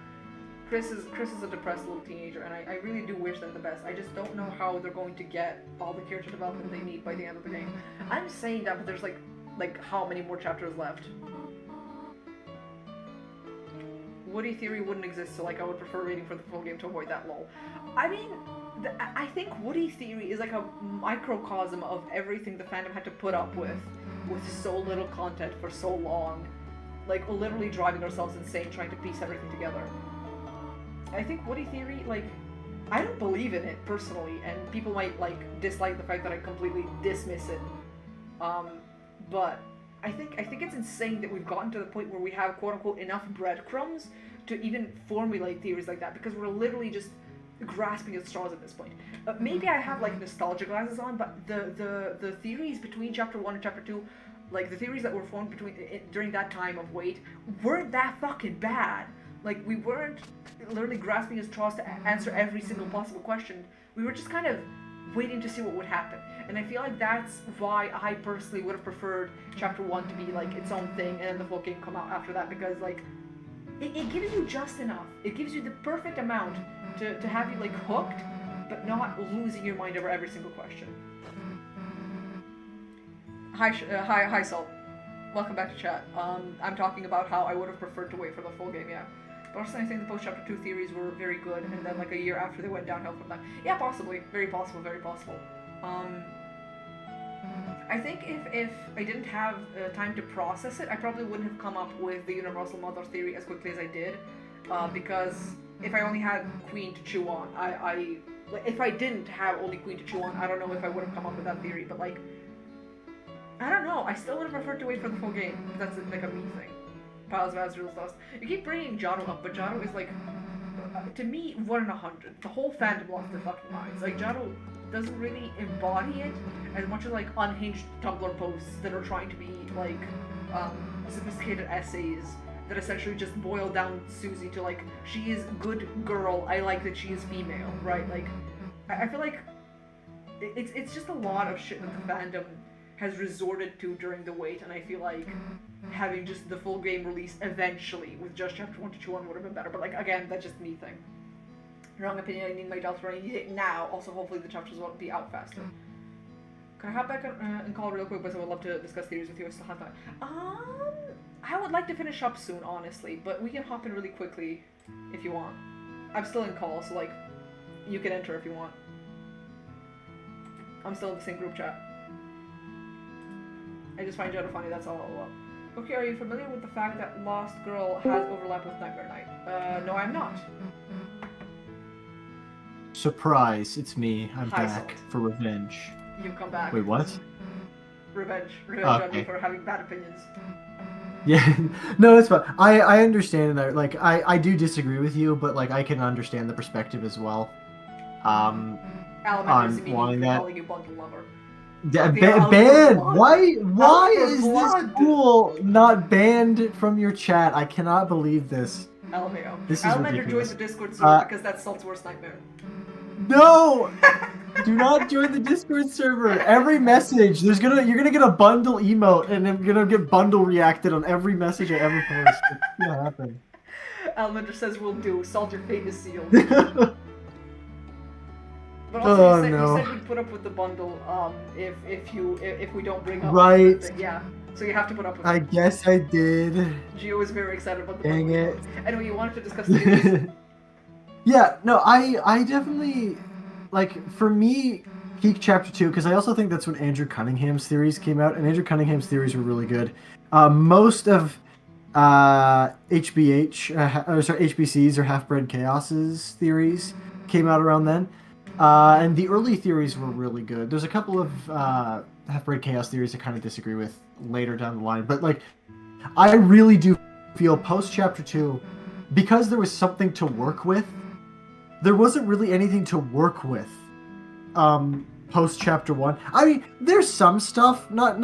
Chris is a depressed little teenager, and I really do wish them the best. I just don't know how they're going to get all the character development they need by the end of the game. I'm saying that, but there's like how many more chapters left? Woody Theory wouldn't exist, so, like, I would prefer waiting for the full game to avoid that lull. I mean, I think Woody Theory is like a microcosm of everything the fandom had to put up with so little content for so long. Like, literally driving ourselves insane trying to piece everything together. I think Woody Theory, like, I don't believe in it, personally, and people might, like, dislike the fact that I completely dismiss it. But I think it's insane that we've gotten to the point where we have, quote-unquote, enough breadcrumbs to even formulate theories like that, because we're literally just grasping at straws at this point. Maybe I have, like, nostalgia glasses on, but the theories between chapter 1 and chapter 2, like, the theories that were formed during that time of wait, weren't that fucking bad. Like, we weren't literally grasping at straws to answer every single possible question. We were just kind of waiting to see what would happen. And I feel like that's why I personally would have preferred chapter 1 to be, like, its own thing, and then the full game come out after that, because, like, it gives you just enough. It gives you the perfect amount to have you, like, hooked, but not losing your mind over every single question. Hi, Salt. Welcome back to chat. I'm talking about how I would have preferred to wait for the full game, yeah. Personally, I think the post-chapter 2 theories were very good, and then, like, a year after they went downhill from that. Yeah, possibly. Very possible, very possible. I think if I didn't have time to process it, I probably wouldn't have come up with the Universal Mother theory as quickly as I did, because if I only had Queen to chew on, like, if I didn't have only Queen to chew on, I don't know if I would have come up with that theory, but like, I don't know, I still would have preferred to wait for the full game. That's like a me thing. Piles of Azrael's Dust. You keep bringing Jado up, but Jado is like, to me, 1 in 100. The whole fandom lost their fucking minds. Like, Jado doesn't really embody it as much as like unhinged Tumblr posts that are trying to be like sophisticated essays that essentially just boil down Susie to like, she is good girl, I like that she is female, right? Like, I feel like it's just a lot of shit that the fandom has resorted to during the wait, and I feel like having just the full game release eventually with just chapter 1 to 2 would have been better. But like, again, that's just me thing. Wrong opinion, I need my Deltarune, I need it now. Also, hopefully the chapters will be out faster. Can I hop back and call real quick, because I would love to discuss theories with you. I still have time. I would like to finish up soon, honestly, but we can hop in really quickly if you want. I'm still in call, so like, you can enter if you want. I'm still in the same group chat. I just find Jado funny, that's all. Okay, are you familiar with the fact that Lost Girl has overlap with Nightmare Night? No, I'm not. Surprise, it's me. I'm Hi, back Salt. for revenge. You've come back. Wait, what? Revenge Okay. on me for having bad opinions. Yeah, no, it's fine. I understand that. Like, I do disagree with you, but like, I can understand the perspective as well. Alamander's wanting immediately that. calling you bundle lover. Banned. Why Out for is blood. this school not banned from your chat? I cannot believe this. LMAO. This is Alamander ridiculous. joins the Discord server because that's Salt's worst nightmare. No! Do not join the Discord server. Every message, you're gonna get a bundle emote, and I'm gonna get bundle reacted on every message I ever post. It's gonna happen. Alamander says we'll do. Salt, your fate is sealed. Oh But also, no! you said we'd put up with the bundle if we don't bring up Right. the thing. Yeah. So you have to put up with it. I guess I did. Gio is very excited about the Dang bundle. it. Anyway, you wanted to discuss the Yeah, no, I definitely, like, for me, peak chapter 2, because I also think that's when Andrew Cunningham's theories came out, and Andrew Cunningham's theories were really good. Most of HBC's or Half-Bred Chaos's theories came out around then, and the early theories were really good. There's a couple of Half-Bred Chaos theories I kind of disagree with later down the line, but like, I really do feel post chapter 2, because there was something to work with, there wasn't really anything to work with post chapter 1. I mean, there's some stuff, not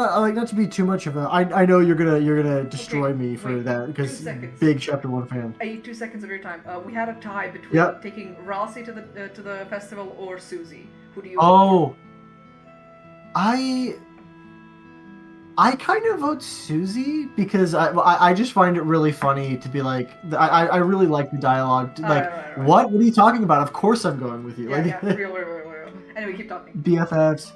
to be too much of a, I know you're gonna destroy me for that, because big chapter 1 fan. I need 2 seconds of your time. We had a tie between taking Ralsei to the festival or Susie. Who do you Oh, I kind of vote Susie, because I just find it really funny to be like, I really like the dialogue. Like, right. What are you talking about? Of course I'm going with you. Yeah, Like, yeah, real. Anyway, keep talking. BFFs.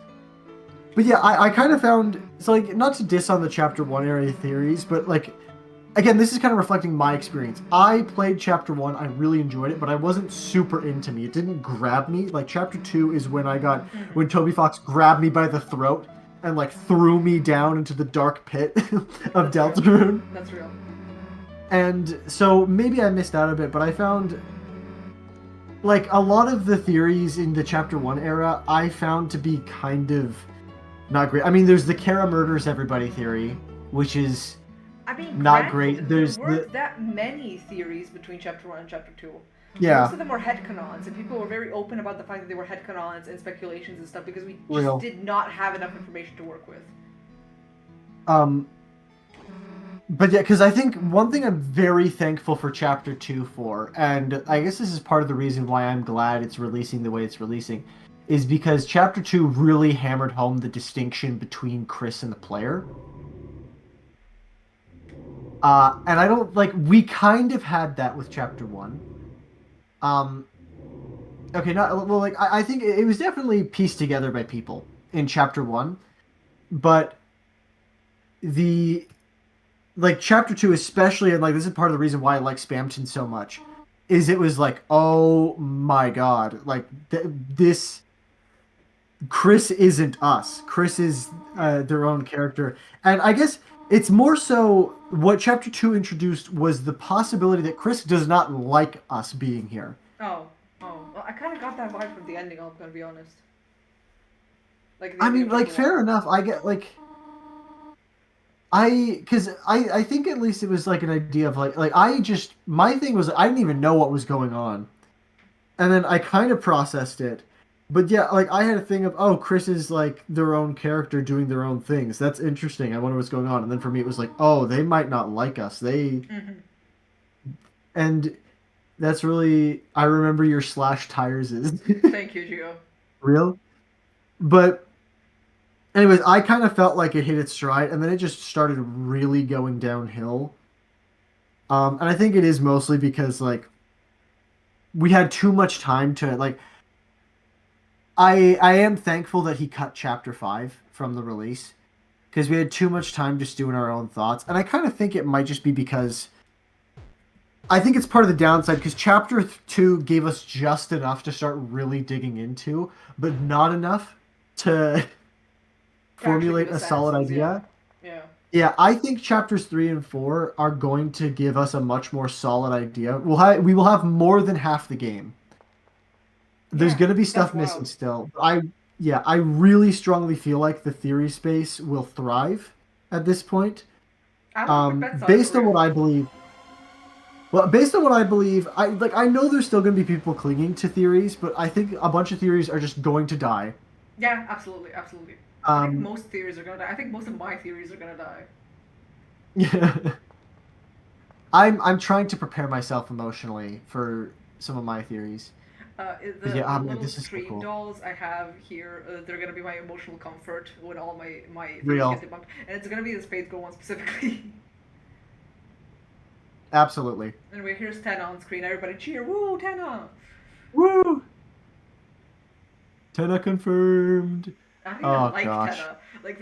But yeah, I kind of found, so like, not to diss on the chapter 1 area theories, but like, again, this is kind of reflecting my experience. I played chapter 1, I really enjoyed it, but I wasn't super into me. It didn't grab me. Like, chapter 2 is when when Toby Fox grabbed me by the throat and like threw me down into the dark pit of Deltarune. That's real. And so maybe I missed out a bit, but I found like a lot of the theories in the chapter 1 era I found to be kind of not great. I mean, there's the Kara murders everybody theory, which is not great. There weren't that many theories between chapter 1 and chapter 2. Yeah. Most of them were headcanons, and people were very open about the fact that they were headcanons and speculations and stuff, because we just did not have enough information to work with. But yeah, because I think one thing I'm very thankful for chapter 2 for, and I guess this is part of the reason why I'm glad it's releasing the way it's releasing, is because chapter 2 really hammered home the distinction between Chris and the player. And I don't, like, we kind of had that with chapter 1. Okay, I think it was definitely pieced together by people in chapter 1, but chapter 2 especially, and like, this is part of the reason why I like Spamton so much, is it was like, oh my god, like, this Chris isn't us. Chris is their own character. And I guess it's more so what Chapter 2 introduced was the possibility that Chris does not like us being here. Oh. Well, I kind of got that vibe from the ending, I'm gonna be honest. Like, I mean, like, fair enough. I get, like... Because I think at least it was, like, an idea of, like, my thing was, I didn't even know what was going on. And then I kind of processed it. But yeah, like, I had a thing of, oh, Chris is, like, their own character doing their own things. That's interesting. I wonder what's going on. And then for me, it was like, oh, they might not like us. And that's really... I remember your /tires is. Thank you, Gio. Real? But... anyways, I kind of felt like it hit its stride, and then it just started really going downhill. And I think it is mostly because, like, we had too much time to, like... I am thankful that he cut Chapter 5 from the release, because we had too much time just doing our own thoughts. And I kind of think it might just be because... I think it's part of the downside, because Chapter 2 gave us just enough to start really digging into, but not enough to... formulate a solid idea. Yeah, I think chapters 3 and 4 are going to give us a much more solid idea. We will have more than half the game. There's going to be stuff missing still. I really strongly feel like the theory space will thrive at this point. Based on what I believe. Well, based on what I believe, I know there's still going to be people clinging to theories, but I think a bunch of theories are just going to die. Yeah, absolutely. I think most theories are gonna die. I think most of my theories are gonna die. Yeah. I'm trying to prepare myself emotionally for some of my theories. The little screen dolls I have here, they're gonna be my emotional comfort when all my theories get debunked. And it's gonna be the Spades Go one specifically. Absolutely. Anyway, here's Tenna on screen. Everybody cheer! Woo, Tenna! Woo! Tenna confirmed. I don't even like Tenna. Like,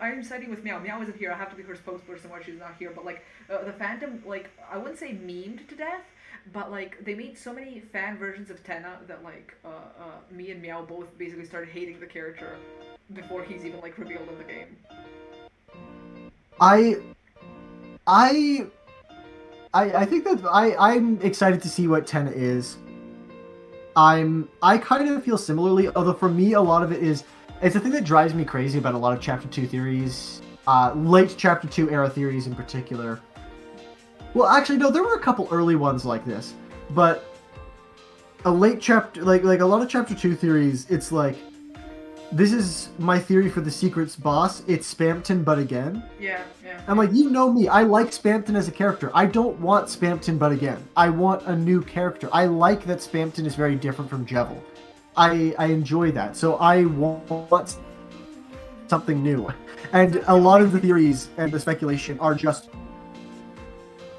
I'm siding with Meow. Meow isn't here. I have to be her spokesperson while she's not here. But, like, the fandom, like, I wouldn't say memed to death, but, like, they made so many fan versions of Tenna that, like, me and Meow both basically started hating the character before he's even, like, revealed in the game. I think that I'm excited to see what Tenna is. I kind of feel similarly, although for me a lot of it is... it's the thing that drives me crazy about a lot of Chapter 2 theories, late Chapter 2 era theories in particular. Well, actually, no, there were a couple early ones like this, but a late chapter, like a lot of Chapter 2 theories, it's like, this is my theory for the Secret's boss, it's Spamton but again. Yeah. I'm like, you know me, I like Spamton as a character. I don't want Spamton but again. I want a new character. I like that Spamton is very different from Jevil. I enjoy that. So I want something new. And a lot of the theories and the speculation are just...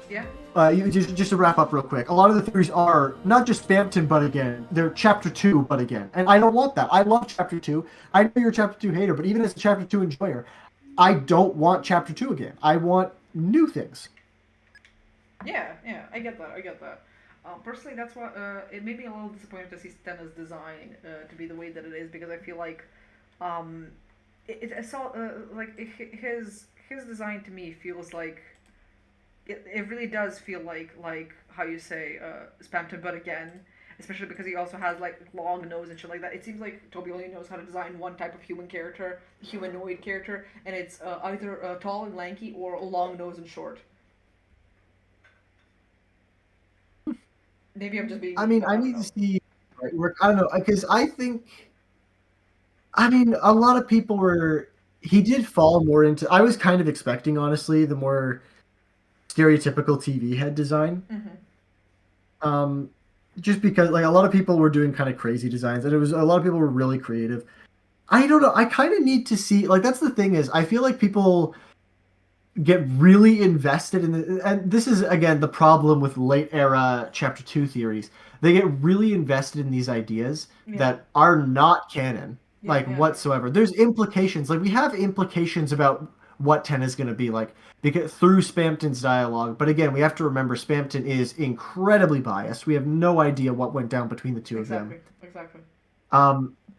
yeah. Just to wrap up real quick, a lot of the theories are not just Spamton but again, they're Chapter 2 but again. And I don't want that. I love Chapter 2. I know you're a Chapter 2 hater, but even as a Chapter 2 enjoyer, I don't want Chapter 2 again. I want new things. Yeah, I get that. Personally, that's why it made me a little disappointed to see Tenna's design to be the way that it is, because I feel like his design to me feels like it really does feel like how you say Spamton but again, especially because he also has like long nose and shit like that. It seems like Toby only knows how to design one type of human character, humanoid character, and it's either tall and lanky or a long nose and short. Maybe I'm just being... I mean, I need to see... I don't know, because I think... I mean, a lot of people were... He did fall more into... I was kind of expecting, honestly, the more stereotypical TV head design. Mm-hmm. Just because, like, a lot of people were doing kind of crazy designs, and a lot of people were really creative. I don't know, I kind of need to see... Like, that's the thing is, I feel like people get really invested in the, and this is again the problem with late era Chapter 2 theories. They get really invested in these ideas that are not canon, whatsoever. There's implications, like we have implications about what Tenna is going to be like because through Spamton's dialogue. But again, we have to remember Spamton is incredibly biased. We have no idea what went down between the two of them. Exactly.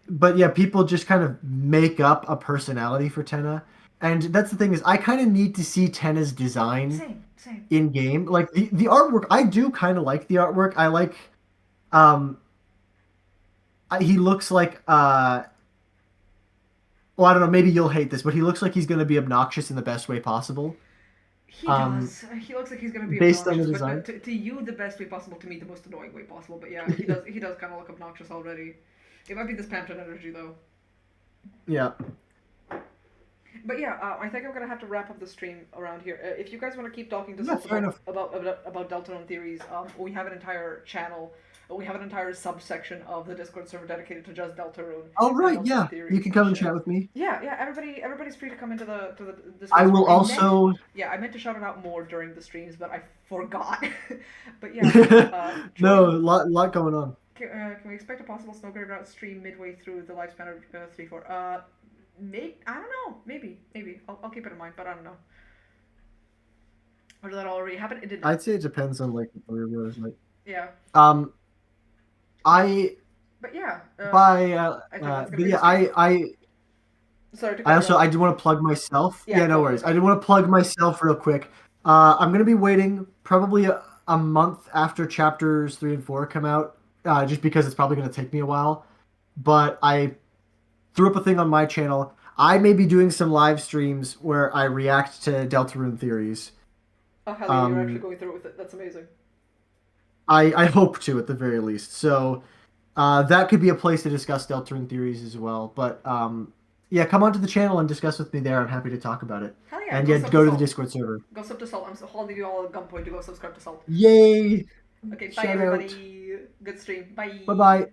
but yeah, people just kind of make up a personality for Tenna. And that's the thing is, I kind of need to see Tenna's design Same. in game. Like the artwork, I do kind of like the artwork. I like, um, he looks like, well, I don't know, maybe you'll hate this, but he looks like he's going to be obnoxious in the best way possible. He does. He looks like he's gonna be Based on the obnoxious, design. but to you the best way possible, to me the most annoying way possible. But yeah, he does. He does kind of look obnoxious already. It might be the Spamton energy though. Yeah. But yeah, I think I'm gonna have to wrap up the stream around here. If you guys want to keep talking to Yeah, us fair enough. about Deltarune theories, we have an entire channel. We have an entire subsection of the Discord server dedicated to just Deltarune. Oh right, Deltarune yeah. theories You can come and shit. chat with me. Yeah. Everybody's free to come into the Discord I will server. also. I meant to shout it out more during the streams, but I forgot. But yeah. No, lot going on. Can we expect a possible Snowgrave Route stream midway through the lifespan of 3-4? I don't know. Maybe. I'll keep it in mind, but I don't know. Or did that already happen? It didn't. I'd say it depends on like the viewers, like. Yeah. But yeah. Sorry to cut you off. I do want to plug myself. Yeah, no worries. I do want to plug myself real quick. I'm gonna be waiting probably a month after chapters 3 and 4 come out, just because it's probably gonna take me a while. But I threw up a thing on my channel. I may be doing some live streams where I react to Deltarune theories. Oh hell yeah, you're actually going through it with it. That's amazing. I hope to, at the very least. So that could be a place to discuss Deltarune theories as well. But yeah, come onto the channel and discuss with me there. I'm happy to talk about it. Hell yeah. And yeah, go to the Discord server. Go sub to Salt. I'm holding you all at gunpoint to go subscribe to Salt. Yay! Okay, bye everybody. Good stream. Bye. Bye-bye.